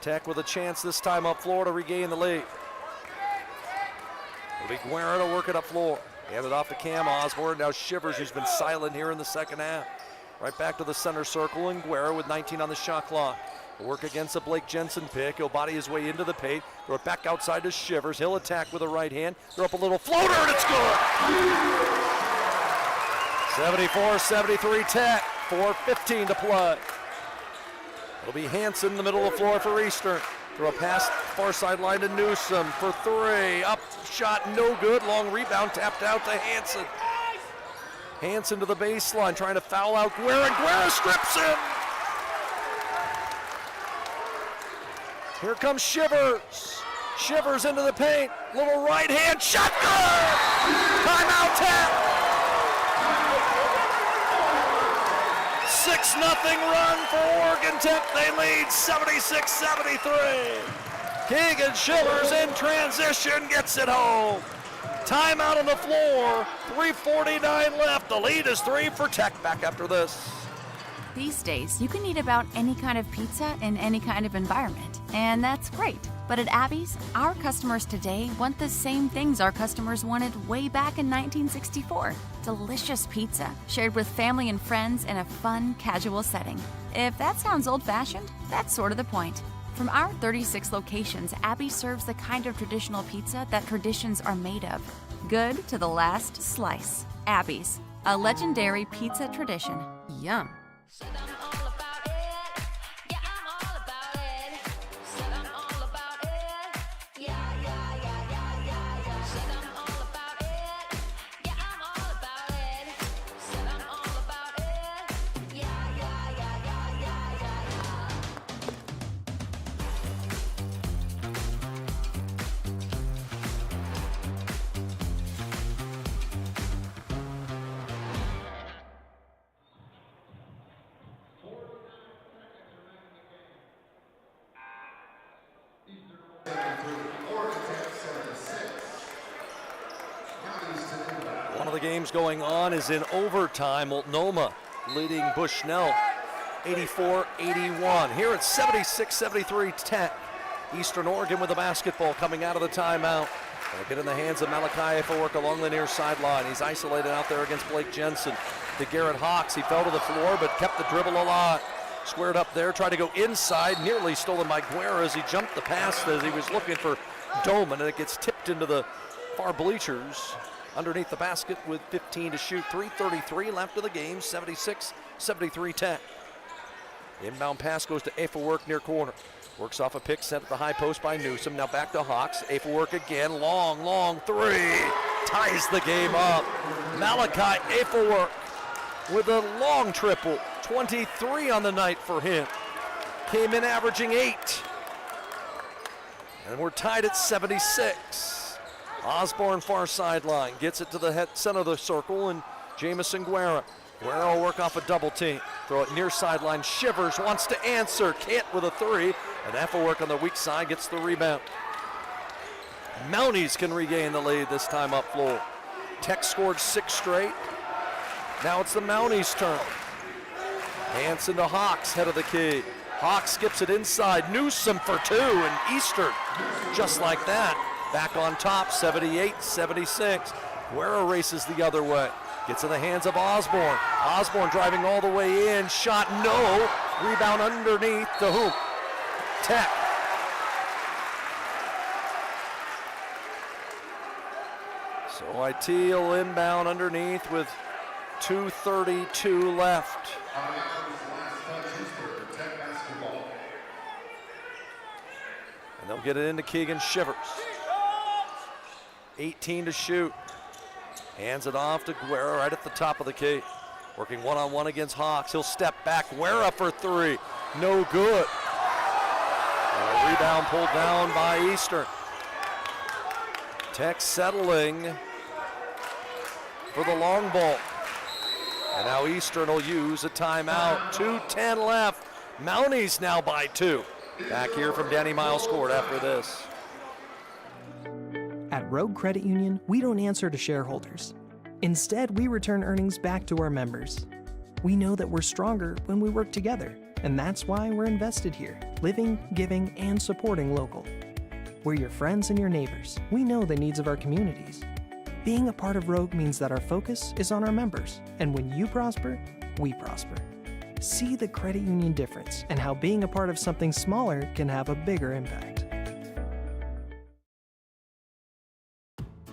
Tech with a chance this time up floor to regain the lead. It'll be Guerra to work it up floor. Hand it off to Cam Osborne. Now Shivers, who's been silent here in the second half. Right back to the center circle, and Guerra with 19 on the shot clock. He'll work against a Blake Jensen pick. He'll body his way into the paint. Throw it back outside to Shivers. He'll attack with a right hand. Throw up a little floater, and it's good! 74-73 Tech. 4:15 to play. It'll be Hanson in the middle of the floor for Eastern. Throw a pass far sideline to Newsom for 3. Up shot, no good. Long rebound tapped out to Hanson. Hanson to the baseline, trying to foul out Guerra, and Guerra strips in. Here comes Shivers. Shivers into the paint. Little right hand shot. Good! Timeout Tech. 6-0 run for Oregon Tech. They lead 76-73. Keegan Shivers in transition gets it home. Timeout on the floor. 3:49 left. The lead is 3 for Tech. Back after this.
These days, you can eat about any kind of pizza in any kind of environment, and that's great. But at Abby's, our customers today want the same things our customers wanted way back in 1964. Delicious pizza, shared with family and friends in a fun, casual setting. If that sounds old-fashioned, that's sort of the point. From our 36 locations, Abby serves the kind of traditional pizza that traditions are made of. Good to the last slice. Abby's, a legendary pizza tradition. Yum.
One of the games going on is in overtime. Multnomah leading Bushnell 84-81. Here it's 76-73 Tech. Eastern Oregon with the basketball coming out of the timeout. They'll get in the hands of Malachi Efowork along the near sideline. He's isolated out there against Blake Jensen. To Garrett Hawks, he fell to the floor but kept the dribble alive. Squared up there, tried to go inside, nearly stolen by Guerra as he jumped the pass as he was looking for Doman, and it gets tipped into the far bleachers underneath the basket with 15 to shoot. 3:33 left of the game, 76-73 Tech. Inbound pass goes to Efowork near corner. Works off a pick set at the high post by Newsom. Now back to Hawks. Efowork again, long three. Ties the game up. Malachi Efowork with a long triple. 23 on the night for him. Came in averaging 8. And we're tied at 76. Osborne far sideline, gets it to the center of the circle, and Jamison Guerra. Guerra will work off a double team. Throw it near sideline. Shivers wants to answer. Can't with a three. And Efowork on the weak side gets the rebound. Mounties can regain the lead this time up floor. Tech scored 6 straight. Now it's the Mounties' turn. Hanson to Hawks, head of the key. Hawks skips it inside. Newsom for 2, and Eastern just like that. Back on top, 78-76. Guerra races the other way. Gets in the hands of Osborne. Osborne driving all the way in. Shot no. Rebound underneath the hoop. Tech. So Itil inbound underneath with 2:32 left. And they'll get it into Keegan Shivers. 18 to shoot. Hands it off to Guerra right at the top of the key. Working one-on-one against Hawks. He'll step back. Guerra for 3. No good. And a rebound pulled down by Eastern. Tech settling for the long ball. And now Eastern will use a timeout. 2:10 left. Mounties now by 2. Back here from Danny Miles Court after this.
At Rogue Credit Union, we don't answer to shareholders. Instead, we return earnings back to our members. We know that we're stronger when we work together, and that's why we're invested here, living, giving, and supporting local. We're your friends and your neighbors. We know the needs of our communities. Being a part of Rogue means that our focus is on our members, and when you prosper, we prosper. See the credit union difference and how being a part of something smaller can have a bigger impact.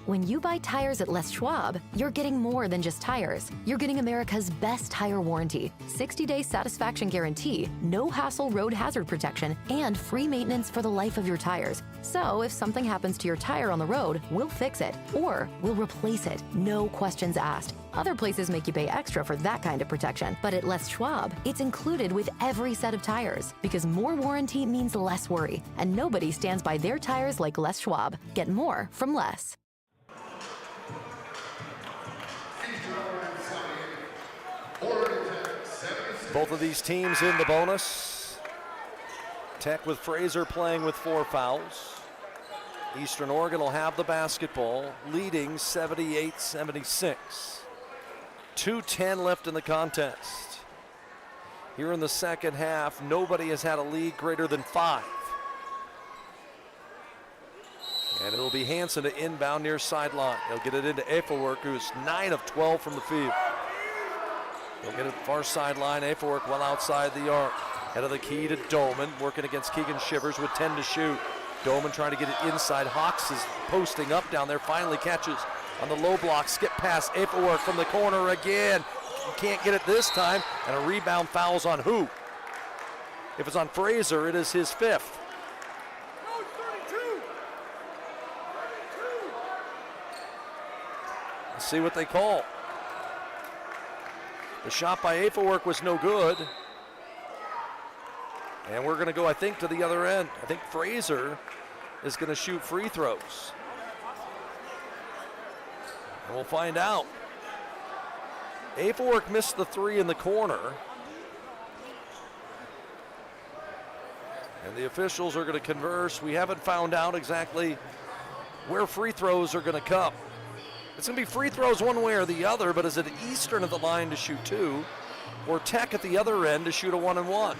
When you buy tires at Les Schwab, you're getting more than just tires. You're getting America's best tire warranty, 60-day satisfaction guarantee, no hassle road hazard protection, and free maintenance for the life of your tires. So if something happens to your tire on the road, we'll fix it, or we'll replace it, no questions asked. Other places make you pay extra for that kind of protection, but at Les Schwab, it's included with every set of tires because more warranty means less worry, and nobody stands by their tires like Les Schwab. Get more from Les.
Both of these teams in the bonus. Tech with Fraser playing with 4 fouls. Eastern Oregon will have the basketball, leading 78-76. 2:10 left in the contest. Here in the second half, nobody has had a lead greater than 5. And it'll be Hansen to inbound near sideline. He'll get it into Eiffelwerk, who's 9 of 12 from the field. He'll get it far sideline. Eiffelwerk well outside the arc. Head of the key to Doman, working against Keegan Shivers with 10 to shoot. Doman trying to get it inside. Hawks is posting up down there, finally catches on the low block. Skip pass, Eiffelwerk from the corner again. You can't get it this time, and a rebound foul's on who? If it's on Fraser, it is his 5th. Let's see what they call. The shot by Eiffelwerk was no good. And we're going to go, I think, to the other end. I think Fraser is going to shoot free throws. And we'll find out. Eiffelwerk missed the 3 in the corner. And the officials are going to converse. We haven't found out exactly where free throws are going to come. It's going to be free throws one way or the other, but is it Eastern at the line to shoot 2, or Tech at the other end to shoot a 1-and-1?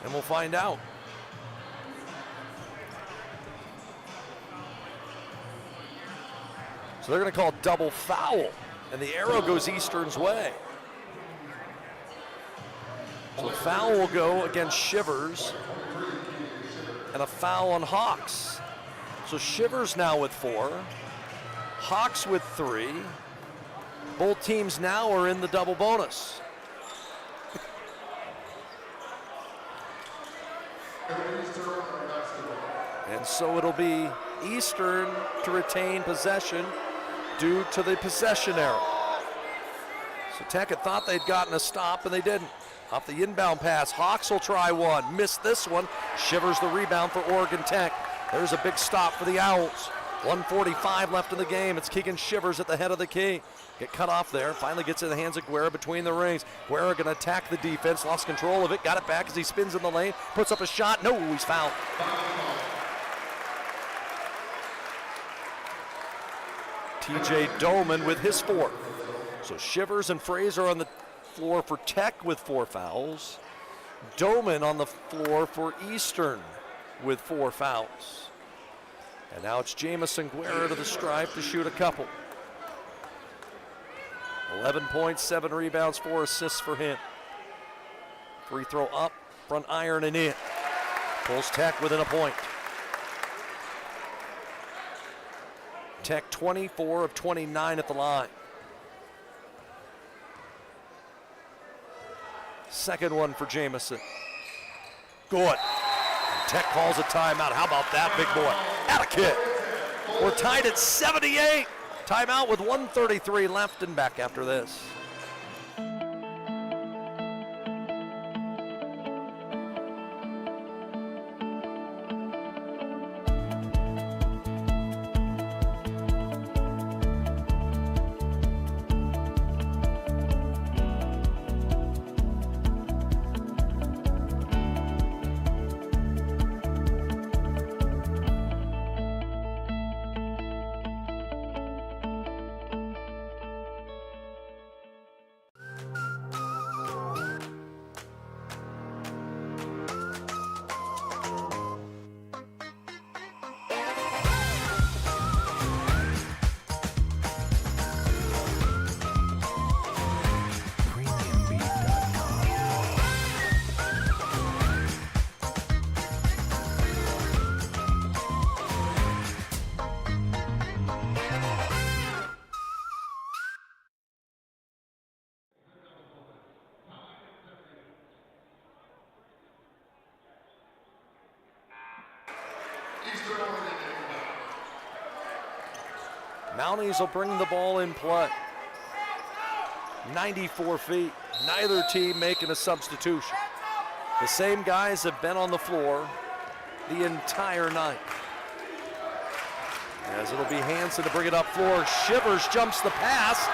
And we'll find out. So they're going to call double foul, and the arrow goes Eastern's way. So the foul will go against Shivers, and a foul on Hawks. So Shivers now with 4, Hawks with 3. Both teams now are in the double bonus. And so it'll be Eastern to retain possession due to the possession error. So Tech had thought they'd gotten a stop, and they didn't. Off the inbound pass, Hawks will try one, missed this one. Shivers the rebound for Oregon Tech. There's a big stop for the Owls. 1:45 left in the game. It's Keegan Shivers at the head of the key. Get cut off there. Finally gets in the hands of Guerra between the rings. Guerra going to attack the defense. Lost control of it. Got it back as he spins in the lane. Puts up a shot. No, he's fouled. TJ Doman with his 4th. So Shivers and Fraser on the floor for Tech with 4 fouls. Doman on the floor for Eastern with 4 fouls. And now it's Jamison Guerra to the stripe to shoot a couple. 11 points, 7 rebounds, 4 assists for him. Free throw up, front iron and in. Pulls Tech within a point. Tech 24 of 29 at the line. Second one for Jamison. Good. Tech calls a timeout. How about that, big boy? Atta kid. We're tied at 78. Timeout with 1:33 left and back after this. Mounties will bring the ball in play. 94 feet. Neither team making a substitution. The same guys have been on the floor the entire night. As it'll be Hanson to bring it up floor. Shivers jumps the pass.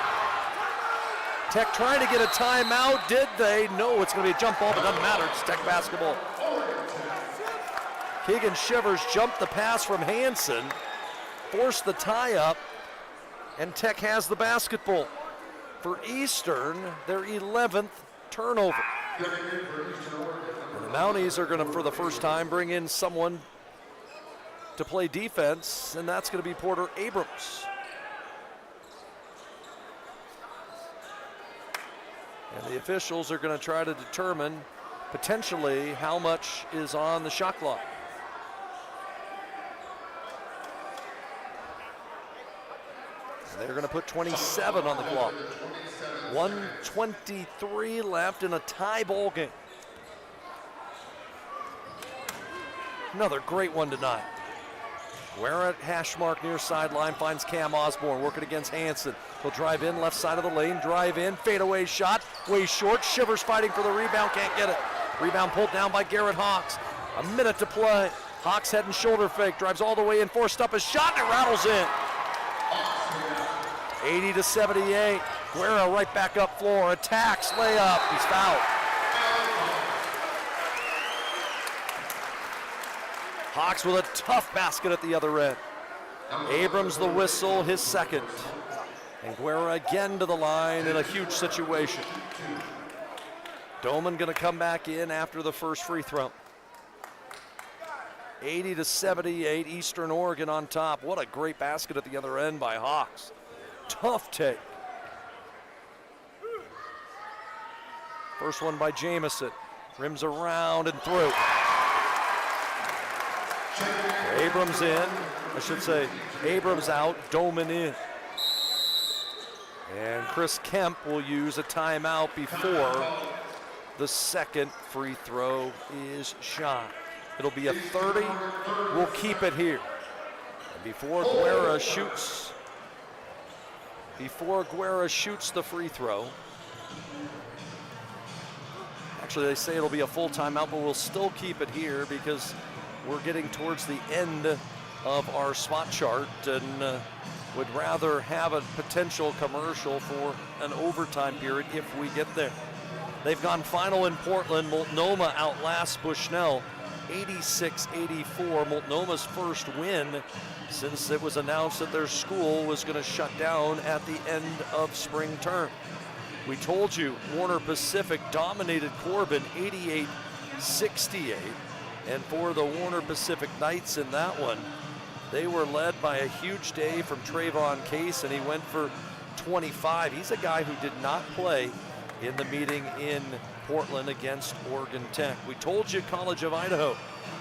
Tech trying to get a timeout. Did they? No, it's going to be a jump ball, but doesn't matter. It's Tech basketball. Keegan Shivers jumped the pass from Hanson, forced the tie up, and Tech has the basketball. For Eastern, their 11th turnover. And the Mounties are going to, for the first time, bring in someone to play defense, and that's going to be Porter Abrams. And the officials are going to try to determine potentially how much is on the shot clock. And they're going to put 27 on the clock. 1:23 left in a tie ball game. Another great one tonight. Guerra at hash mark near sideline, finds Cam Osborne working against Hanson. He'll drive in left side of the lane, drive in, fadeaway shot, way short. Shivers fighting for the rebound, can't get it. Rebound pulled down by Garrett Hawks. A minute to play. Hawks head and shoulder fake, drives all the way in, forced up a shot, and it rattles in. 80-78. Guerra right back up floor, attacks, layup, he's fouled. Hawks with a tough basket at the other end. Abrams the whistle, his second. And Guerra again to the line in a huge situation. Doman gonna come back in after the first free throw. 80-78, Eastern Oregon on top. What a great basket at the other end by Hawks. Tough take. First one by Jamison. Rims around and through. Abrams in, I should say, Abrams out, Doman in. And Chris Kemp will use a timeout before the second free throw is shot. It'll be a 30, we'll keep it here. And before Guerra shoots the free throw, actually they say it'll be a full timeout, but we'll still keep it here because we're getting towards the end of our spot chart and would rather have a potential commercial for an overtime period if we get there. They've gone final in Portland. Multnomah outlasts Bushnell 86-84. Multnomah's first win since it was announced that their school was going to shut down at the end of spring term. We told you Warner Pacific dominated Corbin 88-68. And for the Warner Pacific Knights in that one, they were led by a huge day from Trayvon Case, and he went for 25. He's a guy who did not play in the meeting in Portland against Oregon Tech. We told you College of Idaho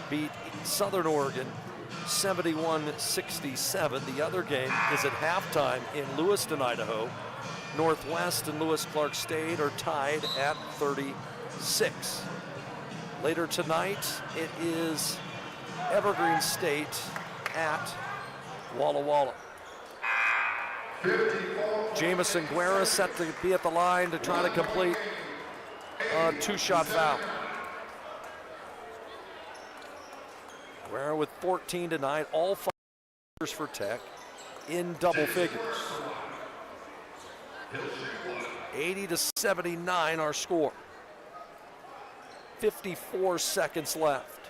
beat Southern Oregon 71-67. The other game is at halftime in Lewiston, Idaho. Northwest and Lewis Clark State are tied at 36. Later tonight, it is Evergreen State at Walla Walla. Jamison Guerra set to be at the line to try to complete a two-shot foul. Guerra with 14 tonight, all 5 for Tech in double figures. 80-79 our score. 54 seconds left.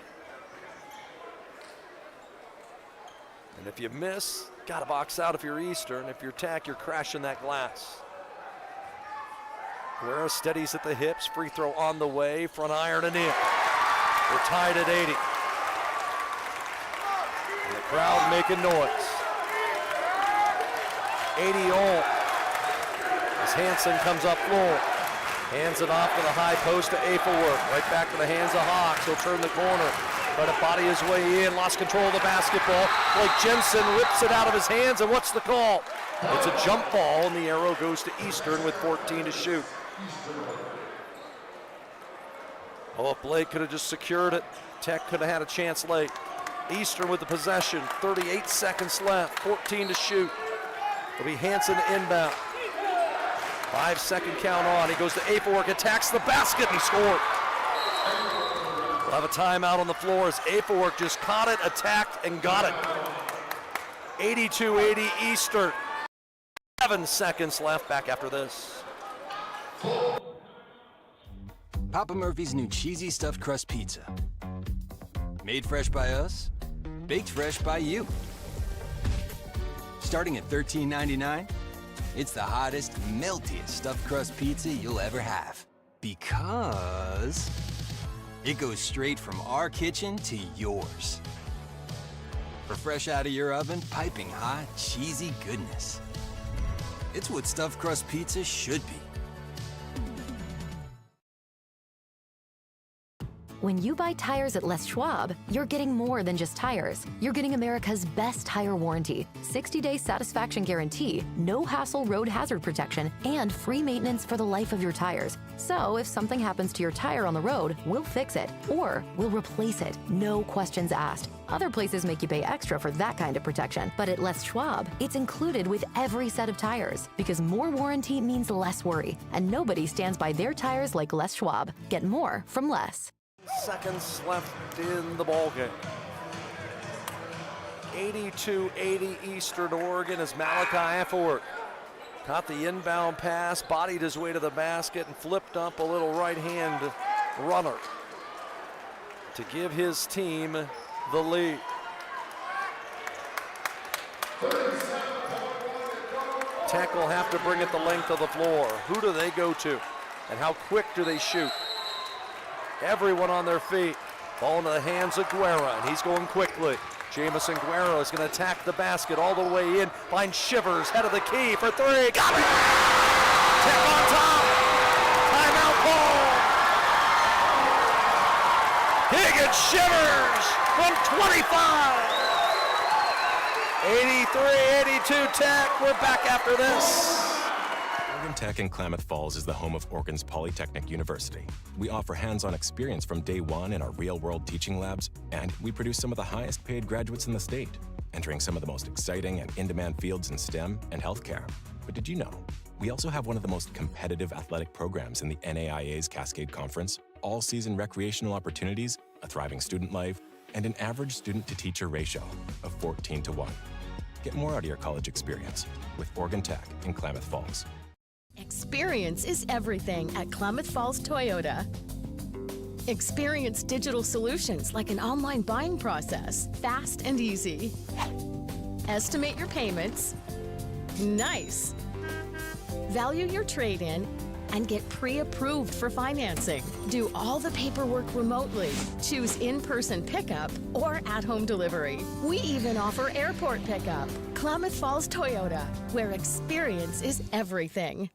And if you miss, gotta box out if you're Eastern. If you're Tech, you're crashing that glass. Guerra steadies at the hips, free throw on the way, front iron and in. We're tied at 80. And the crowd making noise. 80 all. As Hanson comes up floor. Hands it off to the high post to Afelworth. Right back to the hands of Hawks. He'll turn the corner. Try to body his way in. Lost control of the basketball. Blake Jensen rips it out of his hands, and what's the call? It's a jump ball, and the arrow goes to Eastern with 14 to shoot. Oh, if Blake could have just secured it, Tech could have had a chance late. Eastern with the possession. 38 seconds left. 14 to shoot. It'll be Hansen inbound. 5-second count on. He goes to Afork, attacks the basket, and he scored. We'll have a timeout on the floor as Afork just caught it, attacked, and got it. 82-80 Eastern. 7 seconds left back after this.
Papa Murphy's new cheesy stuffed crust pizza. Made fresh by us, baked fresh by you. Starting at $13.99, it's the hottest, meltiest stuffed crust pizza you'll ever have. Because it goes straight from our kitchen to yours. For fresh out of your oven, piping hot, cheesy goodness. It's what stuffed crust pizza should be.
When you buy tires at Les Schwab, you're getting more than just tires. You're getting America's best tire warranty, 60-day satisfaction guarantee, no hassle road hazard protection, and free maintenance for the life of your tires. So if something happens to your tire on the road, we'll fix it, or we'll replace it, no questions asked. Other places make you pay extra for that kind of protection, but at Les Schwab, it's included with every set of tires, because more warranty means less worry, and nobody stands by their tires like Les Schwab. Get more from Les.
Seconds left in the ballgame. 82-80 Eastern Oregon as Malachi Afork caught the inbound pass, bodied his way to the basket, and flipped up a little right-hand runner to give his team the lead. Tech will have to bring it the length of the floor. Who do they go to? And how quick do they shoot? Everyone on their feet. Ball into the hands of Guerra, and he's going quickly. Jamison Guerra is going to attack the basket all the way in. Finds Shivers, head of the key for three. Got it! Tech on top. Timeout call. Higgins Shivers from 25. 83-82 Tech. We're back after this.
Oregon Tech in Klamath Falls is the home of Oregon's Polytechnic University. We offer hands-on experience from day one in our real-world teaching labs, and we produce some of the highest-paid graduates in the state, entering some of the most exciting and in-demand fields in STEM and healthcare. But did you know, we also have one of the most competitive athletic programs in the NAIA's Cascade Conference, all-season recreational opportunities, a thriving student life, and an average student-to-teacher ratio of 14-1. Get more out of your college experience with Oregon Tech in Klamath Falls.
Experience is everything at Klamath Falls Toyota. Experience digital solutions like an online buying process, fast and easy. Estimate your payments. Nice. Value your trade-in and get pre-approved for financing. Do all the paperwork remotely. Choose in-person pickup or at-home delivery. We even offer airport pickup. Klamath Falls Toyota, where experience is everything.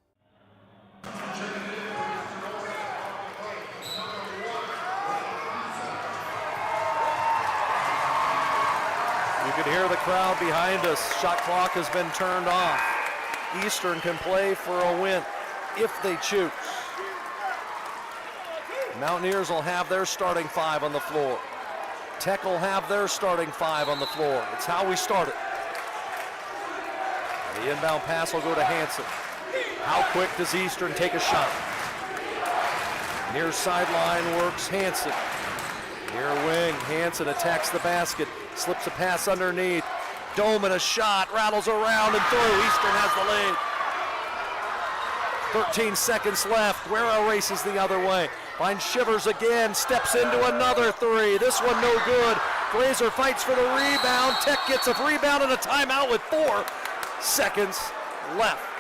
You can hear the crowd behind us. Shot clock has been turned off. Eastern can play for a win if they choose. Mountaineers will have their starting five on the floor. Tech will have their starting five on the floor. It's how we started. The inbound pass will go to Hansen. How quick does Eastern take a shot? Near sideline works Hansen. Near wing, Hansen attacks the basket, slips a pass underneath. Dome and a shot, rattles around and through. Eastern has the lead. 13 seconds left. Guerra races the other way. Finds Shivers again, steps into another three. This one no good. Fraser fights for the rebound. Tech gets a rebound and a timeout with 4 seconds left.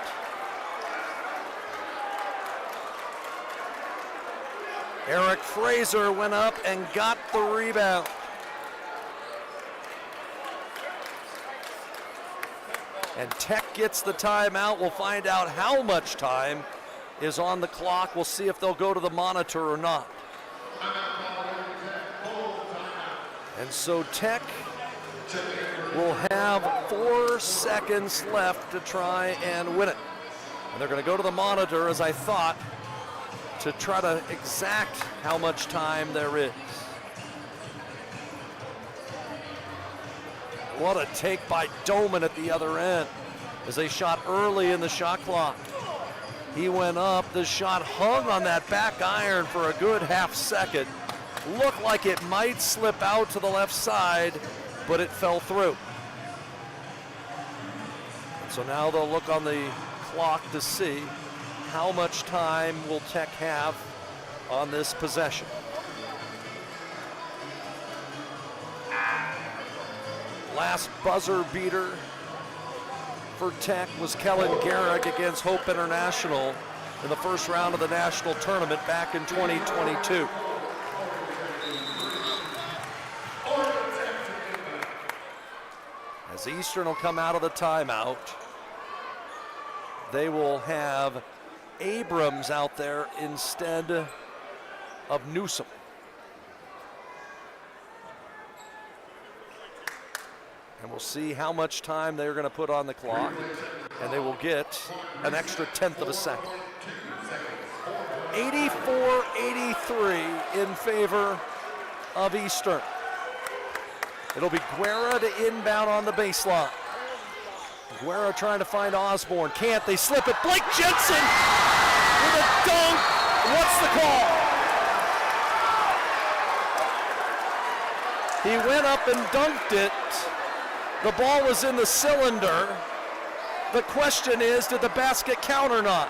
Eric Fraser went up and got the rebound. And Tech gets the timeout. We'll find out how much time is on the clock. We'll see if they'll go to the monitor or not. And so Tech will have 4 seconds left to try and win it. And they're going to go to the monitor, as I thought, to try to exact how much time there is. What a take by Doman at the other end. as they shot early in the shot clock. He went up, the shot hung on that back iron for a good half second. Looked like it might slip out to the left side, but it fell through. So now they'll look on the clock to see how much time will Tech have on this possession. Last buzzer beater for Tech was Kellen Garrick against Hope International in the first round of the national tournament back in 2022. As Eastern will come out of the timeout, they will have Abrams out there instead of Newsom. And we'll see how much time they're going to put on the clock, and they will get an extra 1/10 of a second. 84-83 in favor of Eastern. It'll be Guerra to inbound on the baseline. Guerra trying to find Osborne. Can't. They slip it. Blake Jensen with a dunk. What's the call? He went up and dunked it. The ball was in the cylinder. The question is, did the basket count or not?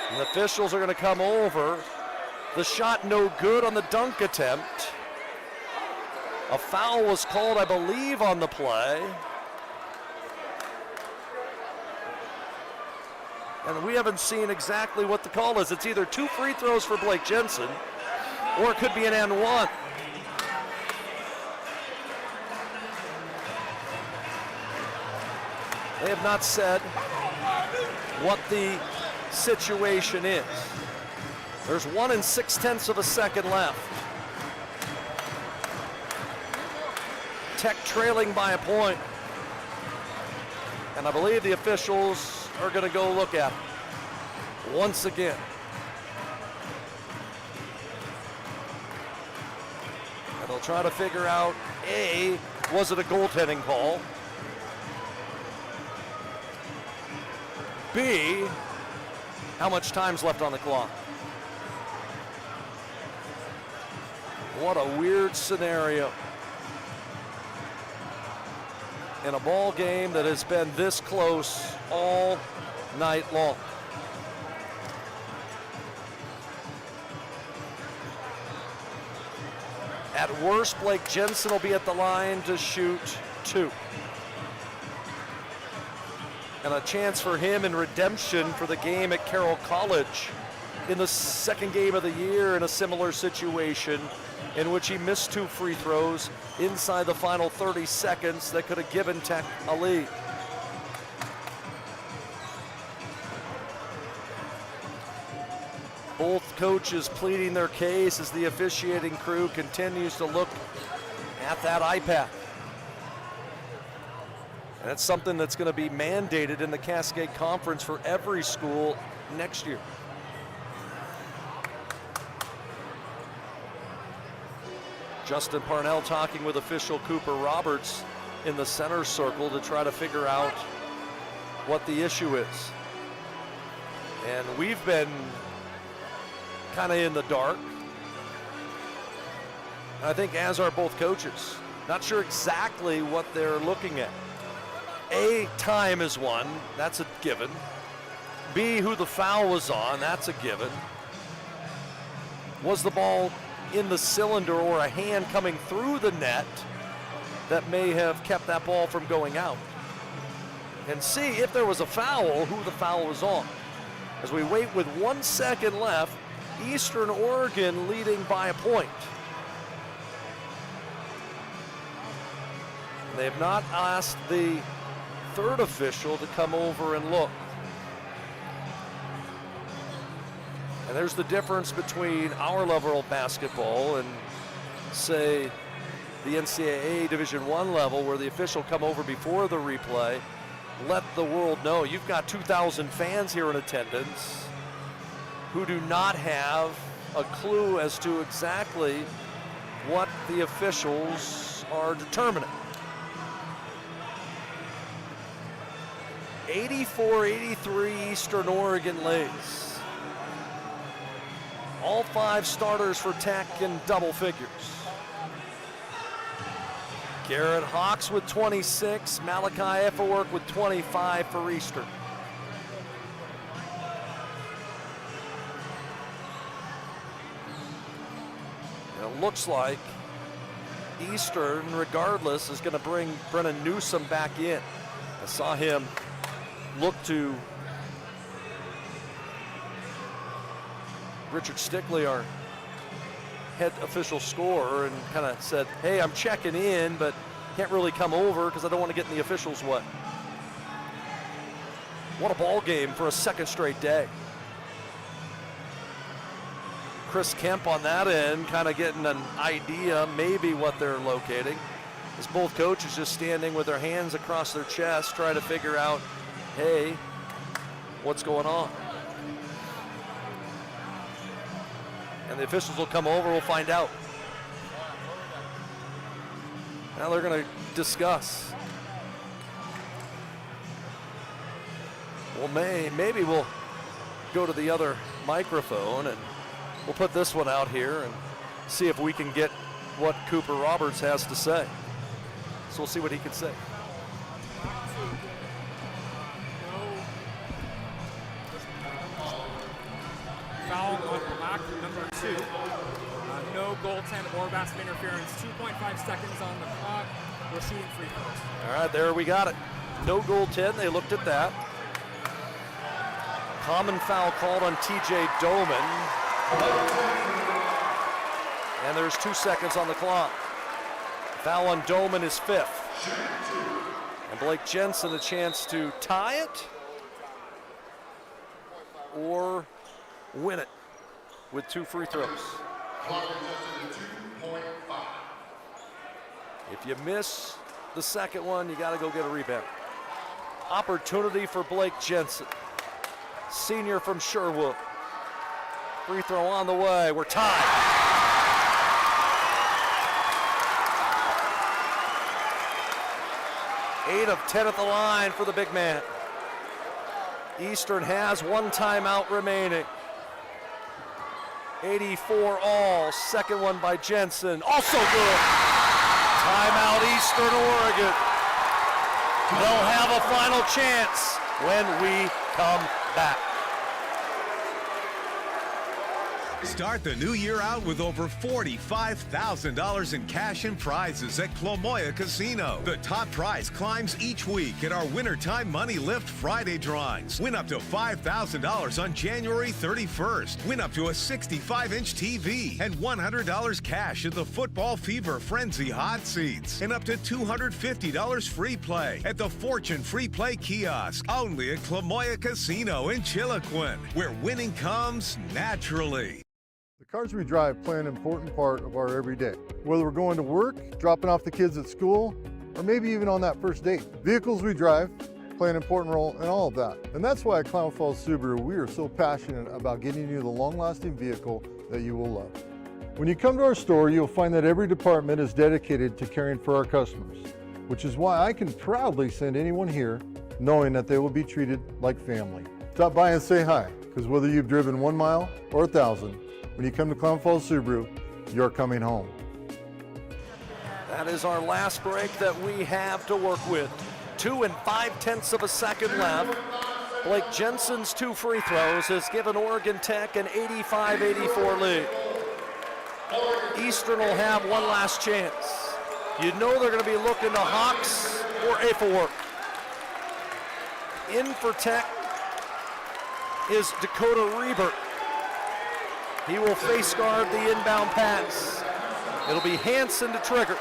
And the officials are going to come over. The shot no good on the dunk attempt. A foul was called, I believe, on the play. And we haven't seen exactly what the call is. It's either 2 free throws for Blake Jensen, or it could be an and one. They have not said what the situation is. There's 1 6/10 of a second left. Tech trailing by a point. And I believe the officials are going to go look at it once again. And they'll try to figure out, A, was it a goaltending call? B, how much time's left on the clock? What a weird scenario. In a ball game that has been this close all night long. At worst, Blake Jensen will be at the line to shoot 2. And a chance for him in redemption for the game at Carroll College in the second game of the year in a similar situation in which he missed 2 free throws inside the final 30 seconds that could have given Tech a lead. Both coaches pleading their case as the officiating crew continues to look at that iPad. And that's something that's going to be mandated in the Cascade Conference for every school next year. Justin Parnell talking with official Cooper Roberts in the center circle to try to figure out what the issue is. And we've been kind of in the dark. I think as are both coaches. Not sure exactly what they're looking at. A, time is one, that's a given. B, who the foul was on, that's a given. Was the ball in the cylinder or a hand coming through the net that may have kept that ball from going out? And C, if there was a foul, who the foul was on. As we wait with 1 second left, Eastern Oregon leading by a point. They have not asked the third official to come over and look. And there's the difference between our level of basketball and, say, the NCAA Division I level, where the official come over before the replay, let the world know you've got 2,000 fans here in attendance who do not have a clue as to exactly what the officials are determining. 84-83 Eastern Oregon leads. All 5 starters for Tech in double figures. Garrett Hawks with 26, Malachi Efferwork with 25 for Eastern. It looks like Eastern, regardless, is going to bring Brennan Newsom back in. I saw him look to Richard Stickley, our head official scorer, and kind of said, hey, I'm checking in, but can't really come over because I don't want to get in the officials' way. What a ball game for a second straight day. Chris Kemp on that end, kind of getting an idea maybe what they're locating. As both coaches just standing with their hands across their chest, trying to figure out, hey, what's going on? And the officials will come over, we'll find out. Now they're going to discuss. Well, maybe we'll go to the other microphone and we'll put this one out here and see if we can get what Cooper Roberts has to say. So we'll see what he can say.
Foul on Black, number 2. No goaltend or basket interference. 2.5 seconds on the clock. We're shooting free throws.
All right, there we got it. No goaltend, they looked at that. Common foul called on TJ Doman. And there's 2 seconds on the clock. Foul on Doman is 5th. And Blake Jensen a chance to tie it or win it with 2 free throws. If you miss the second one, you got to go get a rebound. Opportunity for Blake Jensen, senior from Sherwood. Free throw on the way. We're tied. Eight of 10 at the line for the big man. Eastern has 1 timeout remaining. 84 all. Second one by Jensen. Also good. Timeout Eastern Oregon. They'll have a final chance when we come back.
Start the new year out with over $45,000 in cash and prizes at Clomoya Casino. The top prize climbs each week at our Wintertime Money Lift Friday drawings. Win up to $5,000 on January 31st. Win up to a 65-inch TV and $100 cash at the Football Fever Frenzy Hot Seats. And up to $250 free play at the Fortune Free Play Kiosk. Only at Clomoya Casino in Chiloquin, where winning comes naturally.
The cars we drive play an important part of our everyday. Whether we're going to work, dropping off the kids at school, or maybe even on that first date. Vehicles we drive play an important role in all of that. And that's why at Klamath Falls Subaru, we are so passionate about getting you the long-lasting vehicle that you will love. When you come to our store, you'll find that every department is dedicated to caring for our customers, which is why I can proudly send anyone here knowing that they will be treated like family. Stop by and say hi, because whether you've driven 1 mile or 1,000, when you come to Klamath Falls Subaru, you're coming home.
That is our last break that we have to work with. 2 5/10 seconds left. Blake Jensen's 2 free throws has given Oregon Tech an 85-84 lead. Eastern will have one last chance. You know they're going to be looking to Hawks or Efferwork. In for Tech is Dakota Reber. He will face guard the inbound pass. It'll be Hansen to trigger.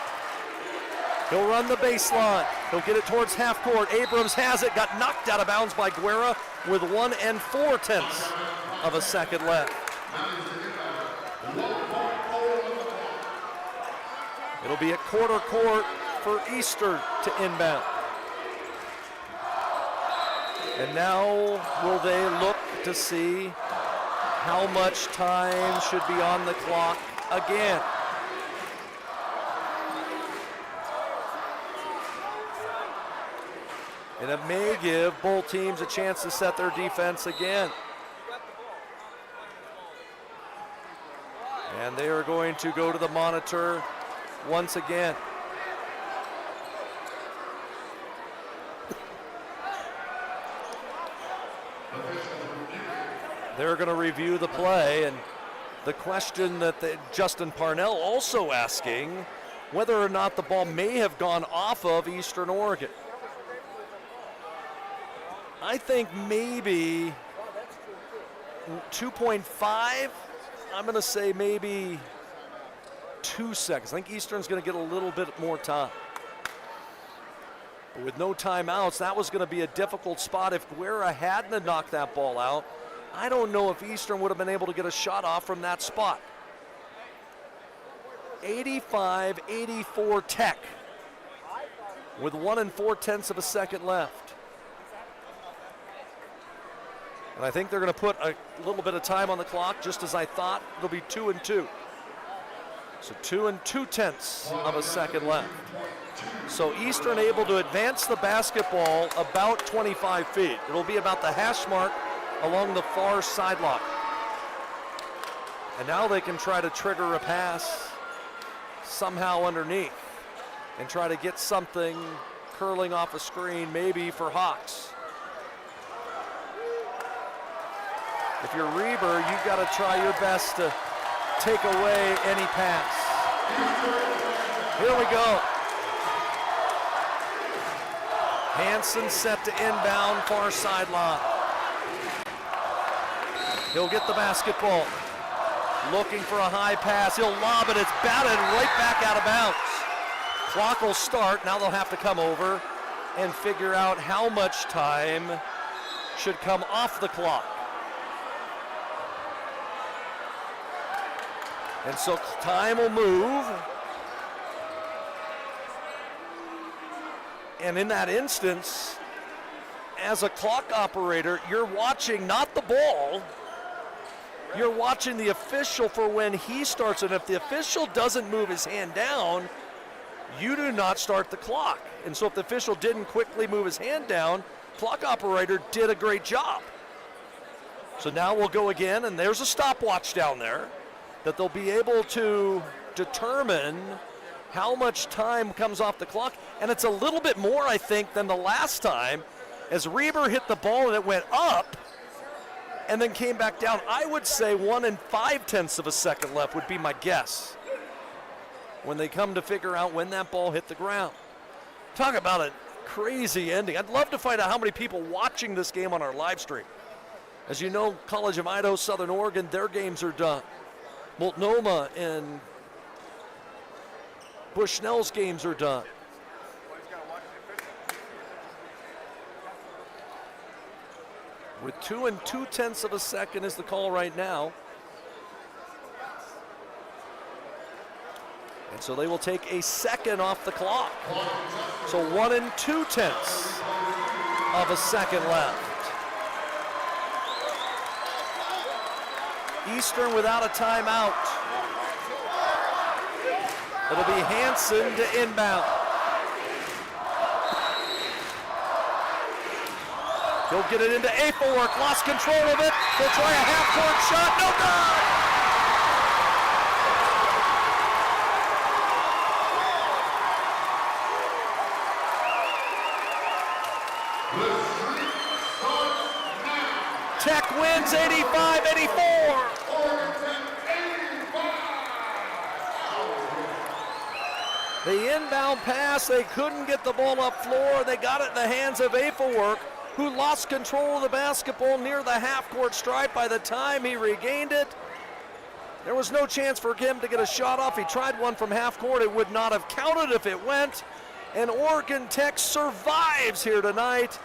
He'll run the baseline. He'll get it towards half court. Abrams has it, got knocked out of bounds by Guerra with 1 4/10 seconds left. It'll be at quarter court for Eastern to inbound. And now will they look to see how much time should be on the clock again? And it may give both teams a chance to set their defense again. And they are going to go to the monitor once again. They're going to review the play, and the question that Justin Parnell also asking, whether or not the ball may have gone off of Eastern Oregon. I think maybe 2.5. I'm going to say maybe 2 seconds. I think Eastern's going to get a little bit more time. But with no timeouts, that was going to be a difficult spot. If Guerra hadn't knocked that ball out, I don't know if Eastern would have been able to get a shot off from that spot. 85-84 Tech with 1 4/10 seconds left. And I think they're going to put a little bit of time on the clock, just as I thought. It'll be 2 and 2. So 2 2/10 seconds left. So Eastern able to advance the basketball about 25 feet. It'll be about the hash mark along the far sideline. And now they can try to trigger a pass somehow underneath and try to get something curling off a screen, maybe for Hawks. If you're Reber, you've got to try your best to take away any pass. Here we go. Hansen set to inbound far sideline. He'll get the basketball. Looking for a high pass. He'll lob it. It's batted right back out of bounds. Clock will start. Now they'll have to come over and figure out how much time should come off the clock. And so time will move. And in that instance, as a clock operator, you're watching not the ball, you're watching the official for when he starts. And if the official doesn't move his hand down, you do not start the clock. And so if the official didn't quickly move his hand down, clock operator did a great job. So now we'll go again, and there's a stopwatch down there that they'll be able to determine how much time comes off the clock. And it's a little bit more, I think, than the last time, as Reber hit the ball and it went up and then came back down. I would say 1 5/10 seconds left would be my guess when they come to figure out when that ball hit the ground. Talk about a crazy ending. I'd love to find out how many people watching this game on our live stream. As you know, College of Idaho, Southern Oregon, their games are done. Multnomah and Bushnell's games are done. With 2 2/10 seconds is the call right now. And so they will take a second off the clock. So 1 2/10 seconds left. Eastern without a timeout. It'll be Hansen to inbound. He'll get it into Apelwork, lost control of it. He'll try a half-court shot, no good. Tech wins 85-84. The inbound pass, they couldn't get the ball up floor. They got it in the hands of Apelwork, who lost control of the basketball near the half-court stripe. By the time he regained it, there was no chance for him to get a shot off. He tried one from half-court. It would not have counted if it went. And Oregon Tech survives here tonight.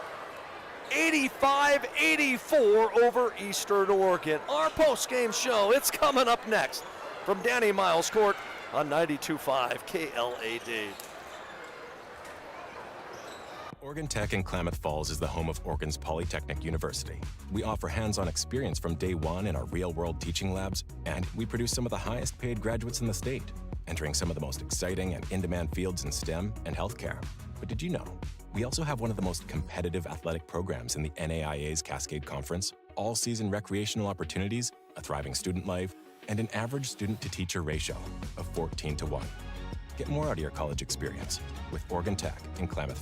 85-84 over Eastern Oregon. Our post-game show, it's coming up next from Danny Miles Court on 92.5 KLAD.
Oregon Tech in Klamath Falls is the home of Oregon's Polytechnic University. We offer hands-on experience from day one in our real-world teaching labs, and we produce some of the highest-paid graduates in the state, entering some of the most exciting and in-demand fields in STEM and healthcare. But did you know? We also have one of the most competitive athletic programs in the NAIA's Cascade Conference, all-season recreational opportunities, a thriving student life, and an average student-to-teacher ratio of 14 to 1. Get more out of your college experience with Oregon Tech in Klamath